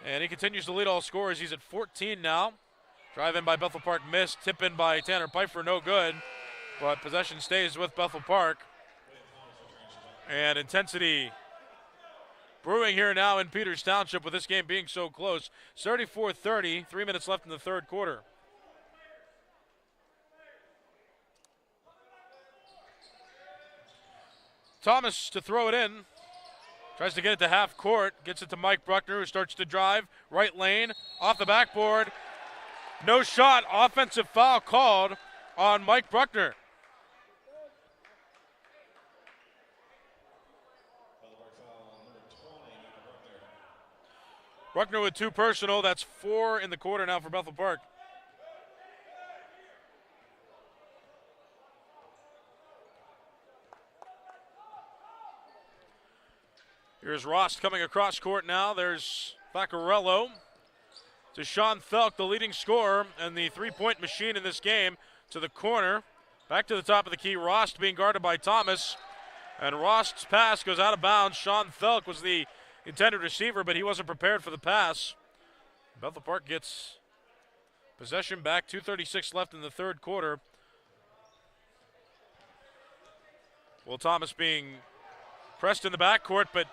And he continues to lead all scorers. He's at 14 now. Drive in by Bethel Park, missed. Tip in by Tanner Pfeiffer, no good. But possession stays with Bethel Park. And intensity brewing here now in Peters Township with this game being so close. 34-30, 3 minutes left in the third quarter. Thomas to throw it in. Tries to get it to half court. Gets it to Mike Bruckner, who starts to drive. Right lane, off the backboard. No shot. Offensive foul called on Mike Bruckner. Bruckner with 2 personal. That's 4 in the quarter now for Bethel Park. Here's Rost coming across court now. There's Vaccarello to Sean Thelk, the leading scorer and the three-point machine in this game, to the corner. Back to the top of the key. Rost being guarded by Thomas. And Rost's pass goes out of bounds. Sean Thelk was the intended receiver, but he wasn't prepared for the pass. Bethel Park gets possession back. 2:36 left in the third quarter. Will Thomas being pressed in the backcourt, but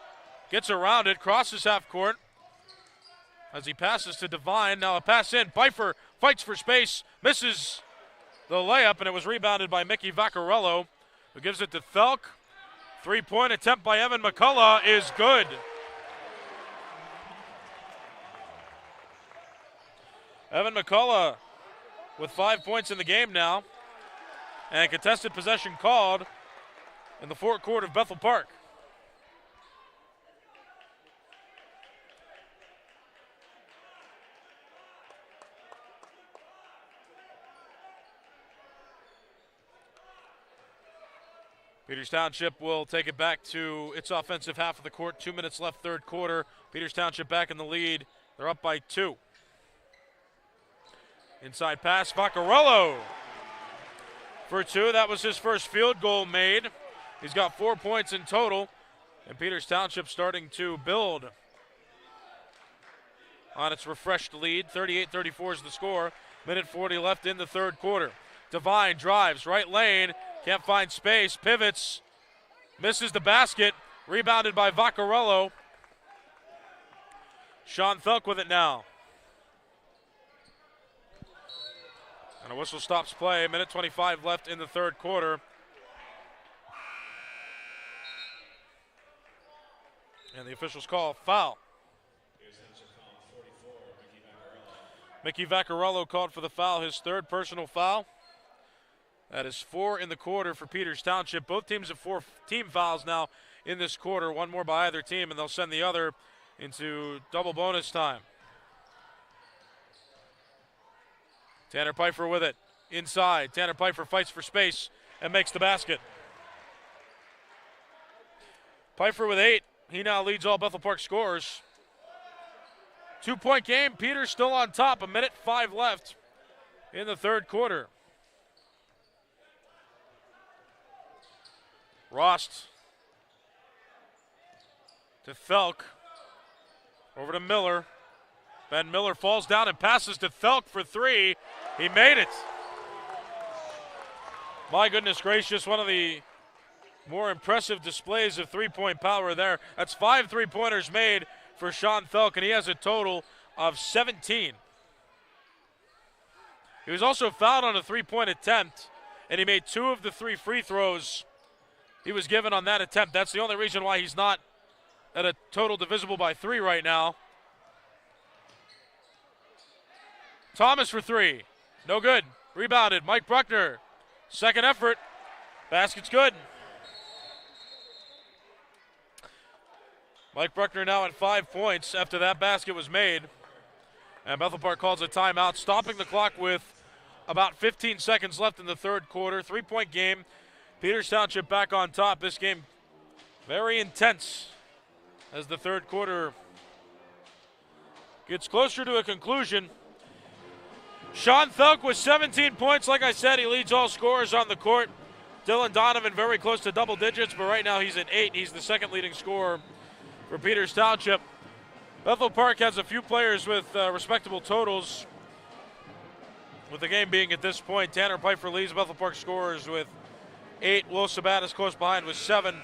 gets around it, crosses half court as he passes to Devine. Now a pass in. Pfeiffer fights for space, misses the layup, and it was rebounded by Mickey Vaccarello, who gives it to Thelk. Three-point attempt by Evan McCullough is good. Evan McCullough with 5 points in the game now, and contested possession called in the forecourt of Bethel Park. Peters Township will take it back to its offensive half of the court. 2 minutes left, third quarter. Peters Township back in the lead. They're up by 2. Inside pass, Vaccarello for 2. That was his first field goal made. He's got 4 points in total. And Peters Township starting to build on its refreshed lead. 38-34 is the score. Minute 40 left in the third quarter. Devine drives, right lane. Can't find space, pivots, misses the basket, rebounded by Vaccarello. Sean Thelk with it now. And a whistle stops play, minute 25 left in the third quarter. And the officials call foul. Mickey Vaccarello called for the foul, his third personal foul. That is 4 in the quarter for Peters Township. Both teams have 4 team fouls now in this quarter, one more by either team, and they'll send the other into double bonus time. Tanner Pfeiffer with it. Inside, Tanner Pfeiffer fights for space and makes the basket. Pfeiffer with 8. He now leads all Bethel Park scorers. 2-point game. Peters still on top. 1:05 left in the third quarter. Rost to Thelk. Over to Miller. Ben Miller falls down and passes to Thelk for 3. He made it. My goodness gracious, one of the more impressive displays of three-point power there. That's 5 three-pointers made for Sean Thelk, and he has a total of 17. He was also fouled on a three-point attempt, and he made 2 of the 3 free throws he was given on that attempt. That's the only reason why he's not at a total divisible by 3 right now. Thomas for 3. No good. Rebounded. Mike Bruckner. Second effort. Basket's good. Mike Bruckner now at 5 points after that basket was made. And Bethel Park calls a timeout, stopping the clock with about 15 seconds left in the third quarter. 3-point game. Peters Township back on top. This game very intense as the third quarter gets closer to a conclusion. Sean Thelk with 17 points. Like I said, he leads all scorers on the court. Dylan Donovan very close to double digits, but right now he's at 8. He's the second leading scorer for Peters Township. Bethel Park has a few players with respectable totals. With the game being at this point, Tanner Pfeiffer leads Bethel Park scorers with 8. Will Sabat is close behind with 7.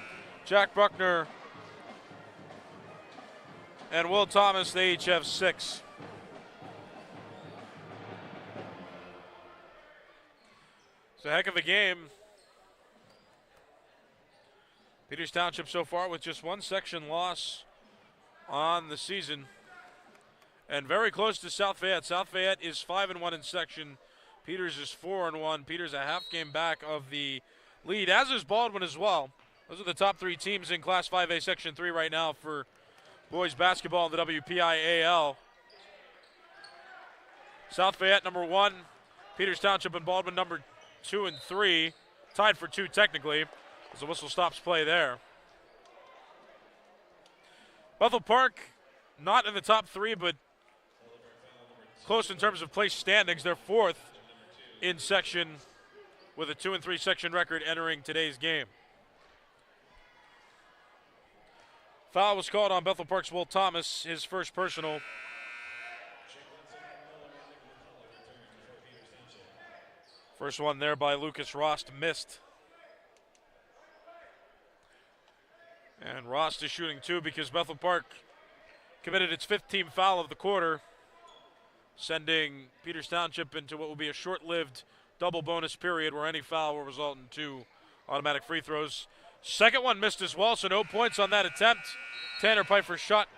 Jack Bruckner and Will Thomas, they each have 6. It's a heck of a game. Peters Township so far with just 1 section loss on the season. And very close to South Fayette. South Fayette is 5-1 in section. Peters is 4-1. Peters a half game back of the lead, as is Baldwin as well. Those are the top 3 teams in Class 5A Section 3 right now for boys basketball in the WPIAL. South Fayette number 1. Peters Township and Baldwin number 2 and 3. Tied for 2 technically, as the whistle stops play there. Bethel Park not in the top 3, but close in terms of place standings. They're 4th in section with a 2 and 3 section record entering today's game. Foul was called on Bethel Park's Will Thomas, his first personal. First one there by Lucas Rost missed. And Rost is shooting 2 because Bethel Park committed its 5th team foul of the quarter, sending Peters Township into what will be a short-lived double bonus period where any foul will result in 2 automatic free throws. Second one missed as well, so no points on that attempt. Tanner Pfeiffer's shot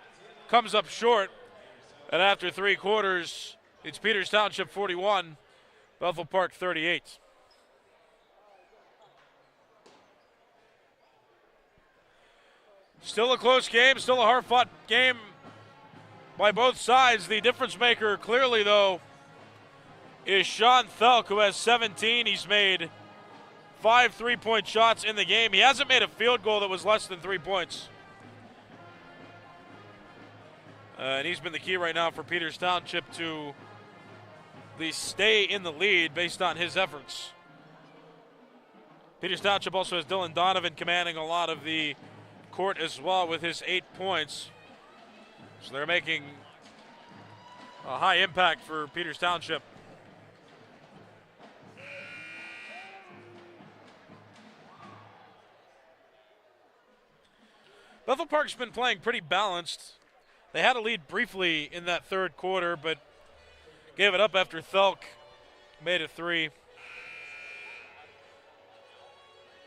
comes up short. And after 3 quarters, it's Peters Township 41, Bethel Park 38. Still a close game, still a hard-fought game by both sides. The difference maker clearly, though, is Sean Thelk, who has 17. He's made 5 3-point shots in the game. He hasn't made a field goal that was less than 3 points. And he's been the key right now for Peters Township to at least stay in the lead based on his efforts. Peters Township also has Dylan Donovan commanding a lot of the court as well with his 8 points. So they're making a high impact for Peters Township. Bethel Park's been playing pretty balanced. They had a lead briefly in that third quarter, but gave it up after Thelk made a 3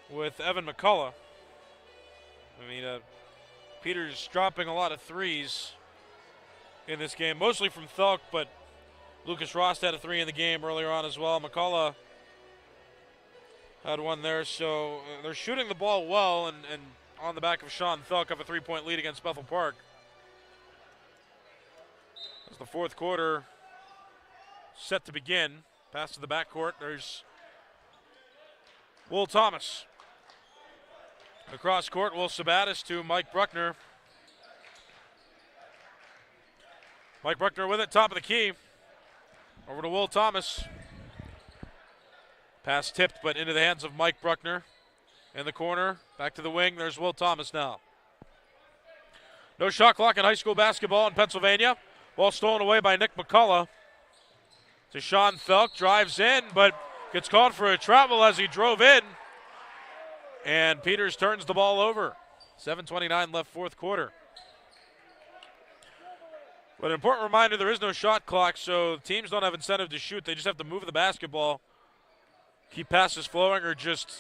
with Evan McCullough. I mean, Peters dropping a lot of threes in this game, mostly from Thelk, but Lucas Rost had a three in the game earlier on as well. McCullough had one there, so they're shooting the ball well, and on the back of Sean Thelk have a 3-point lead against Bethel Park. As the fourth quarter set to begin, pass to the backcourt, there's Will Thomas. Across court, Will Sabatis to Mike Bruckner. Mike Bruckner with it, top of the key. Over to Will Thomas. Pass tipped, but into the hands of Mike Bruckner. In the corner, back to the wing, there's Will Thomas now. No shot clock in high school basketball in Pennsylvania. Ball stolen away by Nick McCullough. To Sean Thelk, drives in, but gets called for a travel as he drove in. And Peters turns the ball over. 7:29 left fourth quarter. But an important reminder, there is no shot clock, so teams don't have incentive to shoot. They just have to move the basketball, keep passes flowing, or just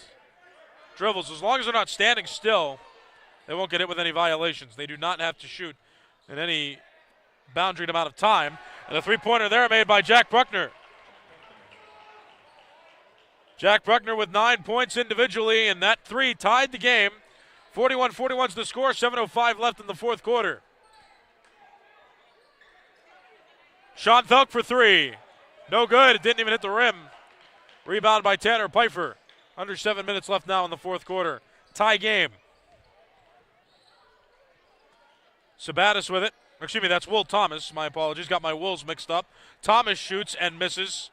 dribbles. As long as they're not standing still, they won't get hit with any violations. They do not have to shoot in any boundaried amount of time. And a three-pointer there made by Jack Bruckner. Jack Bruckner with 9 points individually, and that three tied the game. 41-41 is the score, 7:05 left in the fourth quarter. Sean Thelk for three. No good, it didn't even hit the rim. Rebound by Tanner Pfeiffer. Under 7 minutes left now in the fourth quarter. Tie game. Sabatis with it. Excuse me, that's Will Thomas. My apologies, got my Wills mixed up. Thomas shoots and misses.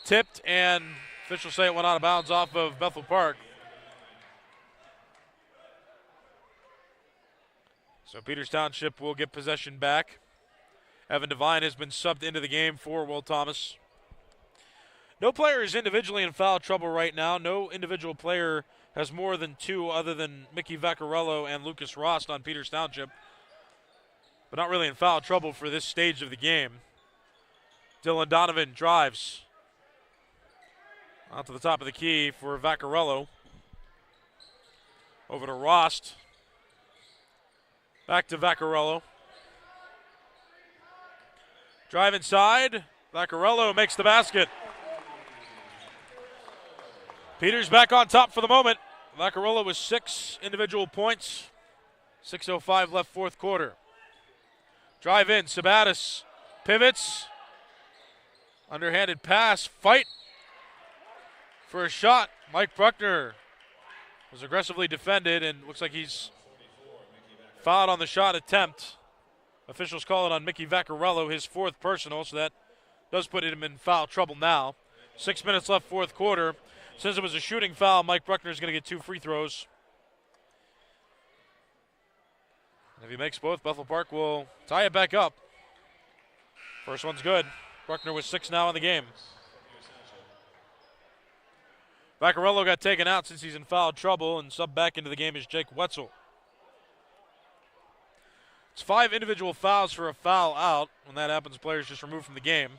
Tipped, and officials say it went out of bounds off of Bethel Park. So Peters Township will get possession back. Evan Devine has been subbed into the game for Will Thomas. No player is individually in foul trouble right now. No individual player has more than two other than Mickey Vaccarello and Lucas Rost on Peters Township. But not really in foul trouble for this stage of the game. Dylan Donovan drives out to the top of the key for Vaccarello. Over to Rost. Back to Vaccarello. Drive inside. Vaccarello makes the basket. Peters back on top for the moment. Vaccarello with 6 individual points. 6:05 left fourth quarter. Drive in, Sabatis pivots. Underhanded pass, fight for a shot. Mike Bruckner was aggressively defended and looks like he's fouled on the shot attempt. Officials call it on Mickey Vaccarello, his 4th personal, so that does put him in foul trouble now. 6 minutes left fourth quarter. Since it was a shooting foul, Mike Bruckner is going to get 2 free throws. If he makes both, Bethel Park will tie it back up. First one's good. Bruckner with 6 now in the game. Vaccarello got taken out since he's in foul trouble, and sub back into the game is Jake Wetzel. It's 5 individual fouls for a foul out. When that happens, players just removed from the game.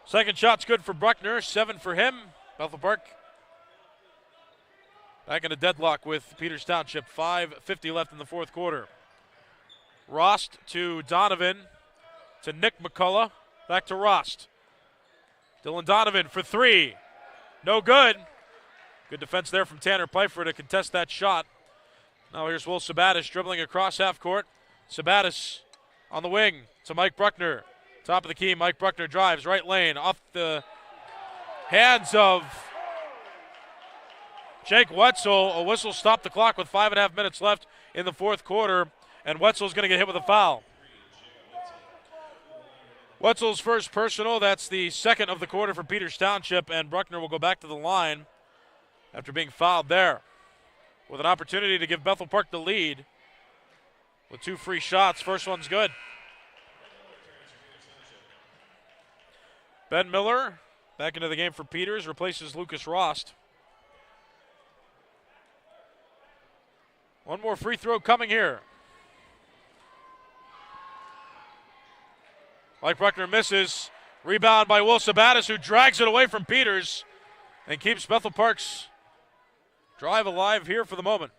Second shot's good for Bruckner, 7 for him. Bethel Park back in a deadlock with Peters Township. 5:50 left in the fourth quarter. Rost to Donovan, to Nick McCullough, back to Rost. Dylan Donovan for 3. No good. Good defense there from Tanner Pfeiffer to contest that shot. Now here's Will Sabatis dribbling across half court. Sabatis on the wing to Mike Bruckner. Top of the key, Mike Bruckner drives right lane off the hands of Jake Wetzel. A whistle stopped the clock with 5.5 minutes left in the fourth quarter, and Wetzel's going to get hit with a foul. Wetzel's first personal, that's the second of the quarter for Peters Township, and Bruckner will go back to the line after being fouled there. With an opportunity to give Bethel Park the lead with 2 free shots. First one's good. Ben Miller back into the game for Peters, replaces Lucas Rost. One more free throw coming here. Mike Bruckner misses. Rebound by Will Sabatis, who drags it away from Peters and keeps Bethel Park's drive alive here for the moment.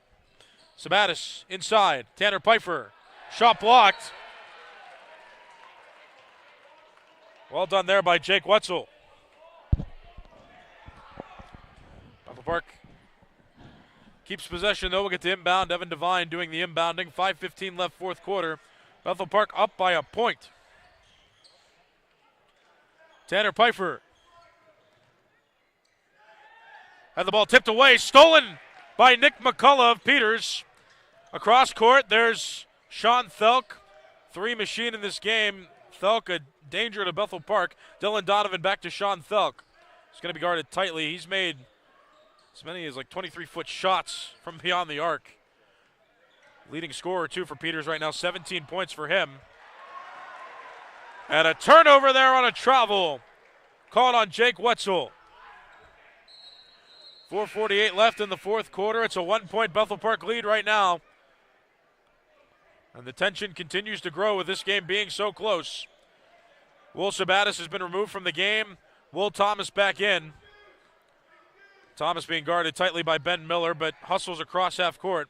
Sabattis inside. Tanner Pfeiffer. Shot blocked. Well done there by Jake Wetzel. Bethel Park keeps possession, though. We'll get to inbound. Evan Devine doing the inbounding. 5:15 left, fourth quarter. Bethel Park up by a point. Tanner Pfeiffer. Had the ball tipped away. Stolen by Nick McCullough of Peters. Across court, there's Sean Thelk. 3 machine in this game. Thelk a danger to Bethel Park. Dylan Donovan back to Sean Thelk. He's going to be guarded tightly. He's made as many as like 23-foot shots from beyond the arc. Leading scorer, too, for Peters right now. 17 points for him. And a turnover there on a travel. Called on Jake Wetzel. 4:48 left in the fourth quarter. It's a 1-point Bethel Park lead right now. And the tension continues to grow with this game being so close. Will Sabattis has been removed from the game. Will Thomas back in. Thomas being guarded tightly by Ben Miller, but hustles across half court.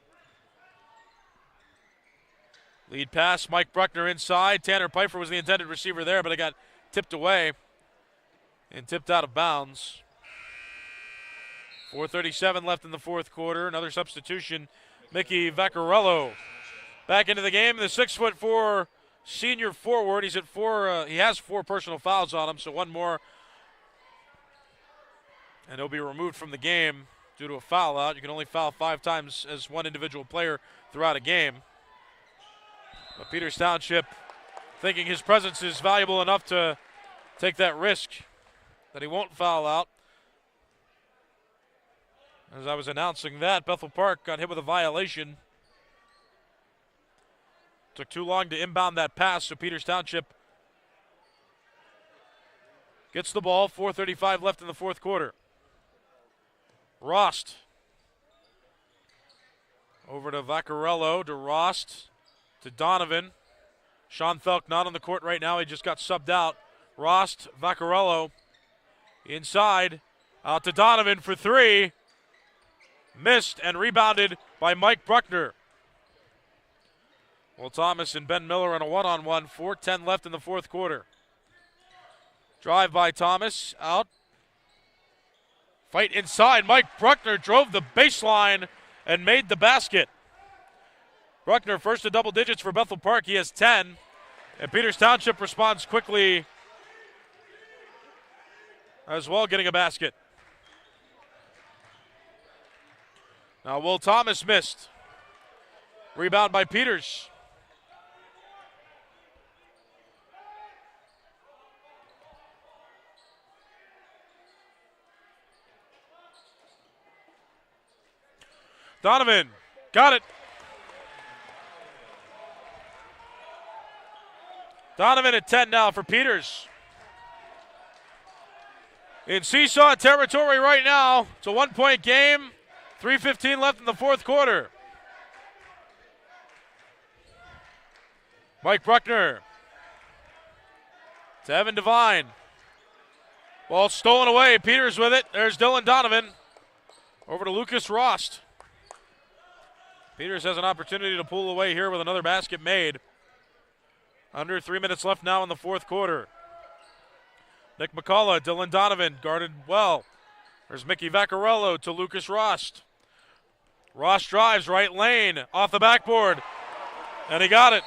Lead pass, Mike Bruckner inside. Tanner Pfeiffer was the intended receiver there, but it got tipped away and tipped out of bounds. 4:37 left in the fourth quarter. Another substitution. Mickey Vaccarello back into the game. The 6'4" senior forward. He's at 4. He has 4 personal fouls on him, so 1 more. And he'll be removed from the game due to a foul out. You can only foul 5 times as one individual player throughout a game. But Peters Township thinking his presence is valuable enough to take that risk that he won't foul out. As I was announcing that, Bethel Park got hit with a violation. Took too long to inbound that pass, so Peters Township gets the ball. 4:35 left in the fourth quarter. Rost. Over to Vaccarello, to Rost, to Donovan. Sean Thelk not on the court right now. He just got subbed out. Rost, Vaccarello, inside, out to Donovan for 3. Missed and rebounded by Mike Bruckner. Will Thomas and Ben Miller on a one-on-one. 4:10 left in the fourth quarter. Drive by Thomas, out. Fight inside. Mike Bruckner drove the baseline and made the basket. Bruckner first to double digits for Bethel Park. He has 10. And Peters Township responds quickly as well, getting a basket. Now Will Thomas missed. Rebound by Peters. Donovan got it. Donovan at 10 now for Peters. In seesaw territory right now. It's a 1-point game. 3:15 left in the fourth quarter. Mike Bruckner to Evan Devine. Ball stolen away. Peters with it. There's Dylan Donovan. Over to Lucas Rost. Peters has an opportunity to pull away here with another basket made. Under 3 minutes left now in the fourth quarter. Nick McCullough, Dylan Donovan guarded well. There's Mickey Vaccarello to Lucas Rost. Rost drives right lane off the backboard, and he got it.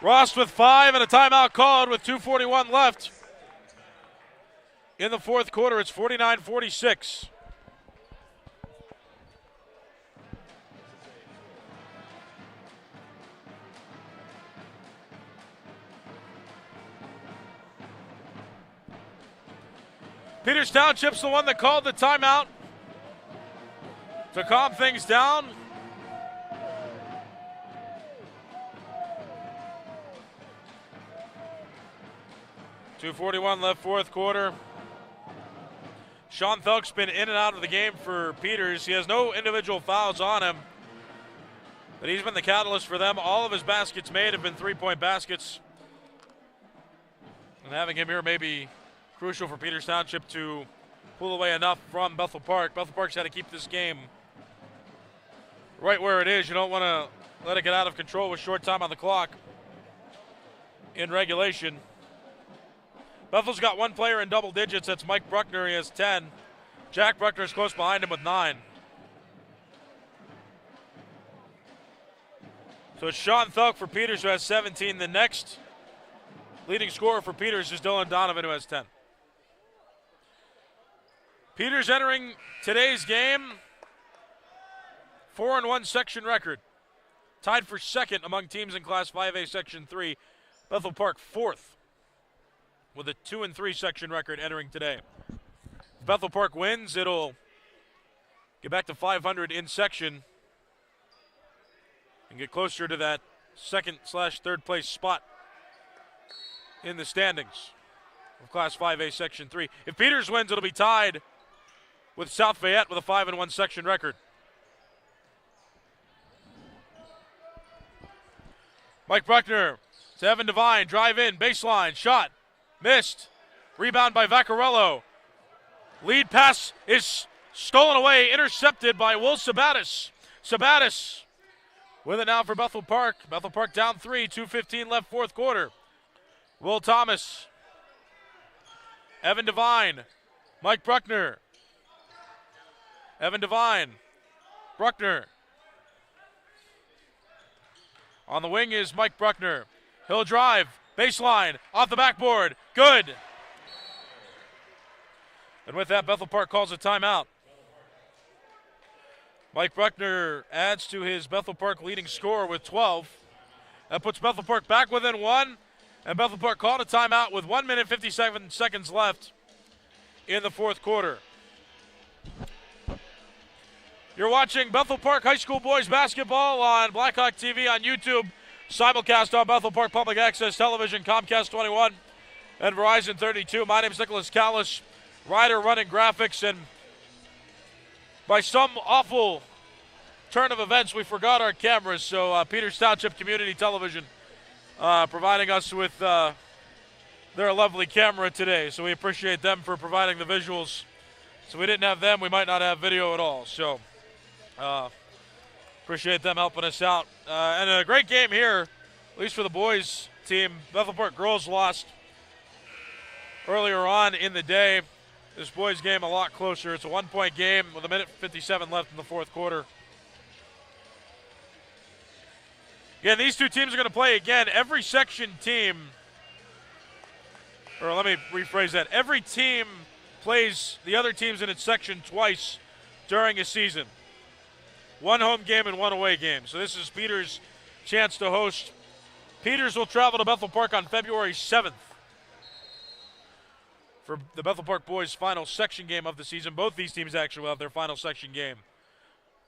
Rost with 5 and a timeout called with 2:41 left. In the fourth quarter, it's 49-46. Peters Township's the one that called the timeout to calm things down. .241 left fourth quarter. Sean Thelk's been in and out of the game for Peters. He has no individual fouls on him, but he's been the catalyst for them. All of his baskets made have been 3-point baskets. And having him here may be crucial for Peters Township to pull away enough from Bethel Park. Bethel Park's had to keep this game right where it is. You don't want to let it get out of control with short time on the clock in regulation. Bethel's got one player in double digits. That's Mike Bruckner. He has 10. Jack Bruckner is close behind him with 9. So it's Sean Thelk for Peters, who has 17. The next leading scorer for Peters is Dylan Donovan, who has 10. Peters entering today's game, 4-1 section record. Tied for second among teams in Class 5A Section 3. Bethel Park fourth with a 2-3 section record entering today. If Bethel Park wins, it'll get back to 500 in section and get closer to that second/third place spot in the standings of Class 5A Section 3. If Peters wins, it'll be tied with South Fayette with a 5-1 section record. Mike Bruckner to Evan Devine, drive in, baseline, shot, missed. Rebound by Vaccarello. Lead pass is stolen away, intercepted by Will Sabatis. Sabatis with it now for Bethel Park. Bethel Park down 3, 2:15 left, fourth quarter. Will Thomas. Evan Devine. Mike Bruckner. Evan Devine. Bruckner. On the wing is Mike Bruckner. He'll drive. Baseline. Off the backboard. Good. And with that, Bethel Park calls a timeout. Mike Bruckner adds to his Bethel Park leading score with 12. That puts Bethel Park back within 1. And Bethel Park called a timeout with 1 minute 57 seconds left in the fourth quarter. You're watching Bethel Park High School boys basketball on Blackhawk TV on YouTube. Simulcast on Bethel Park Public Access Television, Comcast 21 and Verizon 32. My name is Nicholas Callis, writer running graphics, and by some awful turn of events, we forgot our cameras, so Peters Township Community Television providing us with their lovely camera today. So we appreciate them for providing the visuals. So if we didn't have them, we might not have video at all. So appreciate them helping us out. And a great game here, at least for the boys team. Bethel Park girls lost earlier on in the day. This boys game a lot closer. It's a 1-point game with 1 minute 57 left in the fourth quarter. Again, these two teams are going to play again. Every section team, or let me rephrase that. Every team plays the other teams in its section twice during a season. 1 home game and 1 away game. So this is Peters' chance to host. Peters will travel to Bethel Park on February 7th for the Bethel Park boys' final section game of the season. Both these teams actually will have their final section game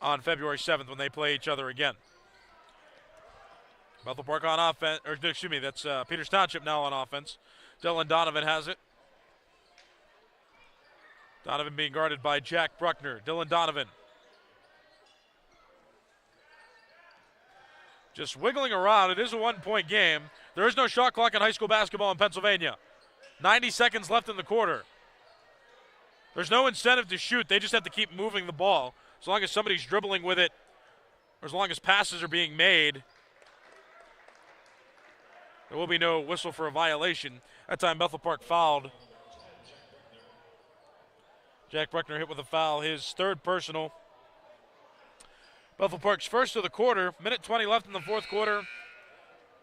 on February 7th when they play each other again. Bethel Park on offense, or excuse me, that's Peters Township now on offense. Dylan Donovan has it. Donovan being guarded by Jack Bruckner. Dylan Donovan just wiggling around. It is a 1-point game. There is no shot clock in high school basketball in Pennsylvania. 90 seconds left in the quarter. There's no incentive to shoot. They just have to keep moving the ball. As long as somebody's dribbling with it, or as long as passes are being made, there will be no whistle for a violation. That time Bethel Park fouled. Jack Bruckner hit with a foul, his third personal. Bethel Park's first of the quarter. 1:20 left in the fourth quarter.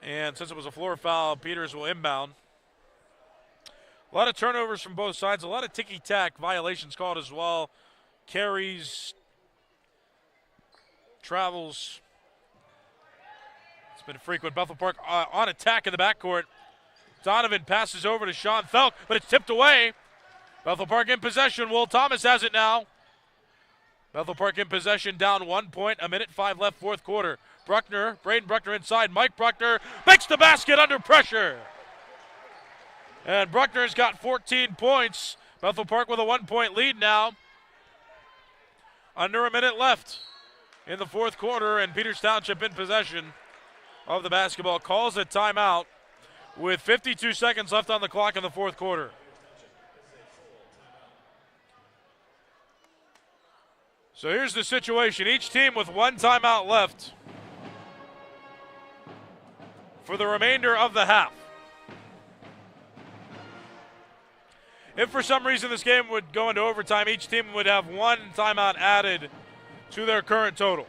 And since it was a floor foul, Peters will inbound. A lot of turnovers from both sides. A lot of ticky-tack violations called as well. Carries, travels. It's been frequent. Bethel Park on attack in the backcourt. Donovan passes over to Sean Thelk, but it's tipped away. Bethel Park in possession. Will Thomas has it now. Bethel Park in possession, down 1 point, 1:05 left, fourth quarter. Bruckner, Braden Bruckner inside. Mike Bruckner makes the basket under pressure. And Bruckner's got 14 points. Bethel Park with a 1-point lead now. Under a minute left in the fourth quarter, and Peters Township in possession of the basketball. Calls a timeout with 52 seconds left on the clock in the fourth quarter. So here's the situation. Each team with one timeout left for the remainder of the half. If for some reason this game would go into overtime, each team would have one timeout added to their current total.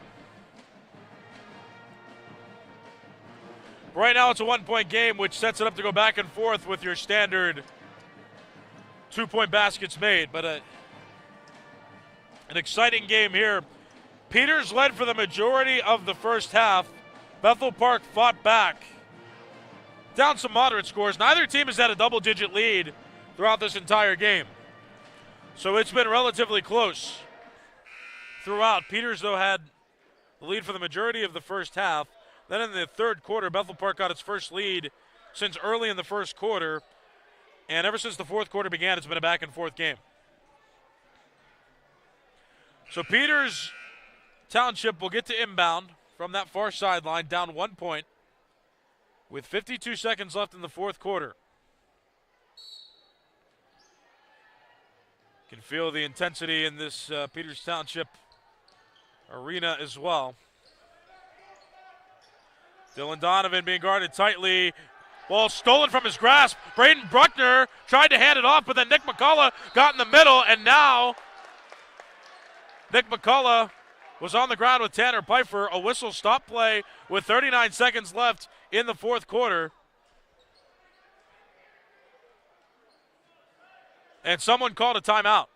Right now it's a 1-point game, which sets it up to go back and forth with your standard 2-point baskets made. But an exciting game here. Peters led for the majority of the first half. Bethel Park fought back. Down some moderate scores. Neither team has had a double-digit lead throughout this entire game. So it's been relatively close throughout. Peters, though, had the lead for the majority of the first half. Then in the third quarter, Bethel Park got its first lead since early in the first quarter. And ever since the fourth quarter began, it's been a back-and-forth game. So Peters Township will get to inbound from that far sideline, down 1 point, with 52 seconds left in the fourth quarter. You can feel the intensity in this Peters Township arena as well. Dylan Donovan being guarded tightly. Ball stolen from his grasp. Braden Bruckner tried to hand it off, but then Nick McCullough got in the middle, and now Nick McCullough was on the ground with Tanner Pfeiffer. A whistle stop play with 39 seconds left in the fourth quarter. And someone called a timeout.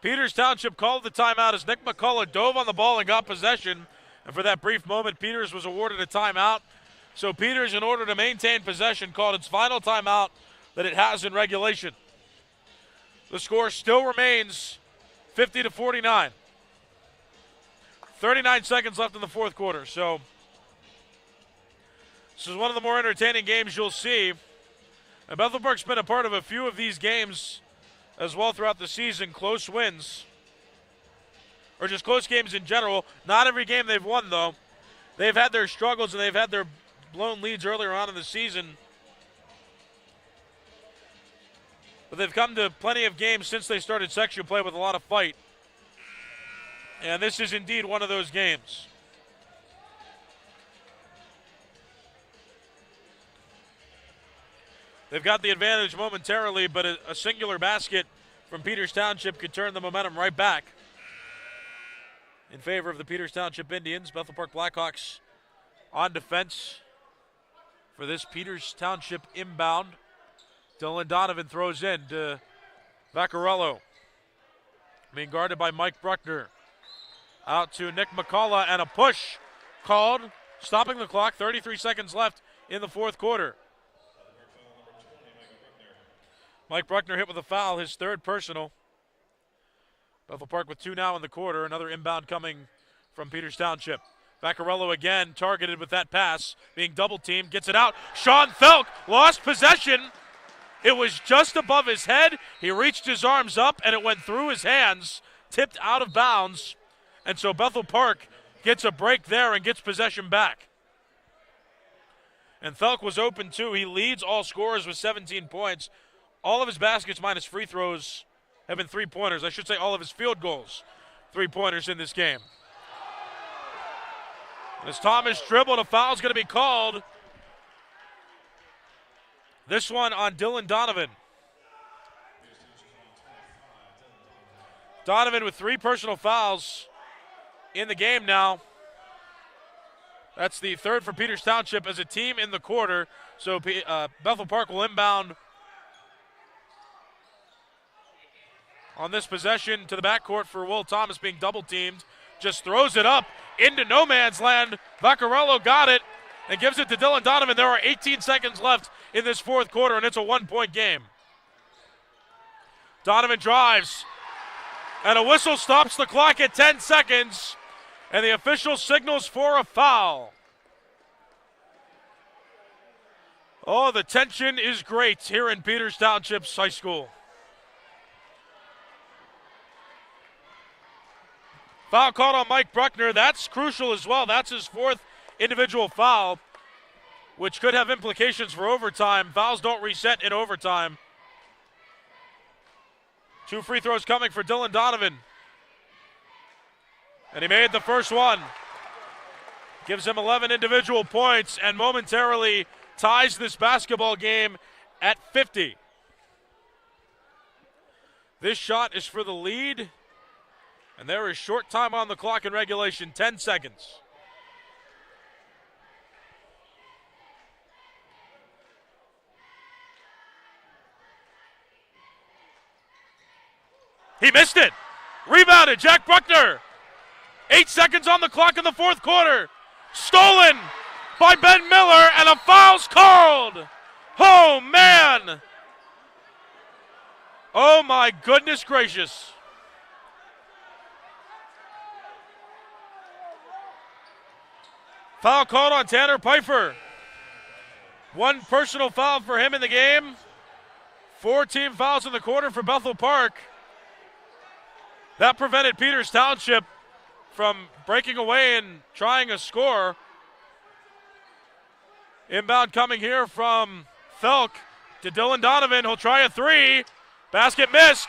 Peters Township called the timeout as Nick McCullough dove on the ball and got possession. And for that brief moment, Peters was awarded a timeout. So Peters, in order to maintain possession, called its final timeout that it has in regulation. The score still remains 50-49. 39 seconds left in the fourth quarter. So this is one of the more entertaining games you'll see. And Bethel Park's been a part of a few of these games as well throughout the season. Close wins, or just close games in general. Not every game they've won, though. They've had their struggles and they've had their blown leads earlier on in the season. But they've come to plenty of games since they started section play with a lot of fight. And this is indeed one of those games. They've got the advantage momentarily, but a singular basket from Peters Township could turn the momentum right back in favor of the Peters Township Indians. Bethel Park Blackhawks on defense for this Peters Township inbound. Dylan Donovan throws in to Vaccarello, being guarded by Mike Bruckner. Out to Nick McCullough, and a push called, stopping the clock. 33 seconds left in the fourth quarter. Mike Bruckner hit with a foul, his third personal. Bethel Park with 2 now in the quarter. Another inbound coming from Peters Township. Vaccarello again targeted with that pass, being double teamed, gets it out. Sean Thelk lost possession. It was just above his head. He reached his arms up and it went through his hands, tipped out of bounds. And so Bethel Park gets a break there and gets possession back. And Thelk was open too. He leads all scorers with 17 points. All of his baskets minus free throws have been three-pointers. I should say all of his field goals, three-pointers in this game. And as Thomas dribbled, a foul is going to be called. This one on Dylan Donovan. Donovan with 3 personal fouls in the game now. That's the third for Peters Township as a team in the quarter. So Bethel Park will inbound on this possession to the backcourt for Will Thomas, being double-teamed. Just throws it up into no man's land. Vaccarello got it and gives it to Dylan Donovan. There are 18 seconds left in this fourth quarter, and it's a 1-point game. Donovan drives, and a whistle stops the clock at 10 seconds, and the official signals for a foul. Oh, the tension is great here in Peters Township's high school. Foul called on Mike Bruckner. That's crucial as well. That's his 4th individual foul, which could have implications for overtime. Fouls don't reset in overtime. 2 free throws coming for Dylan Donovan. And he made the first one. Gives him 11 individual points and momentarily ties this basketball game at 50. This shot is for the lead, and there is short time on the clock in regulation, 10 seconds. He missed it. Rebounded, Jack Bruckner. 8 seconds on the clock in the fourth quarter. Stolen by Ben Miller, and a foul's called. Oh, man. Oh, my goodness gracious. Foul called on Tanner Pfeiffer. One personal foul for him in the game. 4 team fouls in the quarter for Bethel Park. That prevented Peters Township from breaking away and trying a score. Inbound coming here from Felk to Dylan Donovan. He'll try a three. Basket missed.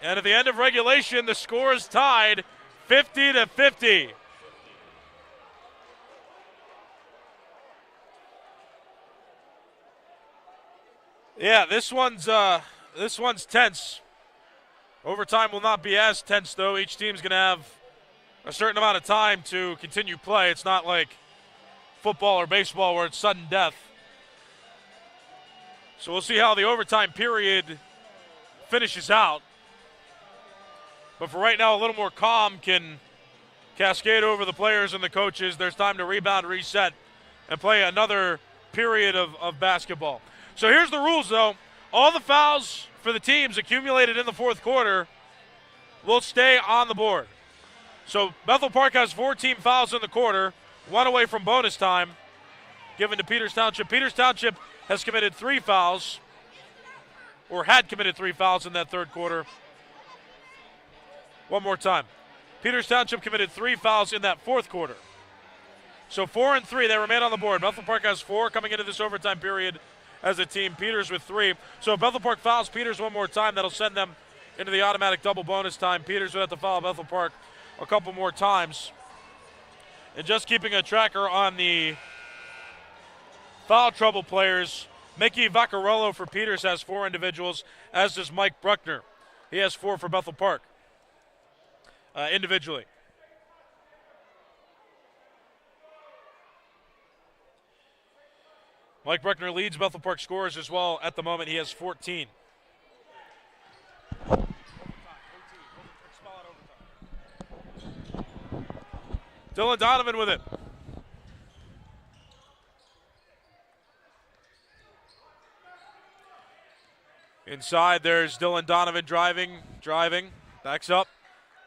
And at the end of regulation, the score is tied 50-50. Yeah, this one's tense. Overtime will not be as tense, though. Each team's going to have a certain amount of time to continue play. It's not like football or baseball where it's sudden death. So we'll see how the overtime period finishes out. But for right now, a little more calm can cascade over the players and the coaches. There's time to rebound, reset, and play another period of basketball. So here's the rules, though. All the fouls for the teams accumulated in the fourth quarter will stay on the board. So Bethel Park has 4 team fouls in the quarter, 1 away from bonus time, given to Peters Township. Peters Township has committed 3 fouls, or had committed 3 fouls in that third quarter. One more time. Peters Township committed 3 fouls in that fourth quarter. So 4 and 3, they remain on the board. Bethel Park has 4 coming into this overtime period as a team. Peters with 3. So if Bethel Park fouls Peters one more time, that'll send them into the automatic double bonus time. Peters would have to foul Bethel Park a couple more times. And just keeping a tracker on the foul trouble players, Mickey Vaccarello for Peters has 4 individuals, as does Mike Bruckner. He has 4 for Bethel Park individually. Mike Bruckner leads Bethel Park scorers as well at the moment. He has 14. Dylan Donovan with it. Inside, there's Dylan Donovan driving, backs up,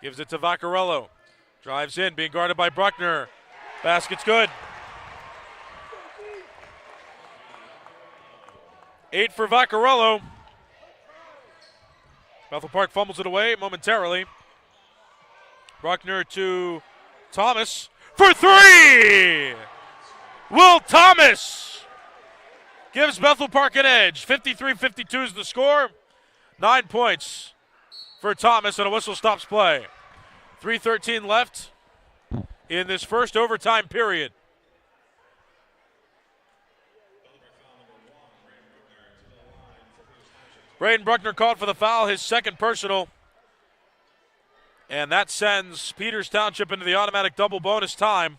gives it to Vaccarello. Drives in, being guarded by Bruckner. Basket's good. 8 for Vaccarello. Bethel Park fumbles it away momentarily. Bruckner to Thomas for 3! Will Thomas gives Bethel Park an edge. 53-52 is the score. 9 points for Thomas, and a whistle stops play. 3:13 left in this first overtime period. Braden Bruckner called for the foul, his second personal. And that sends Peters Township into the automatic double bonus time.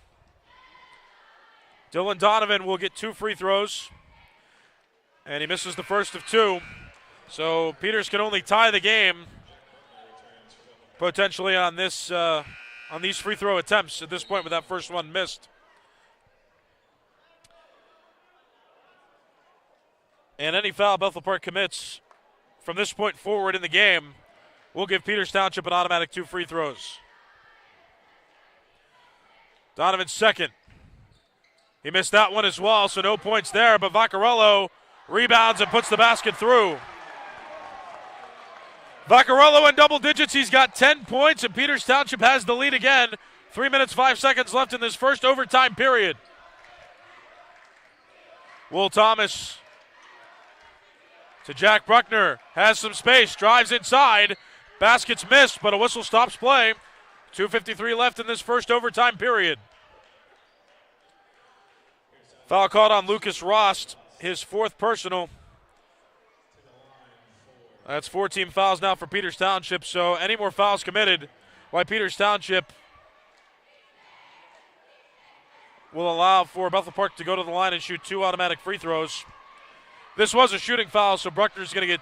Dylan Donovan will get 2 free throws. And he misses the first of 2. So Peters can only tie the game potentially on this on these free throw attempts at this point with that first one missed. And any foul Bethel Park commits from this point forward in the game will give Peters Township an automatic 2 free throws. Donovan's second. He missed that one as well, so no points there, but Vaccarello rebounds and puts the basket through. Vaccarello in double digits. He's got 10 points, and Peters Township has the lead again. 3 minutes, 5 seconds left in this first overtime period. Will Thomas to Jack Bruckner. Has some space. Drives inside. Basket's missed, but a whistle stops play. 2:53 left in this first overtime period. Foul called on Lucas Rost, his 4th personal. That's 14 fouls now for Peters Township, so any more fouls committed by Peters Township will allow for Bethel Park to go to the line and shoot 2 automatic free throws. This was a shooting foul, so Bruckner's going to get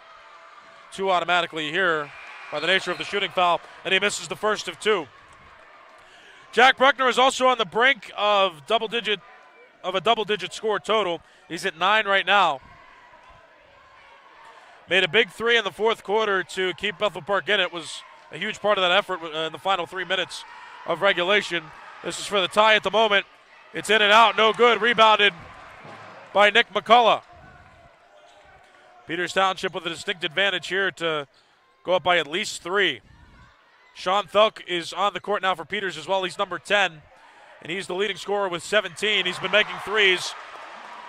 2 automatically here by the nature of the shooting foul, and he misses the first of 2. Jack Bruckner is also on the brink of a double-digit score total. He's at 9 right now. Made a big 3 in the 4th quarter to keep Bethel Park in it. Was a huge part of that effort in the final 3 minutes of regulation. This is for the tie at the moment. It's in and out, no good. Rebounded by Nick McCullough. Peters Township with a distinct advantage here to go up by at least 3. Sean Thulk is on the court now for Peters as well. He's number 10, and he's the leading scorer with 17. He's been making threes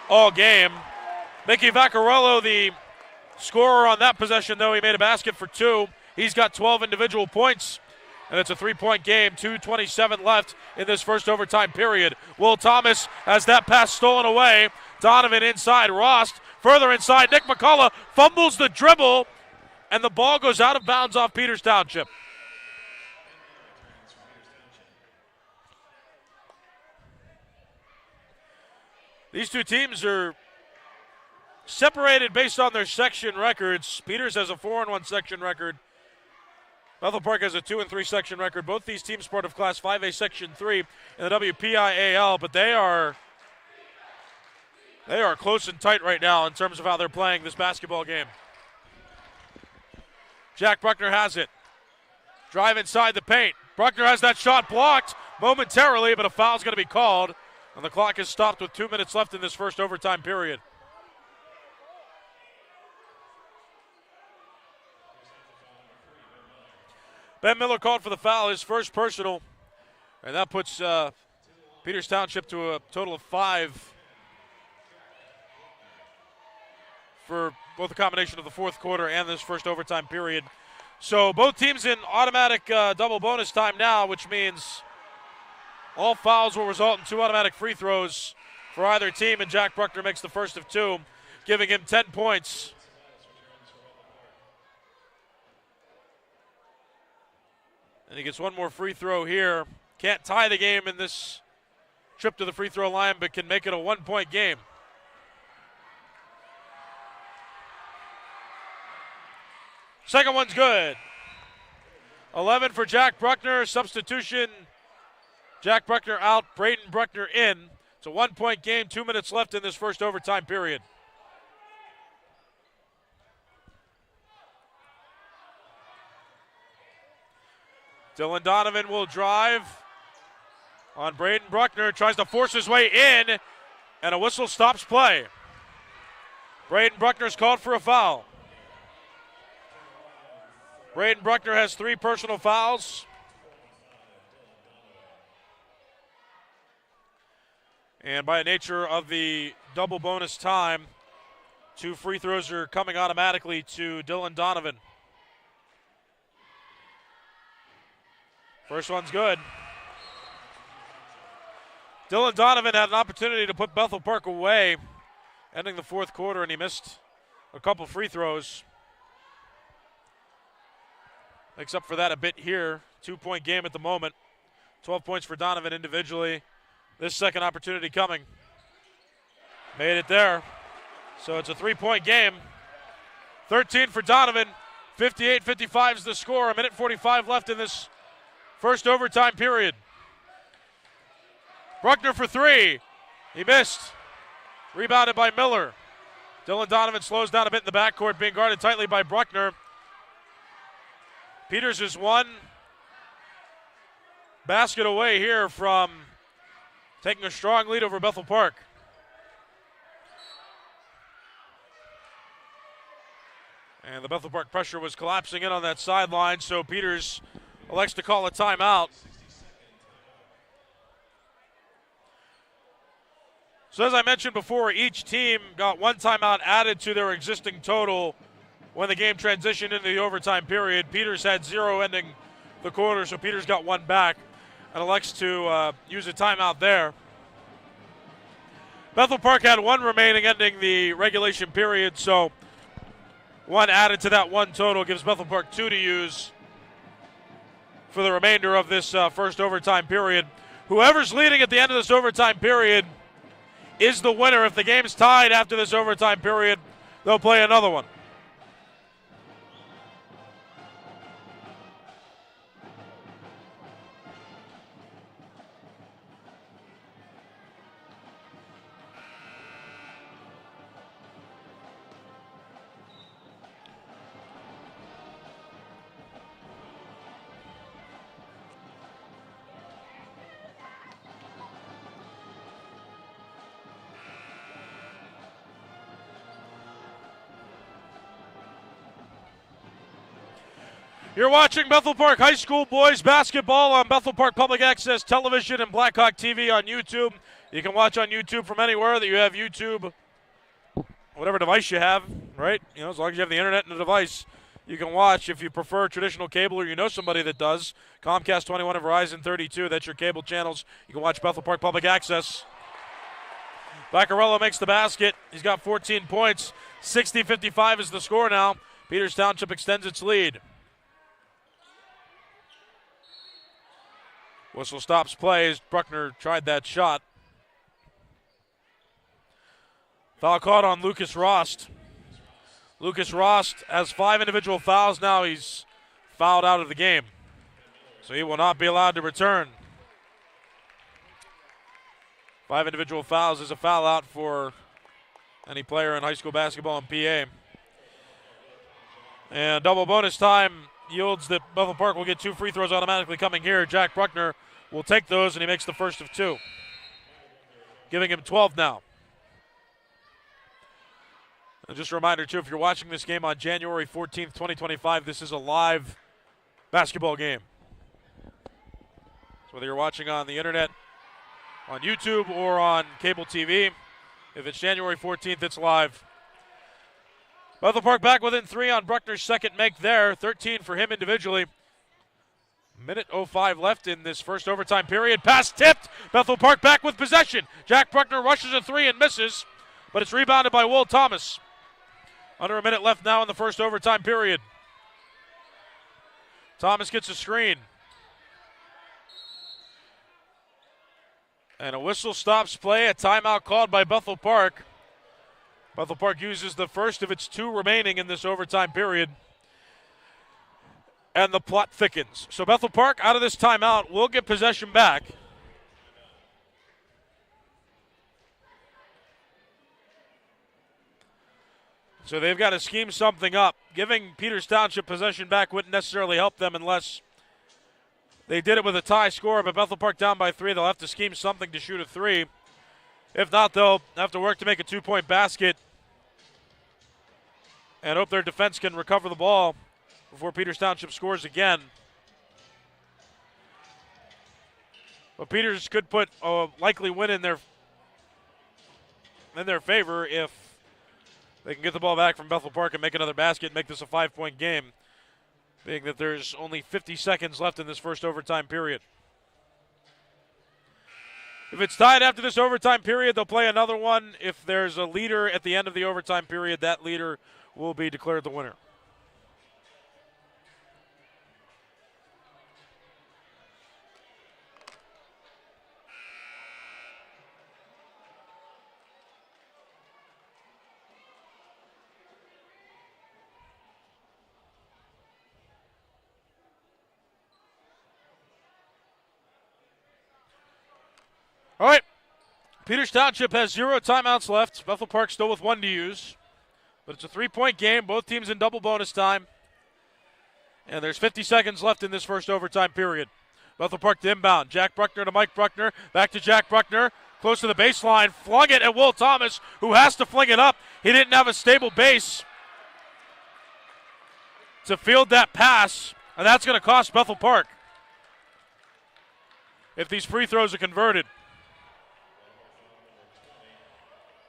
all game. Mickey Vaccarello, the scorer on that possession, though. He made a basket for 2. He's got 12 individual points, and it's a 3-point game. 2:27 left in this first overtime period. Will Thomas has that pass stolen away. Donovan inside. Rost further inside. Nick McCullough fumbles the dribble, and the ball goes out of bounds off Peters Township. These two teams are separated based on their section records. Peters has a 4-1 section record. Bethel Park has a 2-3 section record. Both these teams part of Class 5A Section 3 in the WPIAL, but they are close and tight right now in terms of how they're playing this basketball game. Jack Bruckner has it. Drive inside the paint. Bruckner has that shot blocked momentarily, but a foul's going to be called, and the clock is stopped with 2 minutes left in this first overtime period. Ben Miller called for the foul, his first personal, and that puts Peters Township to a total of 5 for both the combination of the 4th quarter and this first overtime period. So both teams in automatic double bonus time now, which means all fouls will result in 2 automatic free throws for either team, and Jack Bruckner makes the first of 2, giving him 10 points. And he gets 1 more free throw here. Can't tie the game in this trip to the free throw line, but can make it a 1-point game. Second one's good. 11 for Jack Bruckner. Substitution. Jack Bruckner out, Braden Bruckner in. It's a 1-point game, 2 minutes left in this first overtime period. Dylan Donovan will drive on Braden Bruckner, tries to force his way in, and a whistle stops play. Braden Bruckner's called for a foul. Braden Bruckner has 3 personal fouls. And by nature of the double bonus time, 2 free throws are coming automatically to Dylan Donovan. First one's good. Dylan Donovan had an opportunity to put Bethel Park away, ending the 4th quarter, and he missed a couple free throws. Makes up for that a bit here. 2-point game at the moment. 12 points for Donovan individually. This second opportunity coming. Made it there. So it's a 3-point game. 13 for Donovan. 58-55 is the score. 1:45 left in this first overtime period. Bruckner for 3. He missed. Rebounded by Miller. Dylan Donovan slows down a bit in the backcourt, being guarded tightly by Bruckner. Peters is 1 basket away here from taking a strong lead over Bethel Park. And the Bethel Park pressure was collapsing in on that sideline, so Peters elects to call a timeout. So as I mentioned before, each team got 1 timeout added to their existing total when the game transitioned into the overtime period. Peters had 0 ending the quarter, so Peters got 1 back and elects to use a timeout there. Bethel Park had 1 remaining ending the regulation period, so 1 added to that 1 total gives Bethel Park 2 to use for the remainder of this first overtime period. Whoever's leading at the end of this overtime period is the winner. If the game's tied after this overtime period, they'll play another one. You're watching Bethel Park High School boys basketball on Bethel Park Public Access Television and Blackhawk TV on YouTube. You can watch on YouTube from anywhere that you have YouTube, whatever device you have, right? You know, as long as you have the internet and the device, you can watch. If you prefer traditional cable or you know somebody that does, Comcast 21 and Verizon 32, that's your cable channels. You can watch Bethel Park Public Access. Vaccarello makes the basket. He's got 14 points. 60-55 is the score now. Peters Township extends its lead. Whistle stops plays. Bruckner tried that shot. Foul caught on Lucas Rost. Lucas Rost has 5 individual fouls now. He's fouled out of the game, so he will not be allowed to return. 5 individual fouls is a foul out for any player in high school basketball and PA. And double bonus time yields that Bethel Park will get 2 free throws automatically coming here. Jack Bruckner will take those, and he makes the first of 2, giving him 12 now. And just a reminder, too, if you're watching this game on January 14th, 2025, this is a live basketball game. So whether you're watching on the internet, on YouTube, or on cable TV, if it's January 14th, it's live. Bethel Park back within 3 on Bruckner's second make there. 13 for him individually. Minute 05 left in this first overtime period. Pass tipped. Bethel Park back with possession. Jack Bruckner rushes a 3 and misses, but it's rebounded by Will Thomas. Under a minute left now in the first overtime period. Thomas gets a screen. And a whistle stops play. A timeout called by Bethel Park. Bethel Park uses the first of its 2 remaining in this overtime period. And the plot thickens. So Bethel Park, out of this timeout, will get possession back. So they've got to scheme something up. Giving Peters Township possession back wouldn't necessarily help them unless they did it with a tie score. But Bethel Park down by 3. They'll have to scheme something to shoot a 3. If not, they'll have to work to make a 2-point basket and hope their defense can recover the ball before Peters Township scores again. But Peters could put a likely win in their favor if they can get the ball back from Bethel Park and make another basket and make this a 5-point game, being that there's only 50 seconds left in this first overtime period. If it's tied after this overtime period, they'll play another one. If there's a leader at the end of the overtime period, that leader will be declared the winner. All right, Peters Township has 0 timeouts left. Bethel Park still with 1 to use. But it's a 3-point game. Both teams in double bonus time. And there's 50 seconds left in this first overtime period. Bethel Park to inbound. Jack Bruckner to Mike Bruckner. Back to Jack Bruckner. Close to the baseline. Flung it at Will Thomas, who has to fling it up. He didn't have a stable base to field that pass. And that's going to cost Bethel Park if these free throws are converted.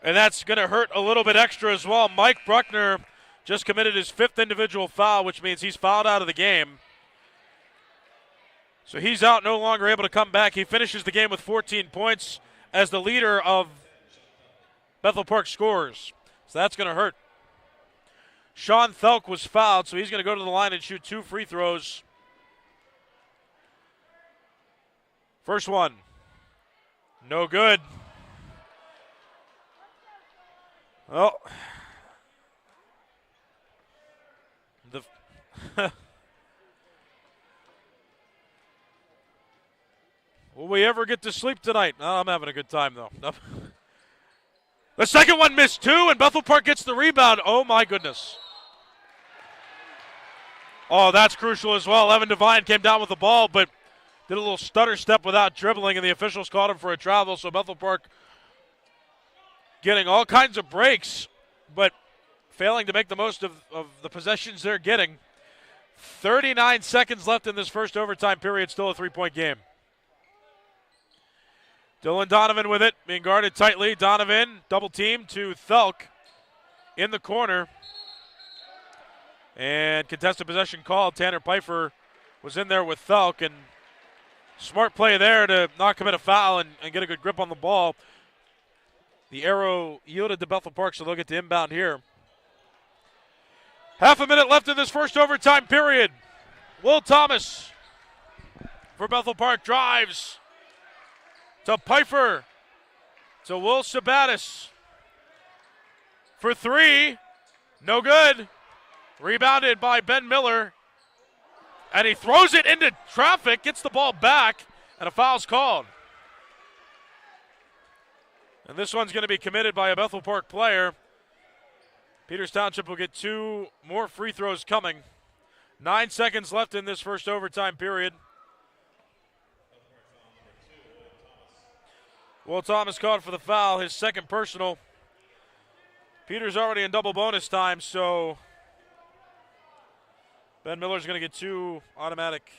And that's going to hurt a little bit extra as well. Mike Bruckner just committed his 5th individual foul, which means he's fouled out of the game. So he's out, no longer able to come back. He finishes the game with 14 points as the leader of Bethel Park scorers. So that's going to hurt. Sean Thelk was fouled, so he's going to go to the line and shoot 2 free throws. First one, no good. Oh. Will we ever get to sleep tonight? No, I'm having a good time, though. The second one missed, too, and Bethel Park gets the rebound. Oh, my goodness. Oh, that's crucial as well. Evan Devine came down with the ball, but did a little stutter step without dribbling, and the officials called him for a travel. So Bethel Park getting all kinds of breaks, but failing to make the most of the possessions they're getting. 39 seconds left in this first overtime period, still a 3-point game. Dylan Donovan with it, being guarded tightly. Donovan, double team to Thelk in the corner. And contested possession called. Tanner Pfeiffer was in there with Thelk, and smart play there to not commit a foul and get a good grip on the ball. The arrow yielded to Bethel Park, so they'll get to inbound here. Half a minute left in this first overtime period. Will Thomas for Bethel Park drives to Pfeiffer, to Will Sabatis for 3. No good. Rebounded by Ben Miller. And he throws it into traffic, gets the ball back, and a foul's called. And this one's going to be committed by a Bethel Park player. Peters Township will get 2 more free throws coming. 9 seconds left in this first overtime period. Will Thomas called for the foul, his second personal. Peters already in double bonus time, so Ben Miller's going to get 2 automatic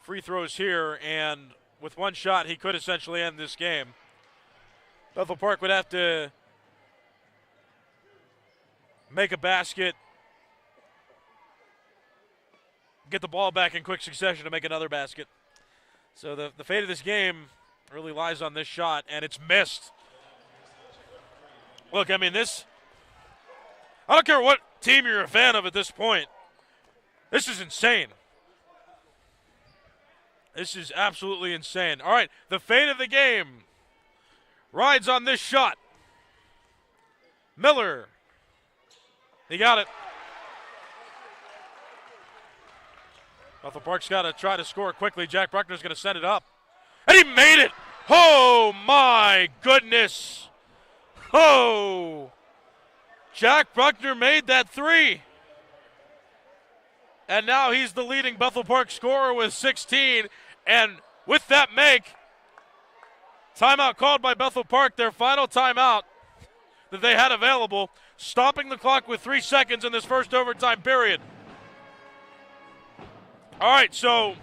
free throws here, and with 1 shot, he could essentially end this game. Bethel Park would have to make a basket, get the ball back in quick succession to make another basket. So the fate of this game really lies on this shot, and it's missed. Look, I mean, I don't care what team you're a fan of at this point. This is insane. This is absolutely insane. All right, the fate of the game rides on this shot. Miller. He got it. Bethel Park's got to try to score quickly. Jack Bruckner's going to set it up. And he made it. Oh, my goodness. Oh. Jack Bruckner made that 3. And now he's the leading Bethel Park scorer with 16. And with that make, timeout called by Bethel Park, their final timeout that they had available, stopping the clock with 3 seconds in this first overtime period. All right, so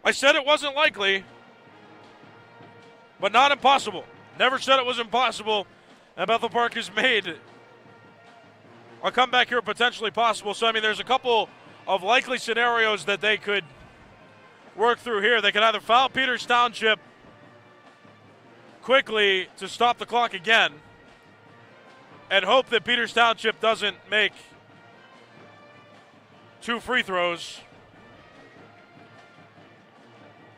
I said it wasn't likely, but not impossible. Never said it was impossible, and Bethel Park has made a comeback here potentially possible. So, I mean, there's a couple of likely scenarios that they could work through here. They could either foul Peters Township quickly to stop the clock again and hope that Peters Township doesn't make 2 free throws.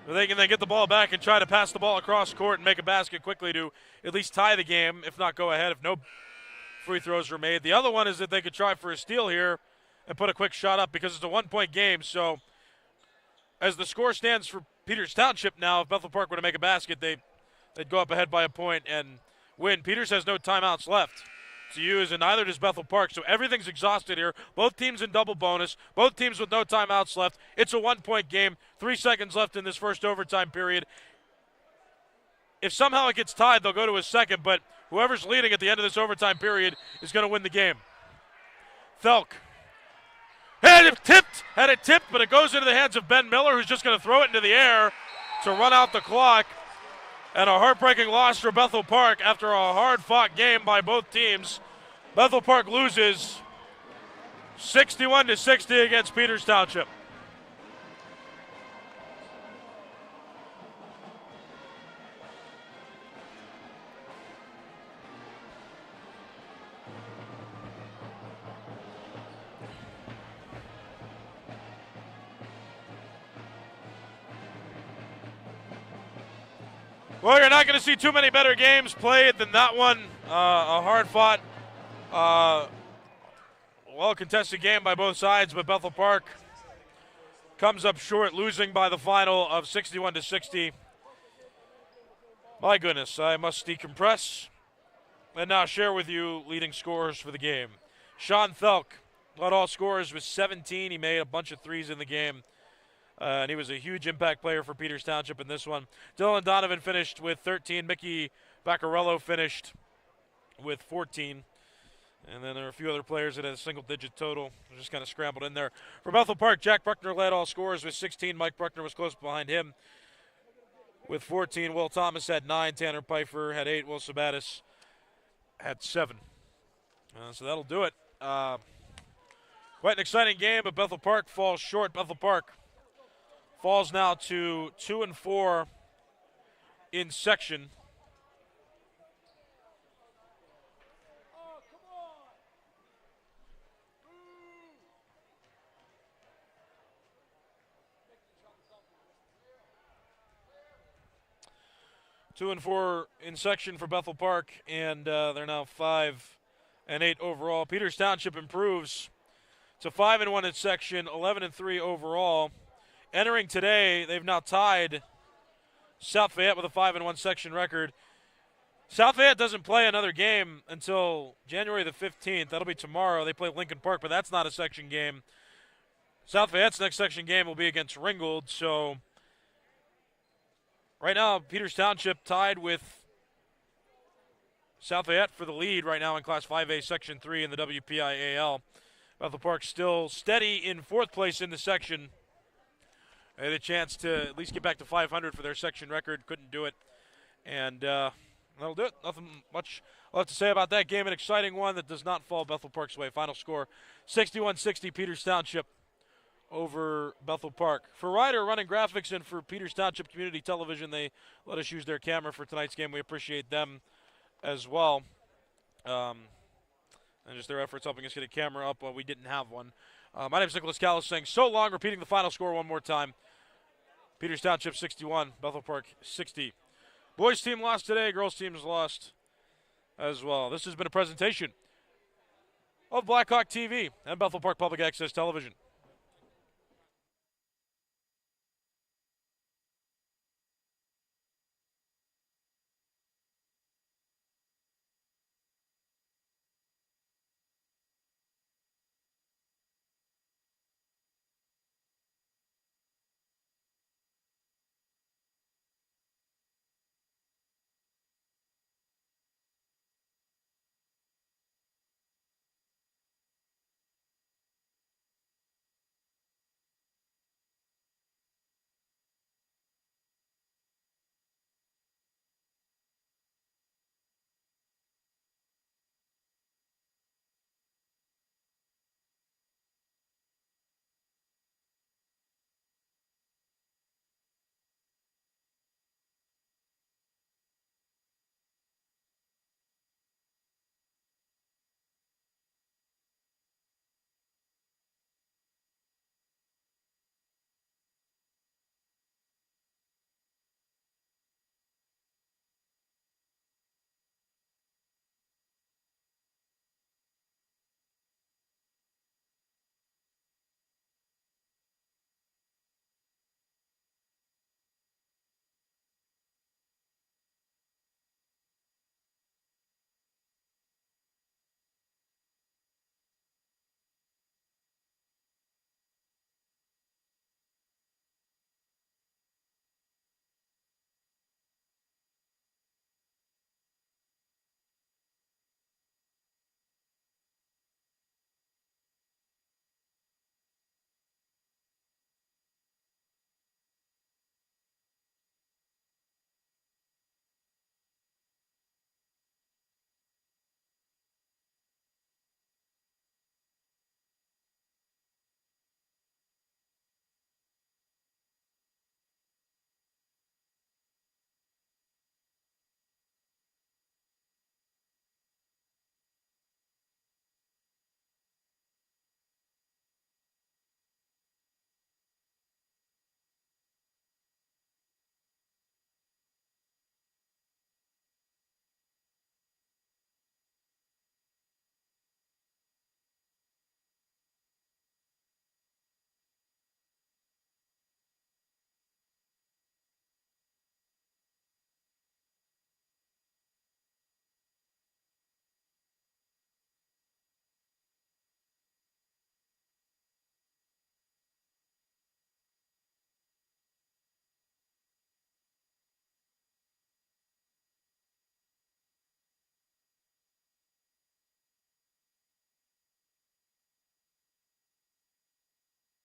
They can then get the ball back and try to pass the ball across court and make a basket quickly to at least tie the game, if not go ahead, if no free throws are made. The other one is that they could try for a steal here and put a quick shot up because it's a 1-point game. So as the score stands for Peters Township now, if Bethel Park were to make a basket, they'd go up ahead by a point and win. Peters has no timeouts left to use, and neither does Bethel Park. So everything's exhausted here. Both teams in double bonus. Both teams with no timeouts left. It's a 1-point game. 3 seconds left in this first overtime period. If somehow it gets tied, they'll go to a second, but whoever's leading at the end of this overtime period is going to win the game. Thelk had it tipped, but it goes into the hands of Ben Miller, who's just going to throw it into the air to run out the clock. And a heartbreaking loss for Bethel Park after a hard-fought game by both teams. Bethel Park loses 61-60 against Peters Township. Well, you're not going to see too many better games played than that one. A hard-fought, well-contested game by both sides, but Bethel Park comes up short, losing by the final of 61-60. My goodness, I must decompress and now share with you leading scorers for the game. Sean Thelk led all scorers with 17. He made a bunch of threes in the game. And he was a huge impact player for Peters Township in this one. Dylan Donovan finished with 13. Mickey Vaccarello finished with 14. And then there are a few other players that had a single-digit total. They're just kind of scrambled in there. For Bethel Park, Jack Bruckner led all scorers with 16. Mike Bruckner was close behind him with 14. Will Thomas had 9. Tanner Pfeiffer had 8. Will Sabatis had 7. So that'll do it. Quite an exciting game, but Bethel Park falls short. Bethel Park falls now to 2-4 in section. Two and 4 in section for Bethel Park, and they're now 5-8 overall. Peters Township improves to 5-1 in section, 11-3 overall. Entering today, they've now tied South Fayette with a 5-1 section record. South Fayette doesn't play another game until January the 15th. That'll be tomorrow. They play Lincoln Park, but that's not a section game. South Fayette's next section game will be against Ringgold. So right now, Peters Township tied with South Fayette for the lead right now in Class 5A Section 3 in the WPIAL. Bethel Park still steady in 4th place in the section. They had a chance to at least get back to 500 for their section record. Couldn't do it. And that'll do it. Nothing much left to say about that game. An exciting one that does not fall Bethel Park's way. Final score, 61-60 Peters Township over Bethel Park. For Ryder Running Graphics and for Peters Township Community Television, they let us use their camera for tonight's game. We appreciate them as well. And just their efforts helping us get a camera up while we didn't have one. My name is Nicholas Callis saying so long, repeating the final score one more time. Peters Township 61, Bethel Park 60. Boys team lost today, girls team has lost as well. This has been a presentation of Blackhawk TV and Bethel Park Public Access Television.